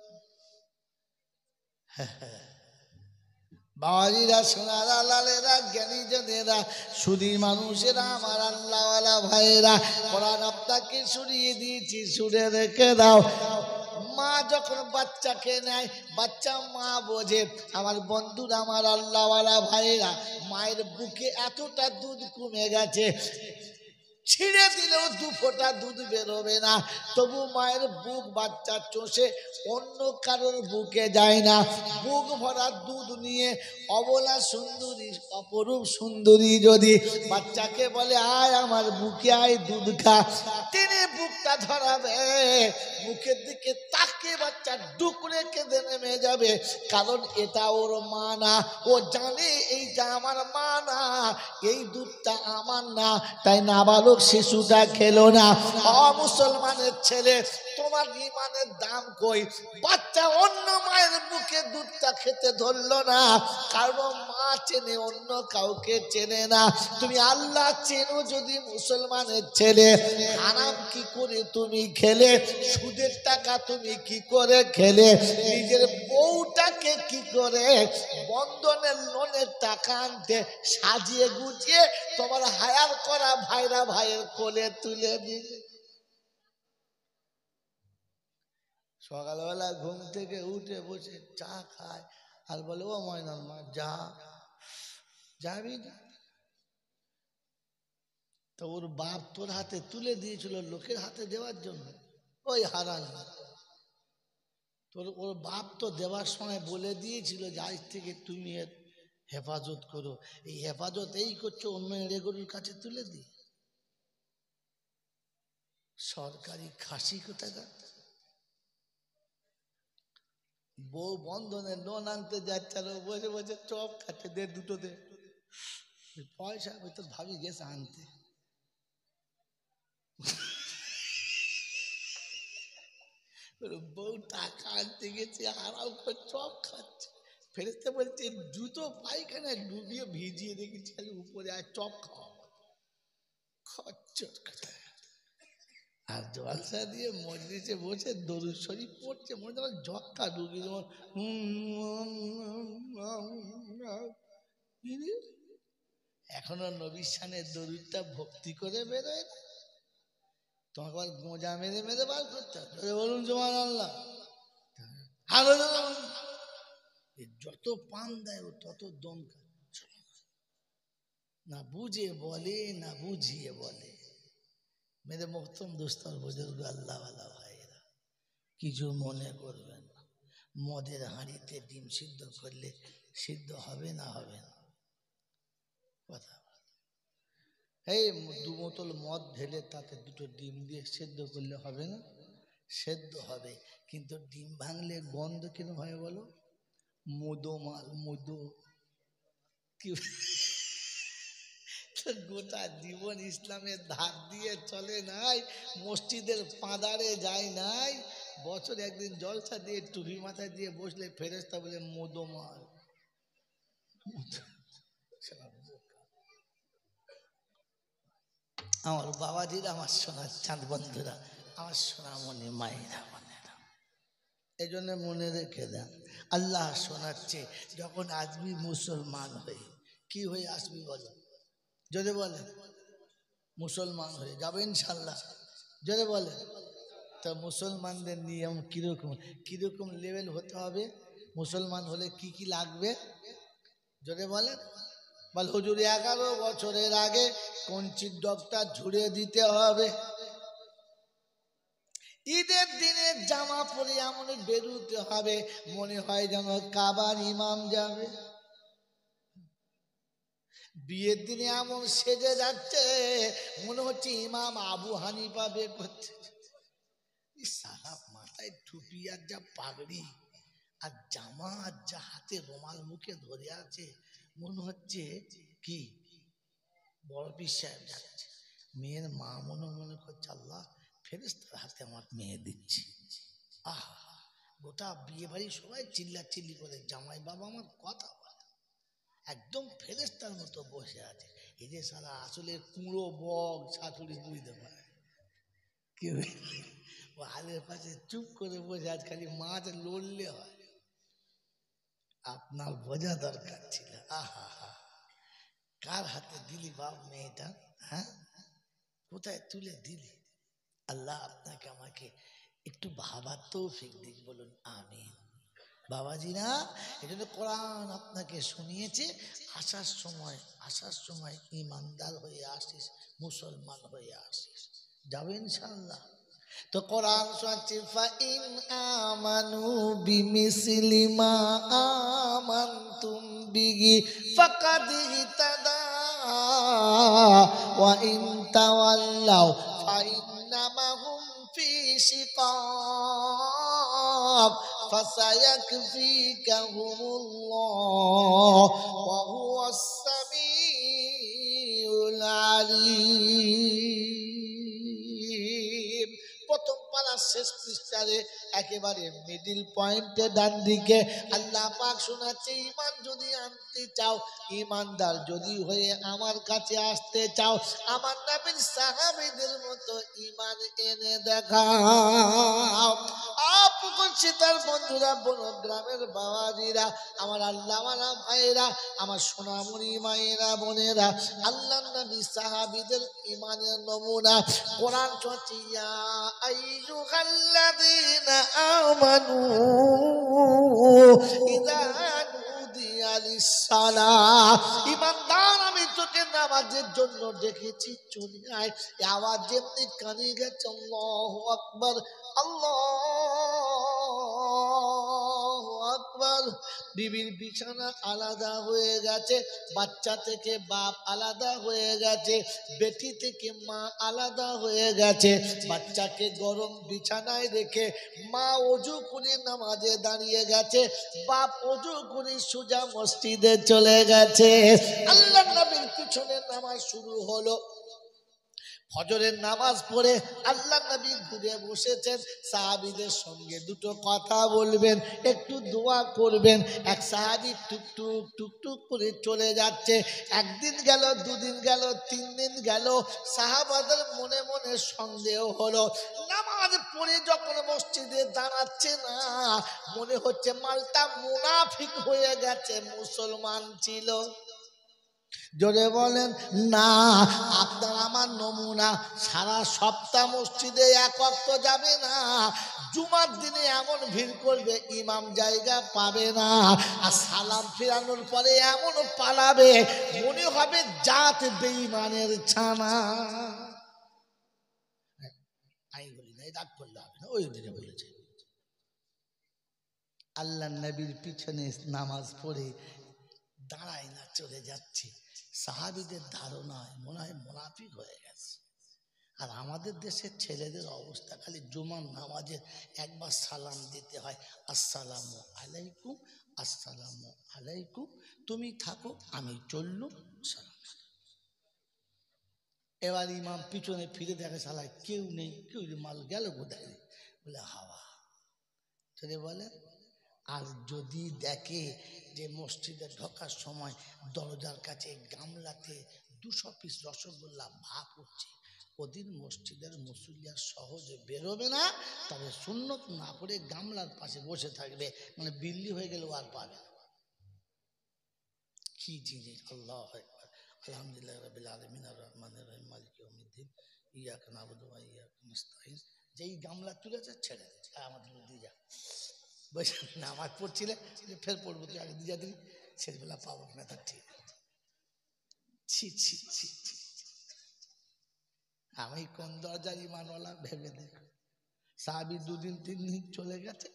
বাবাজিরা সোনার আল্লাহেরা জ্ঞানী জনেরা সুধী মানুষেরা আমার আল্লাহওয়ালা ভাইয়েরা, কোরআন আপনাকে শুনিয়ে দিয়েছি, শুনে রেখে দাও। মা যখন বাচ্চাকে নেয় বাচ্চা মা বোঝে। আমার বন্ধুরা আমার আল্লাহওয়ালা ভাইয়েরা, মায়ের বুকে এতটা দুধ কমে গেছে, ছিঁড়ে দিলেও দু ফোঁটা দুধ বেরোবে না, তবু মায়ের বুক বাচ্চা চষে অন্য কারোর বুকে যায় না। বুক ভরা দুধ নিয়ে অবলা সুন্দরী অপরূপ সুন্দরী যদি বাচ্চাকে বলে আয় আমার বুকে আয় দুধ খা, তিনি বুকটা ধরাবে, মুখের দিকে তাকে বাচ্চা ডুকরে কেঁদে নেমে যাবে, কারণ এটা ওর মা না। ও জানে এইটা আমার মা না, এই দুধটা আমার না, তাই নাবালক শিশুটা খেলো না। মুসলমানের ছেলে তোমার ইমানের দাম কই? বাচ্চা অন্য মায়ের বুকে দুধটা খেতে ধরলো না, কারণ মা চেনে অন্য কাউকে চেনে না। তুমি আল্লাহ চেনো যদি মুসলমানের ছেলে, হারাম কি করে তুমি খেলে? সুদের টাকা তুমি কি করে খেলে? নিজের বউটাকে কি করে বন্ধনের লোনের টাকা আনতে সাজিয়ে গুছিয়ে তোমার হায়ার করা ভাইরা ভাইয়ের কোলে তুলে দিলে? সকালবেলা ঘুম থেকে উঠে বসে চা খায় আর বলে ও ময়নার মা যা, যাবি না? তো ওর বাপ তোর হাতে তুলে দিয়েছিল লোকের হাতে দেওয়ার জন্য, ওই হারান। তোর ওর বাপ তো দেওয়ার সময় বলে দিয়েছিল যে আজ থেকে তুমি এর হেফাজত করো। এই হেফাজত এই করছো অন্য এড়ে গরুর কাছে তুলে দিয়ে। সরকারি খাসি কোথাকার। বউ বন্ধনের লোন আনতে যাচ্ছে, বসে বসে চপ খাচ্ছে, দে দুটো দে পয়সা। ওই তো ভাবি গেছে আনতে, বউ টাকা আনতে গেছে আরাম করে চপ খাচ্ছে। ফেরেশতা বলছে জুতো পায়খানায় ডুবিয়ে ভিজিয়ে রেখেছি, উপরে আর চপ খাওয়া খচ্চর কথা। আর জলসা দিয়ে মজলিসে বসে দরুদ শরীফ পড়ছে, মনে হয় জক্কা ঢুকি যেমন। এখনো নবীর শানে দরুদটা ভক্তি করে বেরোয় না, তোমাকে আবার গোঁজা মেরে মেরে বার করতে হবে। বলুন সুবহানাল্লাহ। যত পান দেয় ও তত দম না বুঝে বলে না বুঝিয়ে বলে। মেরে মোহতরম দোস্তর বুজুর্গ আল্লাহওয়ালা ভাইরা, কিছু মনে করবেন না। মদের হাঁড়িতে ডিম সিদ্ধ করলে সিদ্ধ হবে না হবে না? কথা এই দু বোতল মদ ঢেলে তাতে দুটো ডিম দিয়ে সেদ্ধ করলে হবে না? সেদ্ধ হবে, কিন্তু ডিম ভাঙলে গন্ধ কেন হয় বলো? মধু মাল মধু কি গোটা জীবন ইসলামের ধার দিয়ে চলে নাই, মসজিদের পাঁদারে যায় নাই, বছর একদিন জলসা দিয়ে টুপি মাথায় দিয়ে বসলে ফেরেশতা বলে মধু মাল। আমার বাবাজিরা, আমার সোনার চাঁদ বন্ধুরা, আমার সোনামণি মায়েরা বোনেরা, এই জন্য মনে রেখে দেন, আল্লাহ শোনাচ্ছে যখন আসবি মুসলমান হয়ে। কি হয়ে আসবি বলো? যদি বলে মুসলমান হয়ে যাবে ইনশাল্লাহ, যদি বলে তা মুসলমানদের নিয়ম কিরকম, কিরকম লেভেল হতে হবে? মুসলমান হলে কি কি লাগবে যদি বলে? বল হুজুর 11 বছরের আগে কঞ্চির ডগটা ঝুড়ে দিতে হবে, ঈদের দিনে জামা পরে এমন বেরোতে হবে মনে হয় যেন কাবার ইমাম যাবে। বিয়ের দিনে এমন সেজে যাচ্ছে মনে হচ্ছে ইমাম আবু হানিফা বের করছে। সারা মাথায় টুপি আর যা পাগড়ি আর জামা আর যা হাতে রুমাল মুখে ধরে আছে মনে হচ্ছে কি বড় পীর সাহেব যাচ্ছে। মেয়ের মা মনে মনে করছে আল্লাহ ফেরেশতার হাতে আমার মেয়ে দিচ্ছি। আহা, গোটা বিয়ে বাড়ি সবাই চিল্লা চিল্লি করে জামাই বাবা আমার কথা বলে একদম ফেরেশতার মতো বসে আছে। এই যে সারা আসলে কুঁড়ো বক শাশুড়ি বুঝতে পারে কেউ ও হালের পাশে চুপ করে বসে আজ খালি মাছ লড়লে হয়। আপনার বোঝা দরকার ছিল। আহা হা, কার হাতে দিলি বাপ মেয়েটা? হ্যাঁ, কোথায় তুলে দিলি? আল্লাহ আপনাকে আমাকে একটু ভাবার তৌফিক দিক, বলুন আমিন। বাবাজিরা, এই জন্য কোরআন আপনাকে শুনিয়েছে আসার সময় ইমানদার হয়ে আসিস, মুসলমান হয়ে আসিস, যাবে ইনশাআল্লাহ। তো কোরআন শোনাচ্ছে ফাইন আমানু বিমিসলি মা আমানতুম বিহি ফাকাদ ইহতাদা ওয়া ইন তাওয়াল্লাউ ফাইন্নামা হুম ফি শিকাক ফাসায়াকফিকাহুমুল্লাহ ওয়া হুয়াস সামিউল আলিম। প্রথম পারা শেষ পৃষ্ঠারে একেবারে মিডিল পয়েন্টে ডান দিকে আল্লাহ পাক শোনাচ্ছে ঈমান যদি আনতে চাও, ঈমানদার যদি হয়ে আমার কাছে আসতে চাও, আমার নবীর সাহাবীদের মতো ঈমান এনে দেখাও। আপন সীতার বন্ধুরা, বনগ্রামের বাবাজিরা, আমার আল্লাহওয়ালা ভাইরা, আমার সোনামণি মায়েরা বোনেরা, আল্লাহ নবী সাহাবীদের ঈমানের নমুনা কোরআন চলছে ইয়া আইয়ুহাল্লাযীনা আমানু ইযা নুদিয়া লিস-সালাহ। ঈমানদার, আমি তোকে নামাজের জন্য ডেকেছি, চলে আয়। এই আওয়াজ যেমনি কানে গেছে আল্লাহু আকবার, আল্লাহু আকবার। বিবির বিছানা আলাদা হয়ে গেছে, বাচ্চা থেকে বাপ আলাদা হয়ে গেছে, বেটি থেকে মা আলাদা হয়ে গেছে। বাচ্চাকে গরম বিছানায় রেখে মা ওযু করে নামাজে দাঁড়িয়ে গেছে, বাপ ওযু করে সোজা মসজিদে চলে গেছে। আল্লাহ নবীর পিছনে নামাজ শুরু হলো। ফজরের নামাজ পড়ে আল্লাহ নবী ঘুরে বসেছেন, সাহাবীদের সঙ্গে দুটো কথা বলবেন, একটু দোয়া করবেন। এক সাহাবী টুকটুক টুকটুক করে চলে যাচ্ছে। একদিন গেল, দুদিন গেল, 3 দিন গেল। সাহাবাদের মনে মনে সন্দেহ হলো। নামাজ পড়ে যখন মসজিদে দাঁড়াচ্ছে না, মনে হচ্ছে মালটা মুনাফিক হয়ে গেছে, মুসলমান ছিল। জোরে বলেন না। আপনার আমার নমুনা, সারা সপ্তাহ মসজিদে এক ওয়াক্ত যাবে না, জুমার দিনে এমন ভিড় করবে ইমাম জায়গা পাবে না, আর সালাম ফেরানোর পরে এমন পালাবে মনে হবে জাত বেঈমানের ছানা। আমি বলি না, রাগ করলে হবে না, ওই দিনে বলেছে। আল্লাহ নবীর পিছনে নামাজ পড়ে দাঁড়ায় না, চলে যাচ্ছে। সাহাবীদের ধারণা মনে হয় মুনাফিক হয়ে গেছে। আর আমাদের দেশের ছেলেদের অবস্থা, খালি জুমার নামাজে একবার সালাম দিতে হয়, আসসালামু আলাইকুম, আসসালামু আলাইকুম, তুমি থাকো আমি চললুম, সালাম। এবার ইমাম পিছনে ফিরে দেখে সালায় কেউ নেই, কেউ মাল গেল কোথায়, বলে হাওয়া চলে বলে। আর যদি দেখে যে মসজিদে ঢোকার সময় দরজার কাছে গামলাতে 200 পিস রসগোল্লা ভাপ উঠছে, ওদিন মসজিদের মুসল্লিয়া সহজে বেরোবে না, তবে সুন্নত না করে গামলার পাশে বসে থাকবে, মানে বিল্লি হয়ে গেলেও আর পাবে না। কি জিনিস! আল্লাহু আকবার। আলহামদুলিল্লাহ রাব্বিল আলামিন আর রহমানির রহিম মালিকি ইয়াউমিদ্দিন ইয়্যাকা না'বুদু ওয়া ইয়্যাকা নাস্তাঈন। যেই গামলা তুলেছে ছেড়ে দে, আমার দিয়ে যা, বসে নামাজ পড়ছিলে ফের পড়বো, তুই আগে দিয়ে দিবি, ছেলেবেলা পাবো না, তার ঠিক। ছি ছি ছি ছি, আমি কোন দরজার ইমানওয়ালা ভেবে দেখো। সাহাবী 2 দিন 3 দিন চলে গেছে,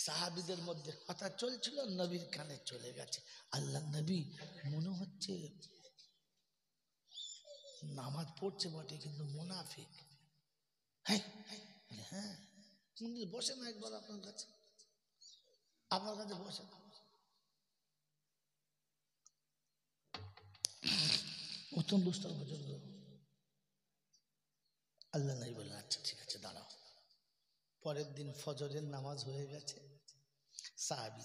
সাহাবীদের মধ্যে কথা চলছিল, নবীর কানে চলে গেছে, আল্লাহ নবী মনে হচ্ছে নামাজ পড়ছে বটে কিন্তু মুনাফিক। হ্যাঁ হ্যাঁ, বসে না একবার আপনার কাছে বসে। প্রথম বুঝতে বুঝলো, আল্লাহ নবী বললেন আচ্ছা ঠিক আছে দাঁড়াও। পরের দিন ফজরের নামাজ হয়ে গেছে, সাহাবী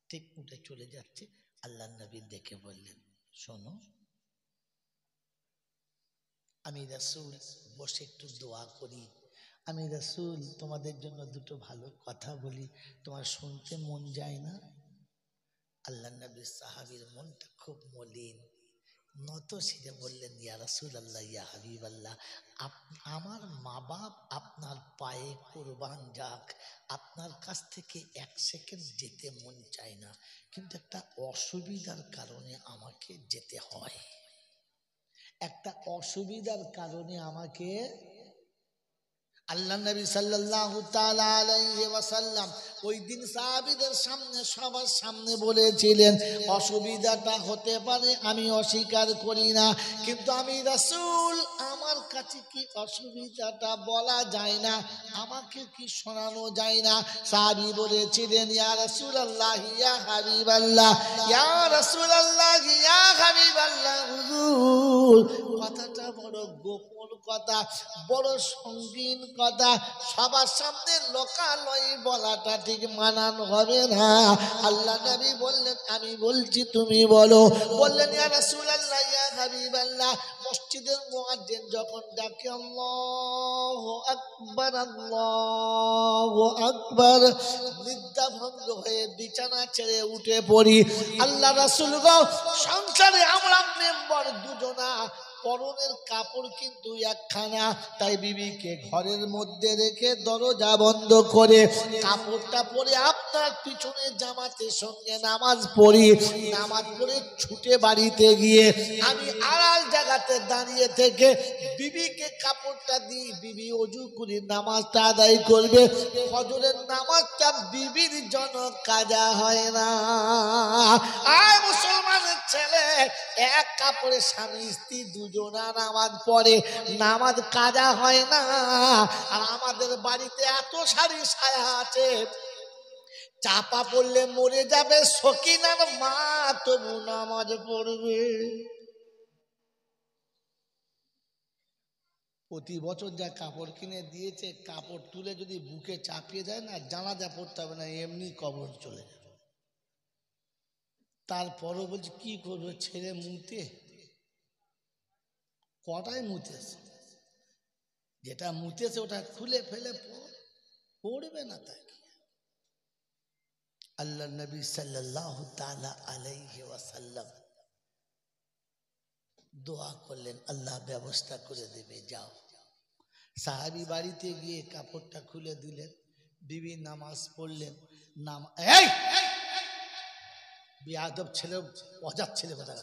ঠিক উঠে চলে যাচ্ছে, আল্লাহ নবী দেখে বললেন শোনো, আমি রাসূল বসে একটু দোয়া করি, আমি রাসূল তোমাদের জন্য দুটো ভালো কথা বলি, তোমার শুনতে মন যায় না? আল্লাহ নবীর সাহাবীর মনটা খুব মলিন, নত শিরে বললেন ইয়া রাসূলুল্লাহ, ইয়া হাবিবাল্লাহ, আমার মা বাপ আপনার পায়ে কুরবান যাক, আপনার কাছ থেকে 1 সেকেন্ড যেতে মন চায় না, কিন্তু একটা অসুবিধার কারণে আমাকে যেতে হয়, একটা অসুবিধার কারণে আমাকে। আল্লাহ নবী সাল্লাল্লাহু তাআলা আলাইহি ওয়াসাল্লাম ওই দিন সাহাবীদের সামনে সবার সামনে বলেছিলেন, অসুবিধাটা হতে পারে আমি অস্বীকার করি না, কিন্তু আমি রাসূল আমার কাছে কি অসুবিধাটা বলা যায় না, আমাকে কি শোনানো যায় না? সাহাবী বলেছিলেন ইয়া রাসূলুল্লাহ, ইয়া হাবিবাল্লাহ, ইয়া রাসূলুল্লাহ, ইয়া হাবিবাল্লাহ, হুজুর কথাটা বড় গোপন কথা, বড় সঙ্গীন কথা, সবার সামনে লোকালয়ে বলাটা ঠিক মানান হবে না। আল্লাহ নবী বললেন আমি বলছি তুমি বলো। বললেন ইয়া রাসূলুল্লাহ, ইয়া হাবিবাল্লাহ, মসজিদের মুয়াজ্জিন যখন ডাকে আল্লাহু আকবার, আল্লাহু আকবার, নিদ্রা ভঙ্গ হয়ে বিছানা ছেড়ে উঠে পড়ি। আল্লাহ রাসূল গো, সংসারে আমরা মেম্বার দুজনা, পরনের কাপড় কিন্তু একখানা, তাই বিবিকে ঘরের মধ্যে রেখে দরজা বন্ধ করে কাপড়টা পরে আপনার পিছনে জামাতের সঙ্গে নামাজ পড়ি, নামাজ পড়ে ছুটে বাড়িতে গিয়ে আমি আড়াল জায়গাতে দাঁড়িয়ে থেকে বিবিকে কাপড়টা দিই, বিবি ওযু করে নামাজটা আদায় করবে, ফজরের নামাজটা বিবির জন্য কাজা হয় না। আর মুসলমানের ছেলে এক কাপড়ে স্বামী স্ত্রী দুজনা নামাজ পড়ে, নামাজ কাজা হয় না। আর আমাদের বাড়িতে এত শাড়ি সায়া আছে, চাপা পড়লে মরে যাবে সকিনার মা, তবু নামাজ পড়বে। প্রতি বছর যা কাপড় কিনে দিয়েছে, কাপড় তুলে যদি বুকে চাপিয়ে দেয় না, জানাজা পড়তে হবে না, এমনি কবর চলে যাবে। তারপরও বলছি কি করবে, ছেলে মুতে, কটাই মুতেছে, যেটা মুতেছে ওটা খুলে ফেলে পড়বে না। তাই আল্লাহ নবী সাল্লাল্লাহু তাআলা আলাইহি ওয়াসাল্লাম দোয়া করলেন, আল্লাহ ব্যবস্থা করে দেবে, যাও। সাহাবী বাড়িতে গিয়ে কাপড়টা খুলে দিলেন, বিবি নামাজ পড়লেন। এই বেয়াদব ছেলে, অজাত ছেলে কথা।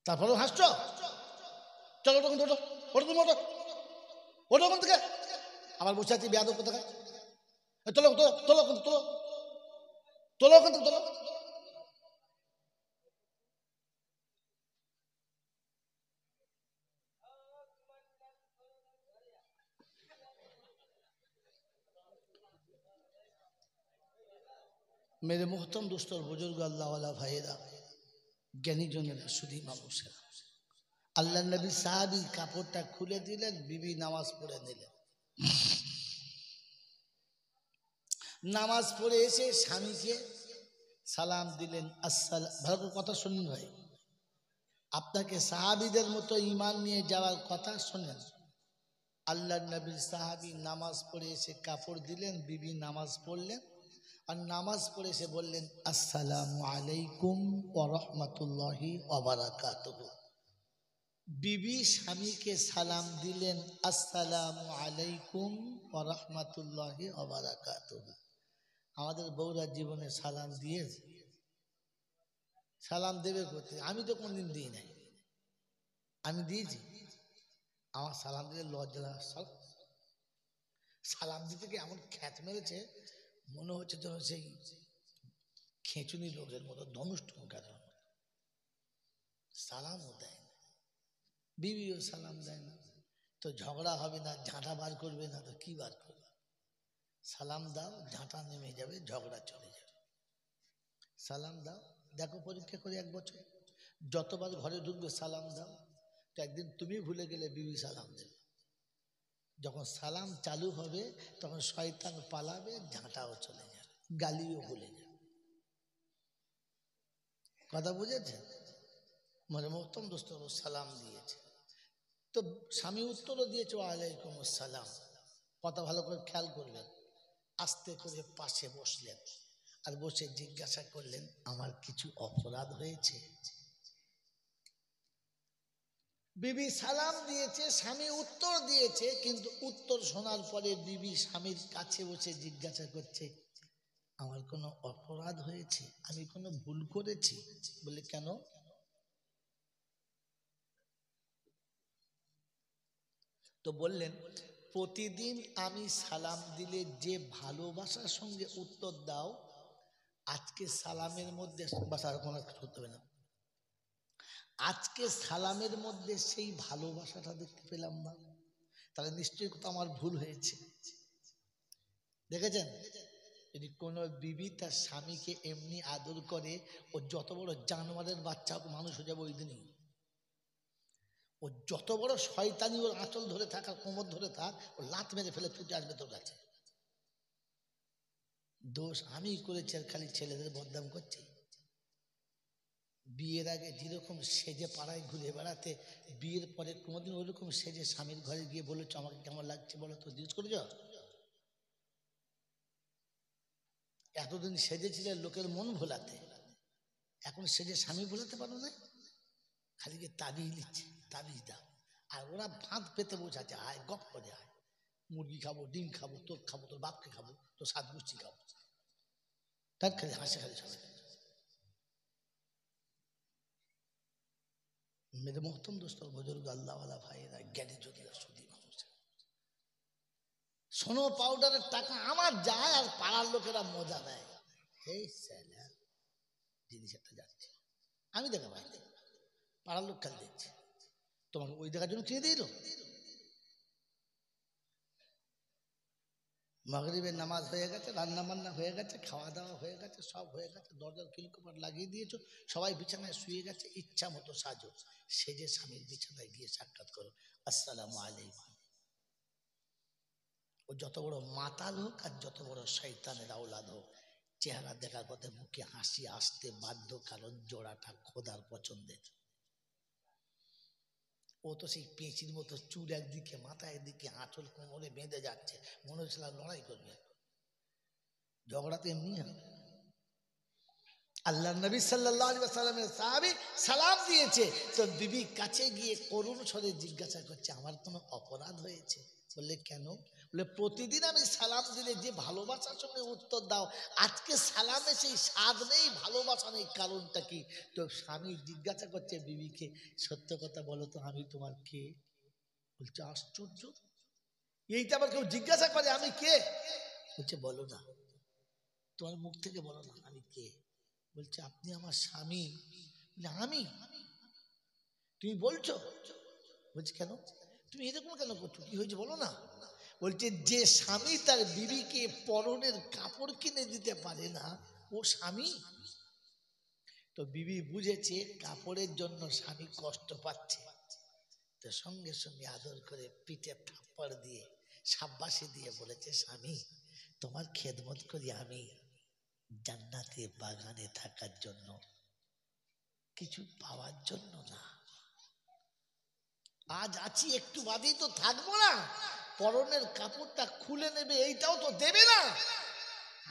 তারপরেও হাসছ, চলো তখন ওঠো, ওঠো তুমি, ওঠো ওঠো ওখান থেকে, আবার বসে আছি বেয়াদব কথা। তোলো তোলো তোলো তোলো তোলো ওখান থেকে, তোলো। मेरे मोहतरम दोस्तों, बुजुर्ग, अल्लाह वाला भाईरा, জ্ঞানী জনেরা, শুধু মানুষেরা, আল্লাহ নবী সাহাবী কাপড়টা খুলে দিলেন, বিবি নামাজ পড়ে নিলেন। নামাজ পড়ে এসে স্বামীকে সালাম দিলেন, আসসালাম। ভালো করে কথা শুনুন ভাই, আপনাকে সাহাবীদের মতো ঈমান নিয়ে যাওয়ার কথা শুনেন। আল্লাহ নবী সাহাবী নামাজ পড়ে এসে কাপড় দিলেন, বিবি নামাজ পড়লেন, আর নামাজ পড়ে এসে বললেন আসসালামু আলাইকুম ওয়া রাহমাতুল্লাহি ওয়া বারাকাতুহু। বিবি স্বামীকে সালাম দিলেন, আসসালামু আলাইকুম ওয়া রাহমাতুল্লাহি ওয়া বারাকাতুহু। আমাদের বউরা জীবনে সালাম দিয়েছে? সালাম দেবে কোথায়? আমি তো কোনদিন দিই নাই। আমি দিয়েছি? আমার সালাম দিলে লজ্জা, সালাম দিতে গিয়ে এমন খ্যাত মেরেছে, মনে হচ্ছে যেন সেই খেঁচুনি লোকের মতো, ধনুষ টঙ্কার মতো। সালামও দেয় না, বিবিও সালাম দেয় না। তো ঝগড়া হবে না, ঝাঁটা বার করবে না, তো কি বার করবে? সালাম দাও, ঝাঁটা নেমে যাবে, ঝগড়া চলে যাবে। সালাম দাও, দেখো পরীক্ষা করে 1 বছর যতবার ঘরে ঢুকবে সালাম দাও। তো একদিন তুমি ভুলে গেলে, বিবি সালাম দেবে। যখন সালাম চালু হবে তখন শয়তান পালাবে, ঝাঁটাও চলে যাবে, গালিও ভুলে যাবে। কথা বুঝেছেন? মানে মোহতম দোস্ত সালাম দিয়েছে, তো স্বামী উত্তরও দিয়েছে ওয়ালাইকুম আসসালাম। কথা ভালো করে খেয়াল করবেন। আস্তে করে পাশে বসলেন, আর বসে জিজ্ঞাসা করলেন, আমার কিছু অপরাধ হয়েছে? বিবি সালাম দিয়েছে, স্বামী উত্তর দিয়েছে, কিন্তু উত্তর শোনার পরে বিবি স্বামীর কাছে বসে জিজ্ঞাসা করছে, আমার কোনো অপরাধ হয়েছে? আমি কোনো ভুল করেছি? বলে কেন? তো বললেন, প্রতিদিন আমি সালাম দিলে যে ভালোবাসার সঙ্গে উত্তর দাও, আজকে সালামের মধ্যে, বাসার কোনো করতে হবে না, আজকে সালামের মধ্যে সেই ভালোবাসাটা দেখতে পেলাম না। তাহলে নিশ্চয়ই কোথাও আমার ভুল হয়েছে। দেখেছেন? যদি কোনো বিবি তার স্বামীকে এমনি আদর করে, ও যত বড় জানোয়ারের বাচ্চা মানুষ হয়ে যাবে ওই দিনই। ও যত বড় শয়তানি ওর আঁচল ধরে থাক আর কোমর ধরে থাক, ও লাত মেরে ফেলে ছুটে আসবে তোর কাছে। দোষ আমি করেছি আর খালি ছেলেদের বদনাম করছি। বিয়ের আগে যেরকম সেজে পাড়ায় ঘুরে বেড়াতে, বিয়ের পরে কোনোদিন ওইরকম সেজে স্বামীর ঘরে গিয়ে বলেছ আমাকে কেমন লাগছে বলো তো? জিজ্ঞেস করেছ? এতদিন সেজেছিলে লোকের মন ভোলাতে, এখন সেজে স্বামী ভোলাতে পারো না? খালি গিয়ে তাবিজ নিচ্ছে, তাবিজ দাও। আর ওরা ফাঁদ পেতে বোঝাচ্ছে, আয় গপ করে আয়, মুরগি খাবো, ডিম খাবো, তোর খাবো, তোর বাপকে খাবো, তোর সাত গোষ্ঠী খাবো। তার খালি হাসে, খালি সবাই। মেরে মোহতম দোস্ত বুজুর্গ আল্লাহওয়ালা ভাইয়েরা, জ্ঞানী যদি সুদী মানুষ, সোনো পাউডারের টাকা আমার যায় আর পাড়ার লোকেরা মজা দেয়। এই স্যালা জিনিস একটা যাচ্ছে, আমি দেখা পাই, পাড়ার লোক খালি দেখছে। তোমাকে ওই দেখার জন্য কিনে দিল। মাগরিবের নামাজ হয়ে গেছে, রান্না বান্না হয়ে গেছে, খাওয়া দাওয়া হয়ে গেছে, সব হয়ে গেছে, দরজার কিলকপাট লাগিয়ে দিয়েছো, সবাই বিছানায় শুয়ে গেছে, ইচ্ছা মতো সাজো, সেজে স্বামীর বিছানায় গিয়ে সাক্ষাৎ করো, আসসালামু আলাইকুম। ও যত বড় মাতাল হোক আর যত বড় শয়তানের আওলাদ হোক, চেহারা দেখার পথে মুখে হাসি আসতে বাধ্য, কারণ জোড়াটা খোদার পছন্দের। ও তো সেই পেঁচির মতো চুল একদিকে, মাথা একদিকে, আঁচল কোমরে বেঁধে যাচ্ছে, মনে হচ্ছিল লড়াই করবে। ঝগড়া তো এমনি হয়। আল্লাহ নবী সাল্লাল্লাহু আলাইহি ওয়াসাল্লামের সাহাবী সালাম দিয়েছে, তো বিবি কাছে গিয়ে করুণ স্বরে জিজ্ঞাসা করছে, আমার কোনো অপরাধ হয়েছে? বললে কেন? বলে প্রতিদিন আমি সালাম দিলে যে ভালোবাসার সঙ্গে উত্তর দাও, আজকে সালামে সেই স্বাদ নেই, ভালোবাসা নেই, কারণটা কি? তো স্বামী জিজ্ঞাসা করছে বিবিকে, সত্য কথা বলো তো, আমি তোমার কে? বলছে আশ্চর্য, এইটা আবার কেউ জিজ্ঞাসা করে আমি কে? বলছে বলো না, তোমার মুখ থেকে বলো না আমি কে। বলছে আপনি আমার স্বামী। আমি? তুমি বলছো? বলছে কেন, তুমি এরকম কেন করছো, কি হয়েছে বলো না। বলছে যে স্বামী তার বিবিকে পরনের কাপড় কিনে দিতে পারে না, ও স্বামী? তো বিবি বুঝেছে কাপড়ের জন্য স্বামী কষ্ট পাচ্ছে, তো সঙ্গে সঙ্গে আদর করে পিঠে থাপ্পড় দিয়ে সাব্বাসি দিয়ে বলেছে, স্বামী তোমার খেদমত করি আমি জান্নাতে বাগানে থাকার জন্য, কিছু পাওয়ার জন্য না। আজ আছি, একটু বাদেই তো থাকবো না, পরনের কাপড়টা খুলে নেবে এইটাও তো দেবে না।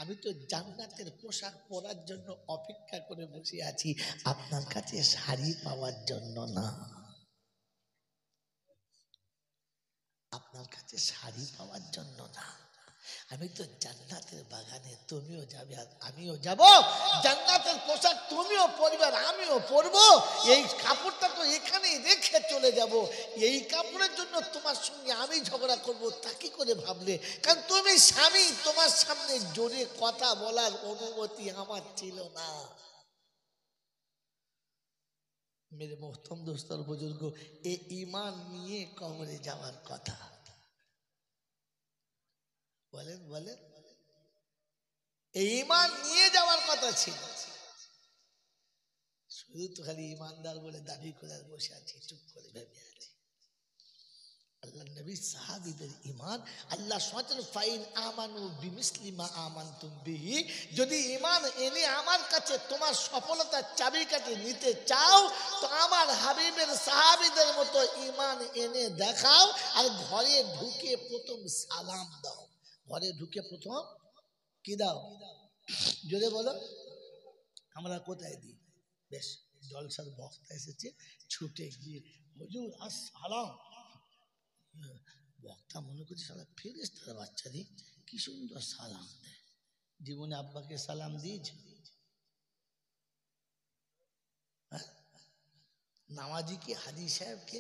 আমি তো জান্নাতের পোশাক পরার জন্য অপেক্ষা করে বসে আছি, আপনার কাছে শাড়ি পাওয়ার জন্য না। আপনার কাছে শাড়ি পাওয়ার জন্য না, আমি তো জান্নাতের বাগানে, তুমিও যাবে আর আমিও যাব, জান্নাতের পোশাক তুমিও পরবে আর আমিও পরবো, এই কাপড়টা তো এখানেই রেখে চলে যাব, এই কাপড়ের জন্য তোমার সঙ্গে আমি ঝগড়া করব তা কি করে ভাবলে? কারণ তুমি স্বামী, তোমার সামনে জোরে কথা বলার অনুমতি আমার ছিল না। মেরে মোহতরম দোস্তর বুজুর্গ, এ ঈমান নিয়ে কবরে যাওয়ার কথা, বলেন বলেন, এই ঈমান নিয়ে যাওয়ার কথা ছিল। শুধু তো খালি ঈমানদার বলে দাবি করে বসে আছি, চুপ করে ভেবে আছি। আল্লাহ নবী সাহাবীদের ঈমান, আল্লাহ সুবহানাহু ফাইন আমানু বিমিসলি মা আমানতুম বিহি, যদি ঈমান এনে আমার কাছে তোমার সফলতার চাবিকাঠি নিতে চাও তো আমার হাবিবের সাহাবীদের মতো ঈমান এনে দেখাও, আর ঘরে ঢুকে প্রথম সালাম দাও। ঘরে ঢুকে প্রথম কি দাও? জোরে বলো। আমরা কোথায় দিই? বেশ জলসার বক্তা এসেছে, ছুটে গিয়ে হুজুর আসসালাম, বক্তা মনে করছে সালা ফেরেশতার বাচ্চা দি কি সুন্দর সালাম দেয়। জীবনে আব্বাকে সালাম দিয়েছ? নামাজিকে, হাজি সাহেবকে,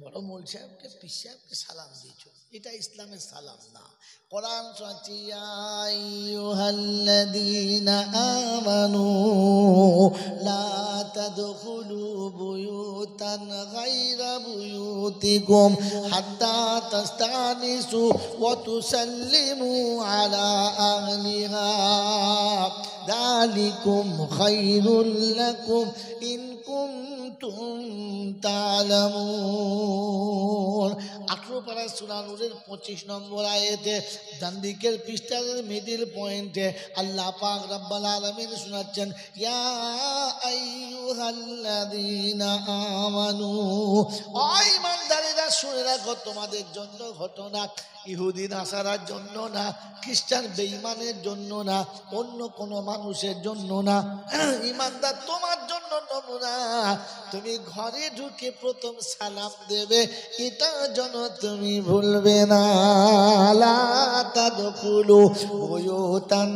বড় মোল সাহেবকে, পীর সাহেবকে সালাম দিয়েছ, এটা ইসলামের সালাম না। কোরআন শোনাচ্ছি, ইয়া আইয়ুহাল্লাযীনা আমানু লা তাদখুলু বুয়ুতান গায়রা বুয়ুতিকুম হাত্তা তাস্তানিসু ওয়া তুসাল্লিমু আলা আহলিহা যালিকুম খায়রুল লাকুম ইন কুনতুম তা'লামুন। 18 পারা সূরা নূরের 25 নম্বর আয়াতে ডান দিকের পৃষ্ঠার মিডল পয়েন্টে আল্লাহ পাক রব্বুল আলামিন শোনাচ্ছেন, ইয়া আইয়ুহাল্লাযীনা আমানু, ও ঈমানদারেরা শুনে রাখো, তোমাদের জন্য ঘটনা, ইহুদি নাসারার জন্য না, খ্রিস্টান বেঈমানের জন্য না, অন্য কোনো মানুষের জন্য না, ঈমানদার তোমার জন্য নমুনা। তুমি ঘরে ঢুকে প্রথম সালাম দেবে, এটা যেন তুমি ভুলবে না। লা তাদখুলু বুয়ুতান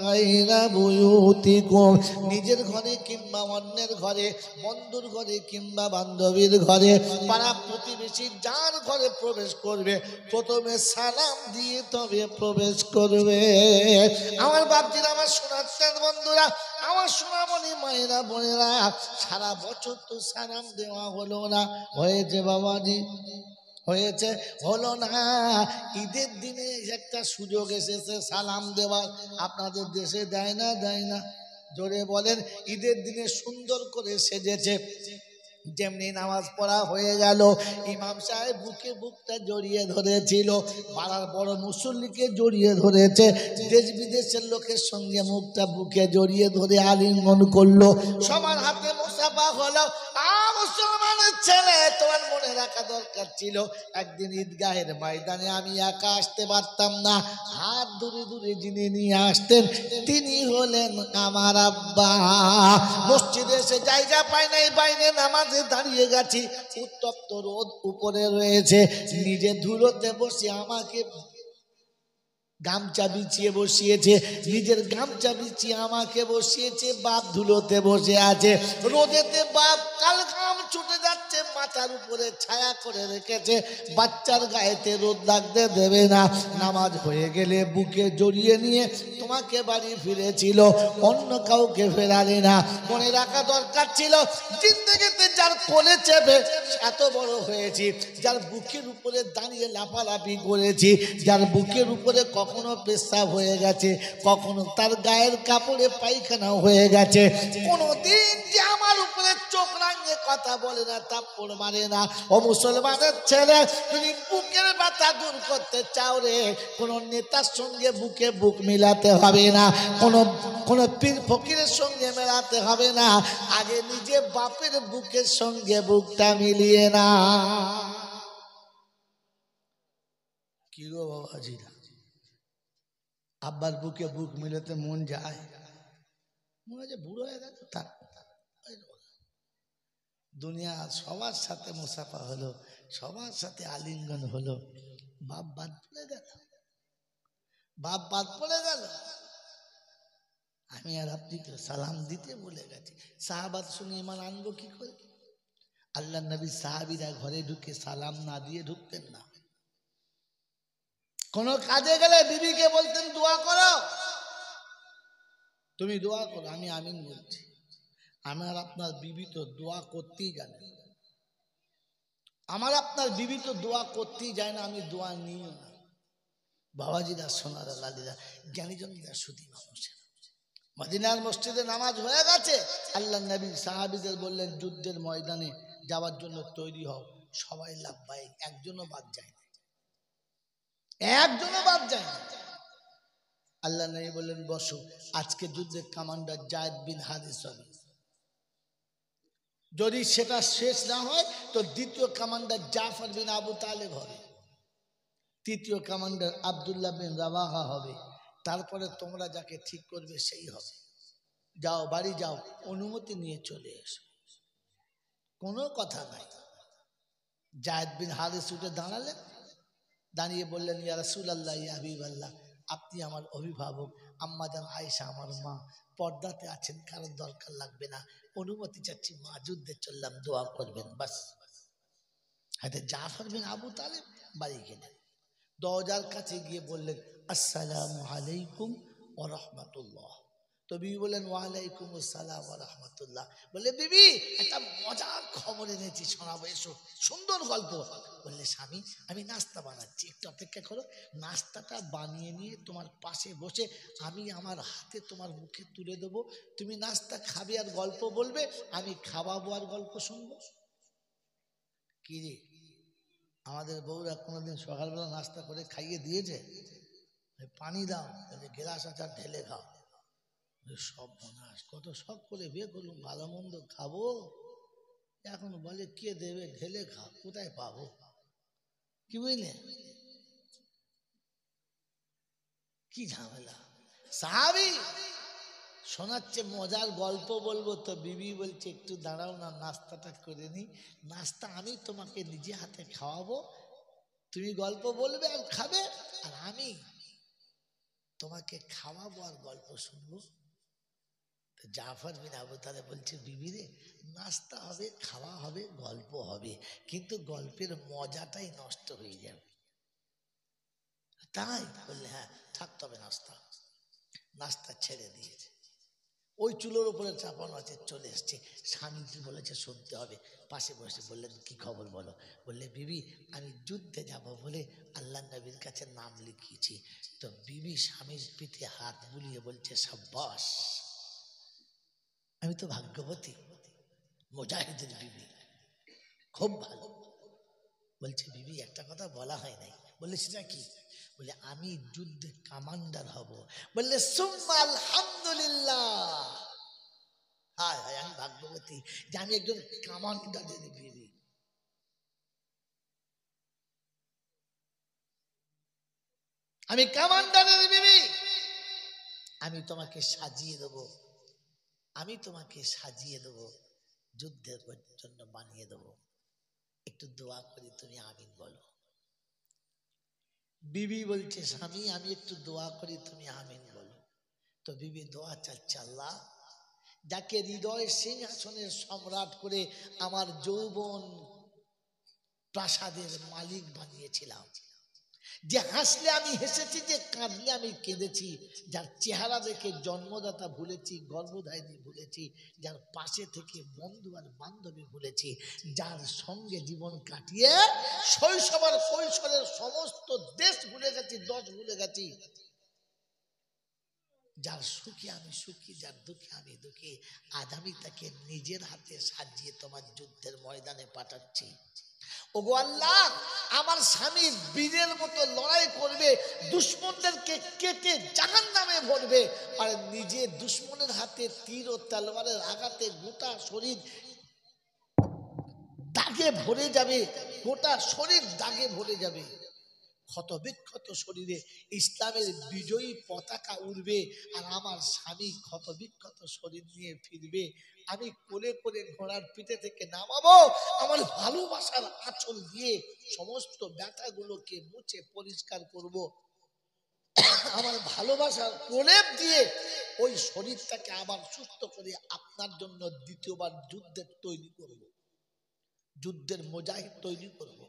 গায়রা বুয়ুতিকুম, নিজের ঘরে কিংবা অন্যের ঘরে, বন্ধুর ঘরে কিংবা বান্ধবীর ঘরে, পাড়া প্রতিবেশী যার ঘরে প্রবেশ করবে প্রথমে সালাম দিয়ে তবে প্রবেশ করবে। আমার বাপজিরা, আমার শোনাচ্ছেন বন্ধুরা, আমার সোনামণি মায়েরা বোনেরা, সারা বছর তো সালাম দেওয়া হলো না, হয়েছে বাবাজি, হয়েছে, হলো না। ঈদের দিনে একটা সুযোগ এসেছে সালাম দেওয়ার, আপনাদের দেশে দেয় না? দেয় না? জোরে বলেন। ঈদের দিনে সুন্দর করে সেজেছে, যেমনি নামাজ পড়া হয়ে গেল, ইমাম সাহেব বুকে বুকটা জড়িয়ে ধরেছিল, পাড়ার বড় মুসল্লিকে জড়িয়ে ধরেছে, দেশ বিদেশের লোকের সঙ্গে মুখটা বুকে জড়িয়ে ধরে আলিঙ্গন করলো, সবার হাতে মুসাফা হলো। মুসলমানের ছেলে, তোমার মনে রাখা দরকার ছিল, একদিন ঈদগাহের ময়দানে আমি একা আসতে পারতাম না, হাত দূরে দূরে যিনি নিয়ে আসতেন তিনি হলেন আমার আব্বা। মসজিদে এসে জায়গা পাই নাই, বাইরে নামাজে দাঁড়িয়ে গেছি, উত্তপ্ত রোদ উপরে রয়েছে, নিজে ধুলোতে বসে আমাকে গামছা বিছিয়ে বসিয়েছে, নিজের গামছা বিছিয়ে আমাকে বসিয়েছে, বাপ ধুলোতে বসে আছে, রোদেতে বাপ কাল ঘাম ছুটে যাচ্ছে, মাথার উপরে ছায়া করে রেখেছে, বাচ্চার গায়েতে রোদ লাগতে দেবে না, নামাজ হয়ে গেলে বুকে জড়িয়ে নিয়ে তোমাকে বাড়ি ফিরেছিল, অন্য কাউকে ফেরালে না। মনে রাখা দরকার ছিল, জিন্দেগিতে যার কোলে চেপে এত বড় হয়েছি, যার বুকের উপরে দাঁড়িয়ে লাফালাফি করেছি, যার বুকের উপরে কখনো পেশাব হয়ে গেছে, কখনো তার গায়ের কাপড়ে পায়খানা হয়ে গেছে, কোনোদিন যে আমার উপরে চোখ রাঙিয়ে কথা বলে না, থাপ্পড় মারে না। ও মুসলমানের ছেলে, তুমি বুকের ব্যথা দূর করতে চাও রে, কোনো নেতার সঙ্গে বুকে বুক মিলাতে হবে না, কোনো পীর ফকিরের সঙ্গে মেলাতে হবে না, আগে নিজে বাপের বুকের সঙ্গে বুকটা মিলিয়ে না। কি গো বাবাজিরা, আব্বার বুকে বুক মিলাতে মন যায়? মনে হয় যে বুড়ো হয়ে গেছে, তার দুনিয়া সবার সাথে মুসাফা হলো, সবার সাথে আলিঙ্গন হলো, বাপ বাদ পড়ে গেল, বাপ বাদ পড়ে গেল। আমি আর আপনি তো সালাম দিতে ভুলে গেছি। সাহাবাত শুনে ইমান আনবো কি করে? আল্লাহ নবী সাহাবীরা ঘরে ঢুকে সালাম না দিয়ে ঢুকতেন না। কোন কাজে গেলে বিবিকে বলতেন দোয়া করো, তুমি দোয়া করো, আমি আমিন বলছি। আমার আপনার বিবি তো দোয়া করতেই জানে, আমার আপনার বিবি তো দোয়া করতেই যায় না, আমি দোয়া নিও না। বাবাজিরা, সোনারা, লালিরা, জ্ঞানীজনরা, সুধী মানুষের, মদিনার মসজিদে নামাজ হয়ে গেছে। আল্লাহ নবী সাহাবীদের বললেন যুদ্ধের ময়দানে যাওয়ার জন্য তৈরি হও। সবাই লাব্বাইক, একজনও বাদ যায় না, একজনও বাদ যায় না। আল্লাহ নবী বললেন বসো, আজকে যুদ্ধের কমান্ডার যায়েদ বিন হারিস হবে। যদি সেটা শেষ না হয় তো দ্বিতীয় কমান্ডার জাফর বিন আবু তালেব হবে, তৃতীয় কমান্ডার আব্দুল্লাহ বিন রাওয়াহা হবে, তারপরে তোমরা যাকে ঠিক করবে সেই হবে। যাও, বাড়ি যাও, অনুমতি নিয়ে চলে এসো, কোনো কথা নাই। যায়েদ বিন হারিস উঠে দাঁড়ালেন, দাঁড়িয়ে বললেন ইয়া রাসূলুল্লাহ, ইয়া হাবিবাল্লাহ, আপনি আমার অভিভাবক, আম্মা জান আয়েশা আমার মা, পর্দাতে আছেন, কারণ দরকার লাগবে না, অনুমতি চাচ্ছি, মা যুদ্ধে চললাম, দোয়া করবেন বাস। হাতে জাফর বিন আবু তালেব বাড়ি গেলেন, দরজার কাছে গিয়ে বললেন আসসালামু আলাইকুম ওয়া রাহমাতুল্লাহ। তো বিবি বললেন ওয়ালাইকুম আসসালাম ওয়া রাহমাতুল্লাহ। বললে বিবি একটা মজার খবর এনেছি, শোনাবো, এসো, সুন্দর গল্প। বললে স্বামী আমি নাস্তা বানাচ্ছি, একটু অপেক্ষা করো, নাস্তাটা বানিয়ে নিয়ে তোমার পাশে বসে আমি আমার হাতে তোমার মুখে তুলে দেবো, তুমি নাস্তা খাবে আর গল্প বলবে, আমি খাওয়াবো আর গল্প শুনবো। কি রে, আমাদের বউরা কোনোদিন সকালবেলা নাস্তা করে খাইয়ে দিয়েছে? পানি দাও, গ্লাস আচার ঢেলে খাও। সব মনাস, কত শখ করে বিয়ে করলুম, ভালো মন্দ খাবো, এখন বলে কে দেবে, ঢেলে খাও, কোথায় পাবো? কি বুঝলে, কি ঝামেলা। সাহাবী শোনাচ্ছে মজার গল্প বলবো, তো বিবি বলছে একটু দাঁড়াও না, নাস্তাটা করে নি, নাস্তা আমি তোমাকে নিজে হাতে খাওয়াবো, তুমি গল্প বলবে আর খাবে, আর আমি তোমাকে খাওয়াবো আর গল্প শুনবো। জাফর বিন আবু তালেব বলছে বিবি রে, নাস্তা হবে, খাওয়া হবে, গল্প হবে, কিন্তু গল্পের মজাটাই নষ্ট হয়ে যাবে। তাই বললে হ্যাঁ থাকতে হবে, নাস্তা। নাস্তা ছেড়ে দিয়েছে, ওই চুলোর উপরে চাপানো আছে, চলে এসছে। স্বামী কি বলেছে শুনতে হবে, পাশে বসে বললেন কি খবর বলো। বললে বিবি আমি যুদ্ধে যাব বলে আল্লাহ নবীর কাছে নাম লিখিয়েছি। তো বিবি স্বামীর পিঠে হাত বুলিয়ে বলছে সাব্বাস, আমি তো ভাগ্যবতী, মুজাহিদের বিবি, খুব ভালো। বলছে বিবি একটা কথা বলা হয় নাই। বললে সেটা কি? বলে আমি যুদ্ধে কমান্ডার হব। বললে সুম্মা আলহামদুলিল্লাহ, হায় হায় আমি ভাগ্যবতী যে আমি একজন কমান্ডারের বিবি। আমি কমান্ডারের বিবি, আমি তোমাকে সাজিয়ে দেবো, আমি তোমাকে সাজিয়ে দেবো, যুদ্ধের জন্য বানিয়ে দেবো, একটু দোয়া করি, তুমি আমিন বলো। বিবি বলছে স্বামী আমি একটু দোয়া করি, তুমি আমিন বলো। তো বিবি দোয়া চাচ্ছে, আল্লাহ যাকে হৃদয় সিংহাসনের সম্রাট করে আমার যৌবন প্রাসাদের মালিক বানিয়েছিলাম, যে হাসলে আমি হেসেছি, যে কাঁদলে আমি কেঁদেছি, যার চেহারা দেখে জন্মদাতা ভুলেছি, গর্ভধারিণী ভুলেছি, যার পাশে থেকে বন্ধু আর বান্ধবী ভুলেছি, যার সঙ্গে জীবন কাটিয়ে শৈশব আর কৈশোরের সমস্ত দেশ ভুলে গেছি, দশ ভুলে গেছি, যার সুখে আমি সুখী, যার দুঃখে আমি দুঃখী, আজ আমি তাকে নিজের হাতে সাজিয়ে তোমার যুদ্ধের ময়দানে পাঠাচ্ছি। ওগো আল্লাহ, আমার স্বামী বীরের মতো লড়াই করবে, দুশ্মনদেরকে কেটে জাহান্নামে ভরবে, আর নিজে দুশ্মনের হাতে তীর ও তলোয়ারের আঘাতে গোটা শরীর দাগে ভরে যাবে, গোটা শরীর দাগে ভরে যাবে। ক্ষতবিক্ষত শরীরে ইসলামের বিজয়ী পতাকা উড়বে, আর আমার স্বামী ক্ষতবিক্ষত শরীর নিয়ে ফিরবে। আমি কোলে করে ঘোড়ার পিঠে থেকে নামাবো, আমার ভালোবাসার আঁচল দিয়ে সমস্ত ব্যথাগুলোকে মুছে পরিষ্কার করব, আমার ভালোবাসার প্রলেপ দিয়ে ওই শরীরটাকে আবার সুস্থ করে আপনার জন্য দ্বিতীয়বার যুদ্ধের তৈরি করব, যুদ্ধের মুজাহিদ তৈরি করব।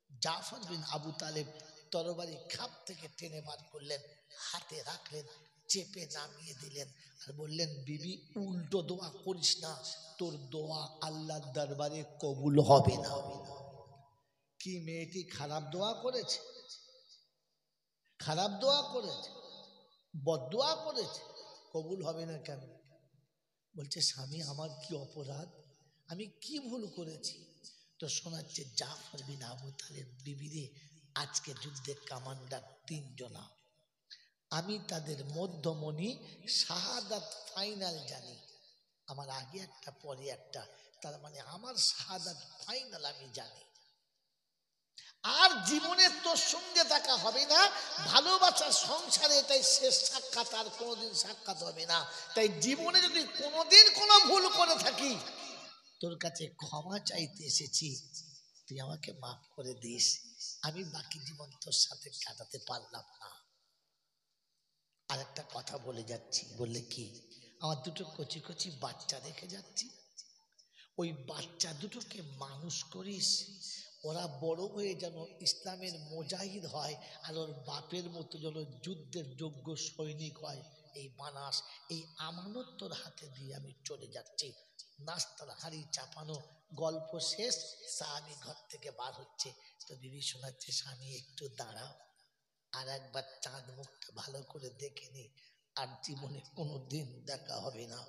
জাফর বিন আবু তালেব তরবারি খাপ থেকে টেনে বার করলেন, হাতে রাখলেন, চেপে নামিয়ে দিলেন, আর বললেন, বিবি উল্টো দোয়া করিস না, তোর দোয়া আল্লাহর দরবারে কবুল হবে না। কি মেয়েটি খারাপ দোয়া করেছে? খারাপ দোয়া করেছে, বদদোয়া করেছে, কবুল হবে না কেন? বলছে, স্বামী আমার কি অপরাধ, আমি কি ভুল করেছি? তো শোনাচ্ছে, জাফর বিন আবু তালেব বিবিরে, আজকে যুদ্ধের কমান্ডার 3 জনা, আমি তাদের মধ্যমণি, শাহাদাত ফাইনাল জানি, আমার আগে একটা পরে একটা, তার মানে আমার শাহাদাত ফাইনাল আমি জানি। আর জীবনে তোর সঙ্গে দেখা হবে না, ভালোবাসার সংসারে এটাই শেষ সাক্ষাৎ, আর কোনোদিন সাক্ষাৎ হবে না। তাই জীবনে যদি কোনোদিন কোনো ভুল করে থাকি, তোর কাছে ক্ষমা চাইতে এসেছি, তুই আমাকে মাফ করে দিস, আমি বাকি জীবন তোর সাথে কাটাতে পারলাম না। আর একটা কথা বলে যাচ্ছি, বললে কি, আমার দুটো কচি কচি বাচ্চা রেখে যাচ্ছি, ওই বাচ্চা দুটোকে মানুষ করিস, ওরা বড় হয়ে যেন ইসলামের মুজাহিদ হয়, আর ওর বাপের মতো যেন যুদ্ধের যোগ্য সৈনিক হয়। এই বানাস, এই আমানত তোর হাতে দিয়ে আমি চলে যাচ্ছি। নাস্তার হাড়ি চাপানো, গল্প শেষ, স্বামী ঘর থেকে বার হচ্ছে, তো বিবি শোনাচ্ছে, স্বামী একটু দাঁড়াও, আর একবার চাঁদ মুখটা ভালো করে দেখে নি, আর জীবনে কোনোদিন দেখা হবে না।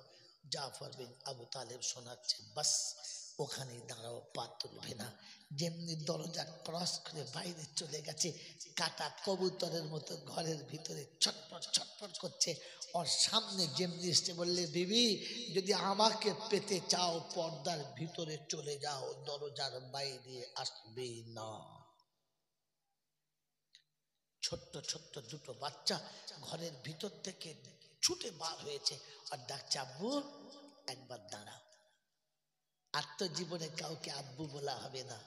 জাফর বিন আবু তালেব শোনাচ্ছে, বাস ওখানেই দাঁড়াও, পা তুলবে না। যেমনি দরজা ক্রস করে বাইরে চলে গেছে, কাটা কবুতরের মতো ঘরের ভিতরে ছটপট ছটপট করছে। ওর সামনে যেমনি এসে বললে, বিবি যদি আমাকে পেতে চাও, পর্দার ভিতরে চলে যাও, দরজার বাইরে আসবে না। ছোট্ট ছোট্ট দুটো বাচ্চা ঘরের ভিতর থেকে ছুটে বার হয়েছে, আর ডাকছে, আব্বু একবার দাঁড়াও। আত্মজীবনে কাউকে আব্বু বলা হবে না,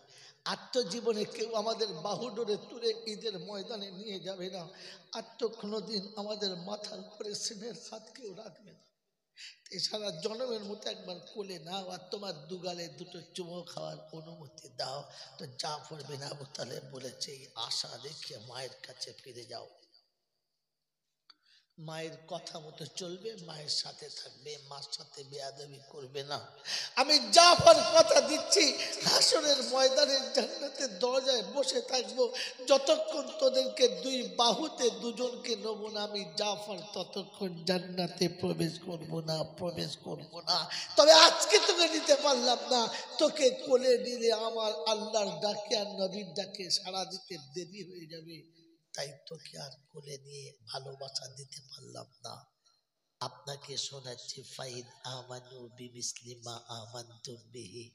আত্মজীবনে কেউ আমাদের বাহুডোরে তুলে ঈদের ময়দানে নিয়ে যাবে না, কোনোদিন আমাদের মাথার উপরে স্নেহের হাত কেউ রাখবে না। এছাড়া জনমের মতো একবার কোলে নাও, আর তোমার দুগালে দুটো চুমো খাওয়ার অনুমতি দাও। তো জাফর বিন আবু তালেব বলেছে, এই আশা রেখে মায়ের কাছে ফিরে যাও, মায়ের কথা মতো চলবে, মায়ের সাথে থাকবে, মার সাথে বেয়াদবি করবে না। আমি জাফর কথা দিচ্ছি, হাসরের ময়দানের জান্নাতের দরজায় বসে থাকবো, যতক্ষণ তোদেরকে 2 বাহুতে দুজনকে নেব না, আমি জাফর ততক্ষণ জান্নাতে প্রবেশ করব না, প্রবেশ করব না। তবে আজকে তোকে নিতে পারলাম না, তোকে কোলে নিলে আমার আল্লাহর ডাকে আর নবীর ডাকে সাড়া দিতে দেরি হয়ে যাবে, তাই তোকে আর কোলে নিয়ে ভালোবাসা দিতে পারলাম না। আপনাকে শোনাচ্ছি, ফাইন আমানু বিমিসলি মা আমানতুম বিহি।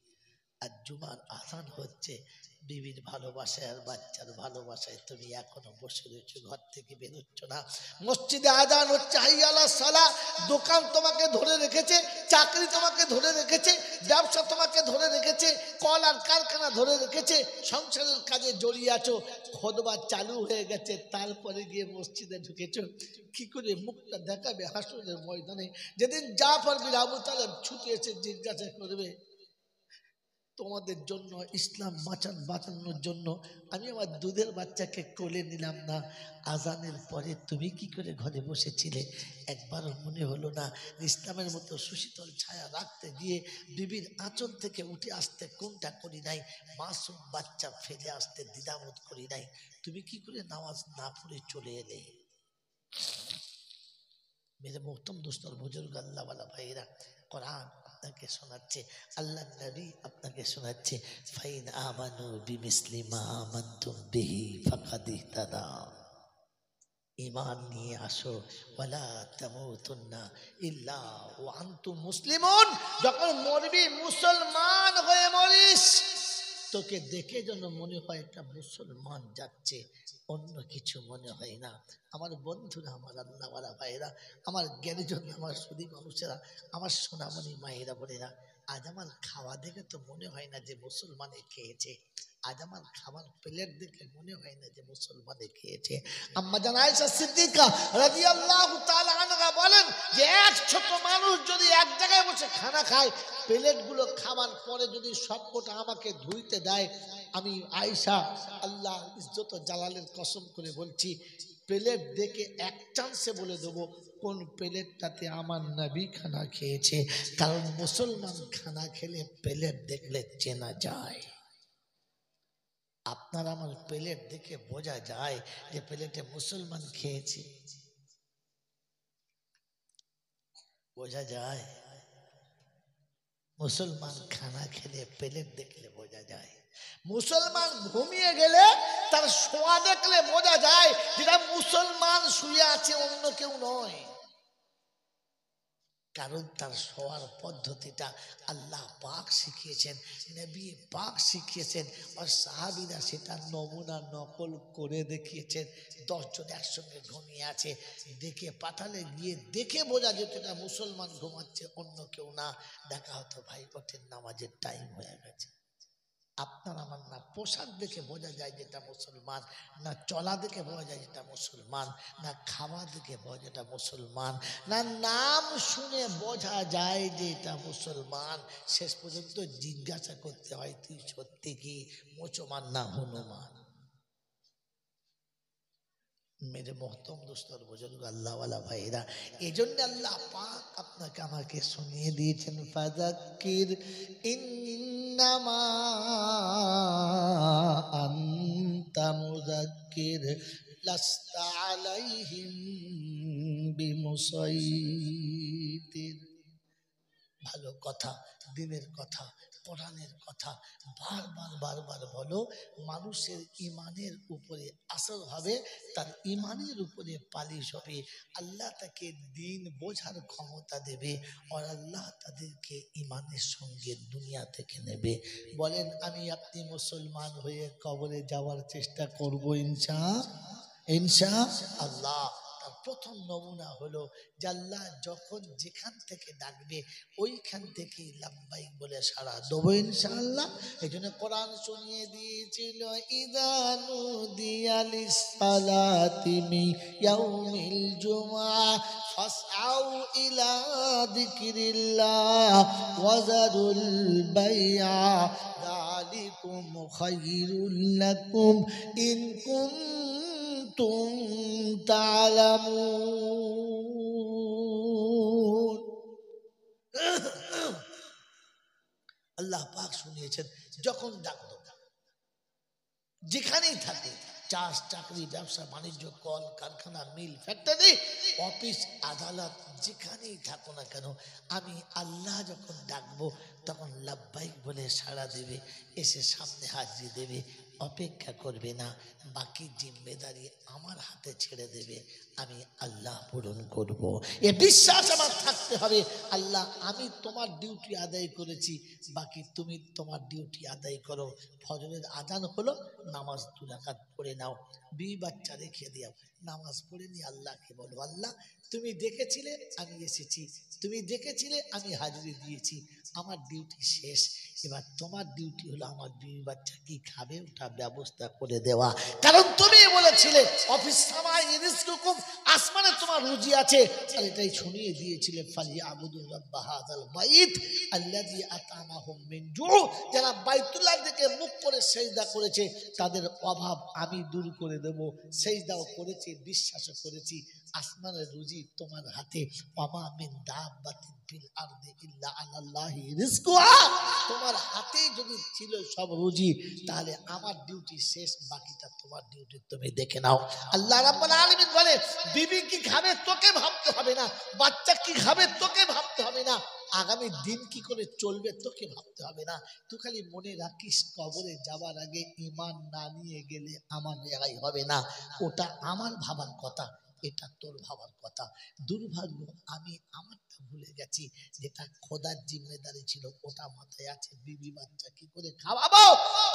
আর জুমার আযান হচ্ছে, বিবির ভালোবাসায় আর বাচ্চার ভালোবাসায় তুমি এখনো বসে রয়েছো, ঘর থেকে বেরোচ্ছ না। মসজিদে আযান হচ্ছে, হাইয়া আলাস সালাহ। দোকান তোমাকে ধরে রেখেছে, চাকরি তোমাকে ধরে রেখেছে, ব্যবসা তোমাকে ধরে রেখেছে, কল আর কারখানা ধরে রেখেছে, সংসারের কাজে জড়িয়ে আছো, খুতবা চালু হয়ে গেছে, তারপরে গিয়ে মসজিদে ঢুকেছো। কি করে মুখটা দেখাবে হাসরের ময়দানে, যেদিন জাফর বিন আবু তালেব ছুটে এসে জিজ্ঞাসা করবে, তোমাদের জন্য, ইসলাম বাঁচানোর জন্য আমি আমার দুধের বাচ্চাকে কোলে নিলাম না, আজানের পরে তুমি কি করে ঘরে বসেছিলে? একবারও মনে হলো না ইসলামের মতো সুশীতল ছায়া রাখতে গিয়ে বিবির আঁচল থেকে উঠে আসতে কোনটা করি নাই, মাসুম বাচ্চা ফেলে আসতে দ্বিধাবোধ করি নাই? তুমি কি করে নামাজ না পড়ে চলে এলে? মেরে মোহতম দোস্তর বুজুর্গ আল্লাহওয়ালা ভাইরা, কোরআন আপনাকে শোনাচ্ছে, আল্লাহ নবী আপনাকে শোনাচ্ছে, ফাইন আমানু বিমিসলি মা আমানতুম বিহি ফাকাদ ইহতাদা। ঈমান নিয়ে আসো, ওয়ালা তামুতুন্না ইল্লা ওয়া আনতুম মুসলিমুন। যখন মরবি মুসলমান হয়ে মরিস, তোকে দেখে যেন মনে হয় একটা মুসলমান যাচ্ছে, অন্য কিছু মনে হয় না। আমার বন্ধুরা, আমার আল্লাহওয়ালা ভাইরা, আমার জ্ঞানীজন, আমার সুধী মানুষেরা, আমার সোনামণি মায়েরা বোনেরা, আজ আমার খাওয়া দেখে তো মনে হয় না যে মুসলমানে খেয়েছে। আজ আমার খাবার প্লেট দেখে মনে হয় না যে মুসলমানে খেয়েছে। আম্মা জান আয়েশা সিদ্দিকা রাদিয়াল্লাহু তাআলা আনহা বলেন যে এক ছোট মানুষ যদি এক জায়গায় বসে খানা খায়, প্লেটগুলো খাবার পরে যদি সবকটা আমাকে ধুইতে দেয়, আমি আয়েশা আল্লাহ ইজ্জত ও জালালের কসম করে বলছি, প্লেট দেখে এক চান্সে বলে দেবো কোন প্লেটটাতে আমার নবী খানা খেয়েছে। কারণ মুসলমান খানা খেলে প্লেট দেখলে চেনা যায়। আপনার আমার প্লেট দেখে বোঝা যায় যে প্লেটে মুসলমান খেয়েছে, বোঝা যায়। মুসলমান খানা খেলে প্লেট দেখলে বোঝা যায়। মুসলমান ঘুমিয়ে গেলে তার শোয়া দেখলে বোঝা যায় যেটা মুসলমান শুয়ে আছে, অন্য কেউ নয়। কারণ তার শোয়ার পদ্ধতিটা আল্লাহ পাক শিখিয়েছেন, নবী পাক শিখিয়েছেন, আর সাহাবীরা সেটা নমুনা নকল করে দেখিয়েছেন। 10 জন একসঙ্গে ঘুমিয়ে আছে, দেখে পাঠালে গিয়ে দেখে বোঝা যেত এটা মুসলমান ঘুমাচ্ছে, অন্য কেউ না। দেখা হতো ভাই ওঠেন, নামাজের টাইম হয়ে গেছে। আপনার আমার না পোশাক দেখে বোঝা যায় যেটা মুসলমান, না চলা দেখে বোঝা যায় যেটা মুসলমান, না খাওয়া দেখে বোঝা যায় এটা মুসলমান, না নাম শুনে বোঝা যায় যে এটা মুসলমান। শেষ পর্যন্ত জিজ্ঞাসা করতে হয় তুই সত্যি কি মুসলমান না হনুমান? মেরে মোহতরম দোস্তর বুজুর্গ আল্লাহওয়ালা ভাইরা, এই জন্য আল্লাহ পাক আপনাকে আমাকে শুনিয়ে দিয়েছেন ফাযাক্কির ইন্নামা আনতা মুযাক্কির লাস্তা আলাইহিম বিমুসাইতির। ভালো কথা, দিনের কথা, কোরআনের কথা বারবার বলো। মানুষের ইমানের উপরে আসর হবে, তার ইমানের উপরে পালিশ হবে। আল্লাহ তাকে দিন বোঝার ক্ষমতা দেবে, আর আল্লাহ তাদেরকে ইমানের সঙ্গে দুনিয়া থেকে নেবে। বলেন আমি আপনি মুসলমান হয়ে কবরে যাওয়ার চেষ্টা করব ইনশাআল্লাহ। প্রথম নমুনা হলো যে আল্লাহ যখন যেখান থেকে ডাকবে ওইখান থেকে লাব্বাইক বলে সাড়া দেবো ইনশাআল্লাহ। এই জন্য কোরআন শুনিয়ে দিয়েছিল ইযা নুদিয়া লিস-সালাতি মিন ইয়াউমিল জুমআ ফাসআউ ইলা যিকরিল্লাহ ওয়া যারুল বাই'a যালিকুম খায়রুল লাকুম ইন কুনতুম তা'লামুন। আল্লাহ পাক শুনিয়েছেন যখন ডাকতো, যেখানেই থাকে, চাষ চাকরি ব্যবসা বাণিজ্য কল কারখানা মিল ফ্যাক্টরি অফিস আদালত যেখানেই থাকো না কেন, আমি আল্লাহ যখন ডাকবো তখন লাব্বাইক বলে সাড়া দেবে, এসে সামনে হাজির দেবে, অপেক্ষা করবে না। বাকি জিম্মেদারি আমার হাতে ছেড়ে দেবে, আমি আল্লাহ পূরণ করব। এ বিশ্বাস আমার থাকতে হবে, আল্লাহ আমি তোমার ডিউটি আদায় করেছি, বাকি তুমি তোমার ডিউটি আদায় করো। ফজরের আজান হলো, নামাজ 2 রাকাত পড়ে নাও, বিবি বাচ্চা রেখে দিও, নামাজ পড়ে নিয়ে আল্লাহকে বলো আল্লাহ তুমি ডেকেছিলে আমি এসেছি, তুমি ডেকেছিলে আমি হাজিরি দিয়েছি, আমার ডিউটি শেষ। এবার তোমার ডিউটি হলো আমার বিবি বাচ্চা কি খাবে ওটা ব্যবস্থা করে দেওয়া। কারণ তুমি বলেছিলে অফিস সামাই রিজকুকুম, আসমানে তোমার রুজি আছে। আর এটাই শুনিয়ে দিয়েছিলে ফালিয়াবুদু রাব্বা হাযাল বাইত আল্লাযী আতামাহুম মিন জু। যারা বাইতুল্লাহ দিকে মুখ করে সিজদা করেছে তাদের অভাব আমি দূর করে দেব। সিজদাও করেছি, বিশ্বাসও করেছি, আসমানের রুজি তোমার হাতে। ওয়ামা মিন দাব্বাতিন ফিল আরদি ইল্লা আলাল্লাহি রিজকুহা। তোমার হাতেই যদি ছিল সব রুজি, তাহলে আমার ডিউটি শেষ, বাকিটা তোমার ডিউটি তুমি দেখে নাও। আল্লাহ রাব্বুল আলামিন বলে বিবি কি খাবে তোকে ভাবতে হবে না, বাচ্চা কি খাবে তোকে ভাবতে হবে না, আগামী দিন কি করে চলবে তোকে ভাবতে হবে না। তুই খালি মনে রাখিস কবরে যাওয়ার আগে ঈমান না নিয়ে গেলে আমার রেহাই হবে না। ওটা আমার ভাবার কথা, এটা তোর ভাবার কথা। দুর্ভাগ্য আমি আমারটা ভুলে গেছি, যেটা খোদার জিম্মেদারি ছিল ওটা মাথায় আছে। বিবি বাচ্চা কি করে খাওয়াবো,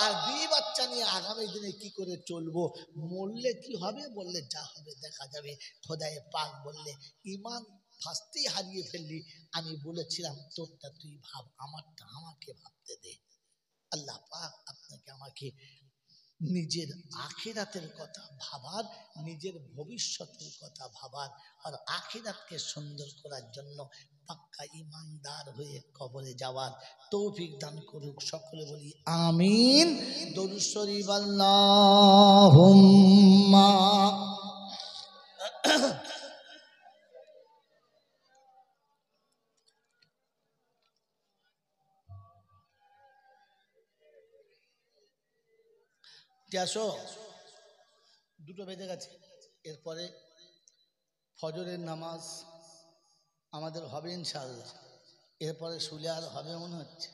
আর বিবি বাচ্চা নিয়ে আগামী দিনে কি করে চলবো, মরলে কি হবে, বললে যা হবে দেখা যাবে। খোদায়ে পাক বললে ইমান ফার্স্টেই হারিয়ে ফেললি। আমি বলেছিলাম তোরটা তুই ভাব, আমারটা আমাকে ভাবতে দে। আল্লাহ পাক আপনাকে আমাকে নিজের আখিরাতের কথা ভাবার, নিজের ভবিষ্যতের কথা ভাবার, আর আখিরাতকে সুন্দর করার জন্য পাক্কা ইমানদার হয়ে কবরে যাওয়ার তৌফিক দান করুক। সকলে বলি আমিন। দরুদ শরীফ আল্লাহুম্মা। আসো, দুটো বেজে গেছে, এরপরে ফজরের নামাজ আমাদের হবে ইনশাআল্লাহ। এরপরে শুলে আর হবে মনে হচ্ছে,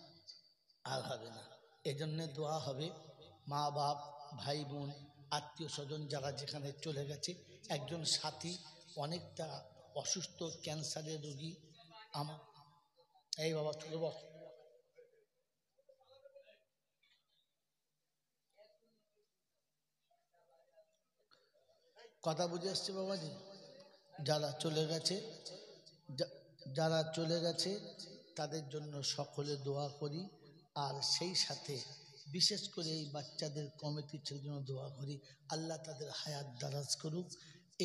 আর হবে না। এজন্যে দোয়া হবে, মা বাপ ভাই বোন আত্মীয় স্বজন যারা যেখানে চলে গেছে। একজন সাথী অনেকটা অসুস্থ, ক্যান্সারের রোগী। আমার এই বাবা ছোট বস, কথা বুঝে আসছে বাবাজি। যারা চলে গেছে, যারা চলে গেছে তাদের জন্য সকলে দোয়া করি। আর সেই সাথে বিশেষ করে এই বাচ্চাদের কমিটির জন্য দোয়া করি, আল্লাহ তাদের হায়াত দারাজ করুক।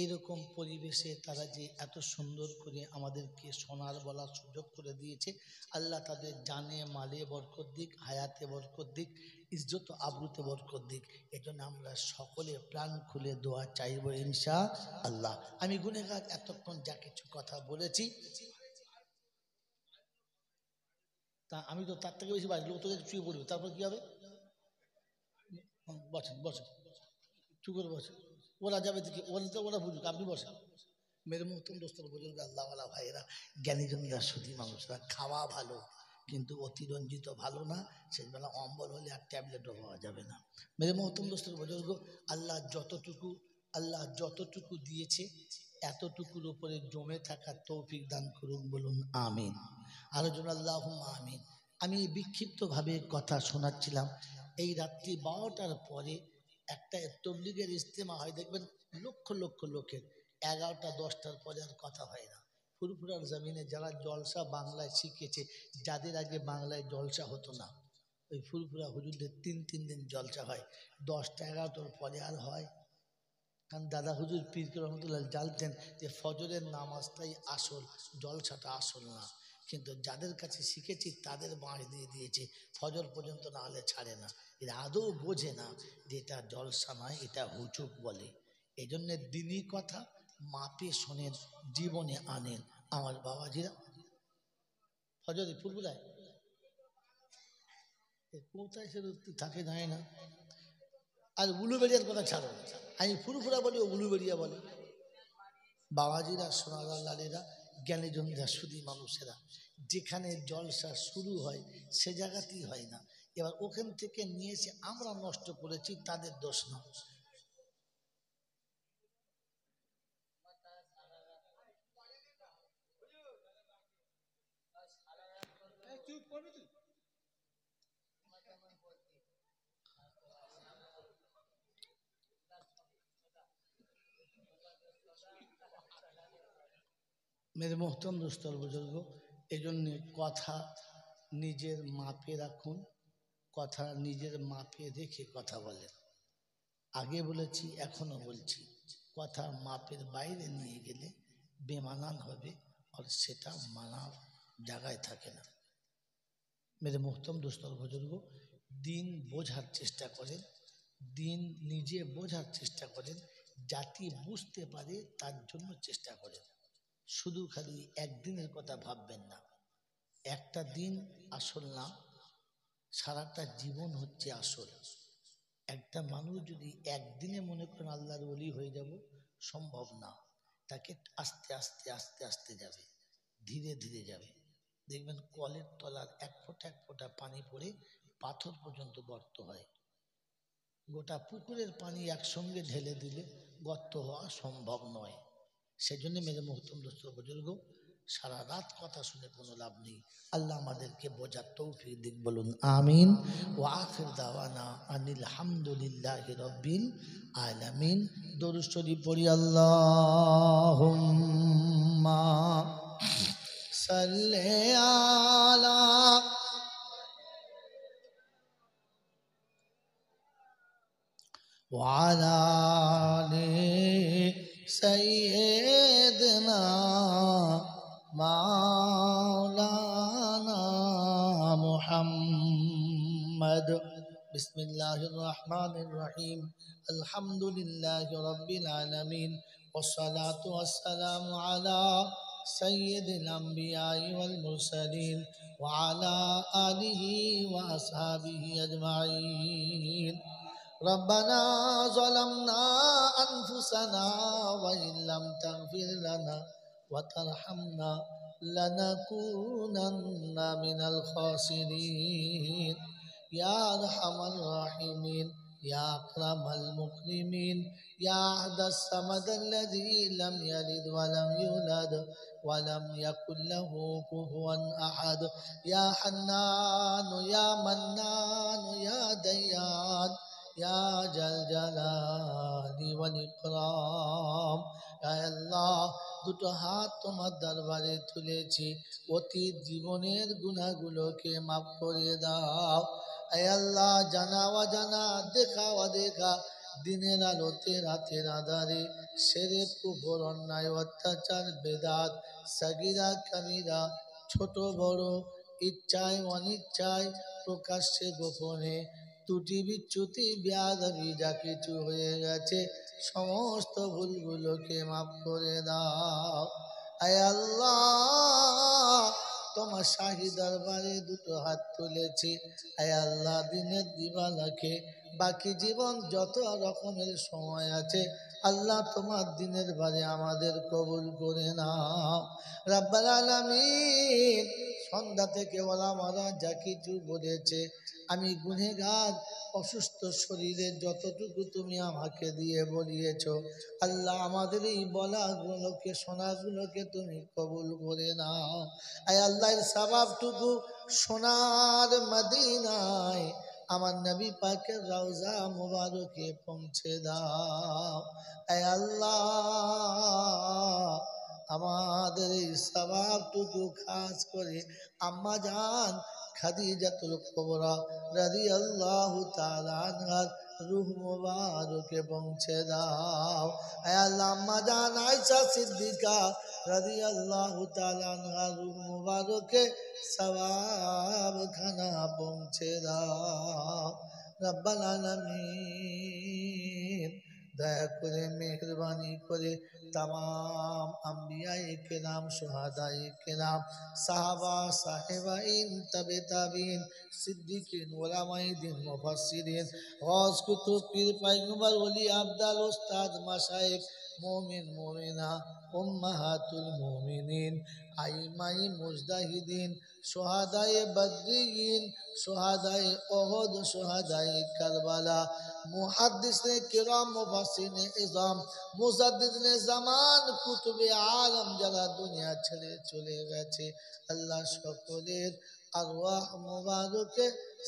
এইরকম পরিবেশে তারা যে এত সুন্দর করে আমাদেরকে শোনার বলার সুযোগ করে দিয়েছে, আল্লাহ তাদের জানে মালে বরকত দিক, হায়াতে বরকত দিক, ইজ্জত আবরুতে বরকত দিক। এজন্য আমরা সকলে প্রাণ খুলে দোয়া চাইব ইনশাআল্লাহ। আমি গুনেগার এতক্ষণ যা কিছু কথা বলেছি, তা আমি তো তার থেকে বেশি বাড়ি লোক তোদের চুয়ে পড়বে, তারপর কি হবে? বসেন বসেন, চুপ করে বসেন। ওরা যাবে থেকে ওরা তো ওরা বুঝুক, আপনি বসেন। মেরে মতন দোস্তর বুঝুক, আল্লাহওয়ালা ভাইয়েরা, জ্ঞানীজনরা, সুধী মানুষরা। খাওয়া ভালো কিন্তু অতিরঞ্জিত ভালো না। সেবেলা অম্বল হলে আর ট্যাবলেটও পাওয়া যাবে না। মেরে মহতম দোস্তর বুজুর্গ, আল্লাহ যতটুকু দিয়েছে এতটুকুর উপরে জমে থাকার তৌফিক দান করুন, বলুন আমিন। আরো জন আল্লাহুম্মা আমিন। আমি বিক্ষিপ্তভাবে কথা শোনাচ্ছিলাম। এই রাত্রি 12টার পরে একটা তবলিগের ইজতেমা হয়, দেখবেন লক্ষ লক্ষ লোকের। 11টা 10টার পরে আর কথা হয় না। ফুরফুরার জমিনে যারা জলসা বাংলায় শিখেছে, যাদের আগে বাংলায় জলসা হতো না, ওই ফুরফুরা হুজুরদের 3 দিন জলসা হয়। 10টা 11টার পরে আর হয়? কারণ দাদা হুজুর পীর রহমতুল্লাহ জানতেন যে ফজরের নামাজটাই আসল, জলসাটা আসল না। কিন্তু যাদের কাছে শিখেছি তাদের বাঁশ দিয়ে দিয়েছে, ফজর পর্যন্ত না হলে ছাড়ে না। এরা আদৌ বোঝে না যে এটা জলসা নয়, এটা হুচুক বলে। এই জন্যে দিনই কথা মাপে শোনেন, জীবনে আনেন। আমার বাবাজিরা ফজরে ফুলগুলায় কোথায় সে থাকে যায় না। আর উলুবেড়িয়ার কথা ছাড়ো, আমি ফুরফুরা বলি, ও উলুবেড়িয়া বলে। বাবাজিরা, সোনারা, লালেরা, জ্ঞানীজনরা, সুধী মানুষেরা, যেখানে জলসা শুরু হয় সে জায়গাতেই হয় না। এবার ওখান থেকে নিয়ে এসে আমরা নষ্ট করেছি, তাদের দোষ না। মেরে মোহতম দোস্তর বুজুর্গ, এই জন্যে কথা নিজের মাপে রাখুন, কথা নিজের মাপে রেখে কথা বলেন। আগে বলেছি এখনো বলছি, কথা মাপের বাইরে নিয়ে গেলে বেমানান হবে, আর সেটা মানার জায়গায় থাকে না। মেরে মোহতম দোস্তর বুজুর্গ, দিন বোঝার চেষ্টা করেন, দিন নিজে বোঝার চেষ্টা করেন, জাতি বুঝতে পারে তার জন্য চেষ্টা করেন। শুধু খালি একদিনের কথা ভাববেন না। একটা দিন আসল না, সারাটা জীবন হচ্ছে আসল। একটা মানুষ যদি একদিনে মনে করেন আল্লাহর ওলি হয়ে যাব, সম্ভব না। তাকে আস্তে আস্তে আস্তে আস্তে যাবে, ধীরে ধীরে যাবে। দেখবেন কলের তলার এক ফোঁটা পানি পড়ে পাথর পর্যন্ত গর্ত হয়। গোটা পুকুরের পানি একসঙ্গে ঢেলে দিলে গর্ত হওয়া সম্ভব নয়। সেই জন্য মেরে মোহতম দোস্ত বুজুর্গ, সারা রাত কথা শুনে কোনো লাভ নেই। আল্লাহ আমাদেরকে বোঝার তৌফিক দিক, বলুন আমিন। ও আখির দাওয়ানা আনিল হামদুলিল্লাহি রাব্বিল আলামিন। দরুদ শরীফ পড়ি। আল্লাহুম্মা সাল্লি আলা وعلى آل سيدنا مولانا محمد. بسم الله الرحمن الرحيم. الحمد لله رب العالمين، والصلاة والسلام على سيد الأنبياء والمرسلين وعلى آله وأصحابه أجمعين. ربنا ظلمنا أنفسنا وإن لم تغفر لنا وترحمنا لنكونن من الخاسرين. يا أرحم الراحمين، يا أكرم المكرمين، يا أحد الصمد الذي لم يلد ولم يولد ولم يكن له كفوا أحد. يا حنان يا منان يا ديان يا ذا الجلال والإكرام. আল্লাহ, দুটো হাত তোমার দরবারে তুলেছি, অতীত জীবনের গুনাহগুলোকে মাফ করে দাও। আল্লাহ, জানা অজানা, দেখা অদেখা, দিনের আলোতে রাতের আঁধারে শিরক কুফর অন্যায় অত্যাচার বেদাত সাগীরা কাবীরা ছোট বড় ইচ্ছায় অনিচ্ছায় প্রকাশ্যে গোপনে ত্রুটি বিচ্যুতি বেয়াদবি যা কিছু হয়ে গেছে সমস্ত ভুলগুলোকে মাফ করে দাও। আয় আল্লাহ, তোমার শাহী দরবারে দুটো হাত তুলেছি। আয় আল্লাহ, দিনের দিবালাকে বাকি জীবন যত রকমের সময় আছে আল্লাহ তোমার দিনের বারে আমাদের কবুল করে নাও। রাব্বাল আলামিন, সন্ধ্যা থেকে ওলামারা যা কিছু বলেছে, আমি গুনেহগার, অসুস্থ শরীরে যতটুকু তুমি আমাকে দিয়ে বলিয়েছ আল্লাহ, আমাদের এই বলাগুলোকে শোনাগুলোকে তুমি কবুল করে নাও। আয় আল্লাহর সওয়াবটুকু সোনার মদিনায় আমার নবী পাকের রওজা মুবারকে পৌঁছে দাও। আয় আল্লাহ, আমাদের এই সওয়াবটুকু খাস করে আম্মা জান খাদিজাতুল কুবরা রাদিয়াল্লাহু তাআলা আনহার রূহ মুবারকে পৌঁছে দাও। আয় আল্লাহ, আম্মা জান আয়েশা সিদ্দিকা রাদিয়াল্লাহু তাআলা আনহার রূহ মুবারকে সওয়াব খানা পৌঁছে দাও। রব্বাল আলামিন, দয়া করে মেহরবানি করে तमाम अंबियाए किराम शुहदाए किराम साहबा साहिबाइन तबे ताबीन सिद्दीकीन उलमाए दीन मुफस्सिरीन गौस कुतुब पीर पैगंबर वली अब्दाल उस्ताद मशाइख मोमिन मोमिना उम्महातुल मोमिनीन आइमाए मुजताहिदीन शुहदाए बद्रीन शुहदाए उहुद शुहदाए करबला मुहद्दिसने किराम मुफस्सिरीने इज़ाम मुजद्दिदने ज़मान कुतुबे आलम যারা দুনিয়া ছেড়ে চলে গেছে আল্লাহ সকলের আরওয়াহ মুবারকে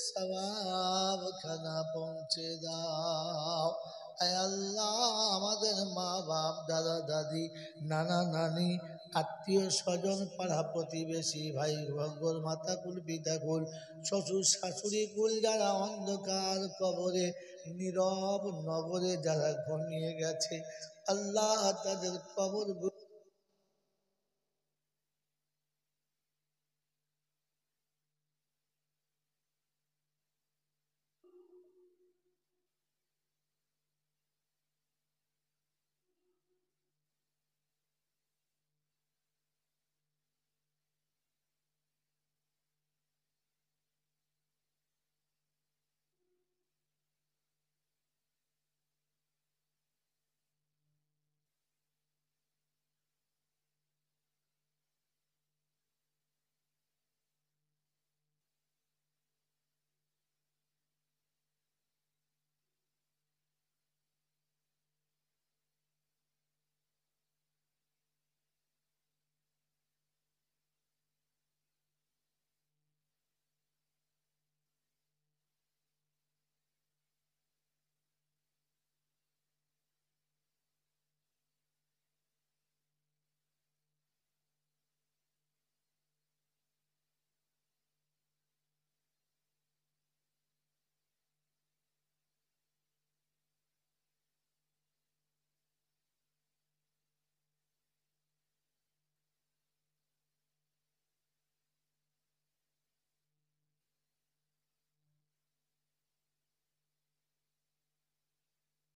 সওয়াব খানা পৌঁছে দাও। আয় আল্লাহ, আমাদের মা বাপ দাদা দাদি নানা নানি আত্মীয় স্বজন পাড়া প্রতিবেশী ভাই ভগ্গর মাতা কুল পিতা কুল শ্বশুর শাশুড়ি কুল যারা অন্ধকার কবরে নীরব নগরে যারা ঘুমিয়ে গেছে আল্লাহ তাদের কবর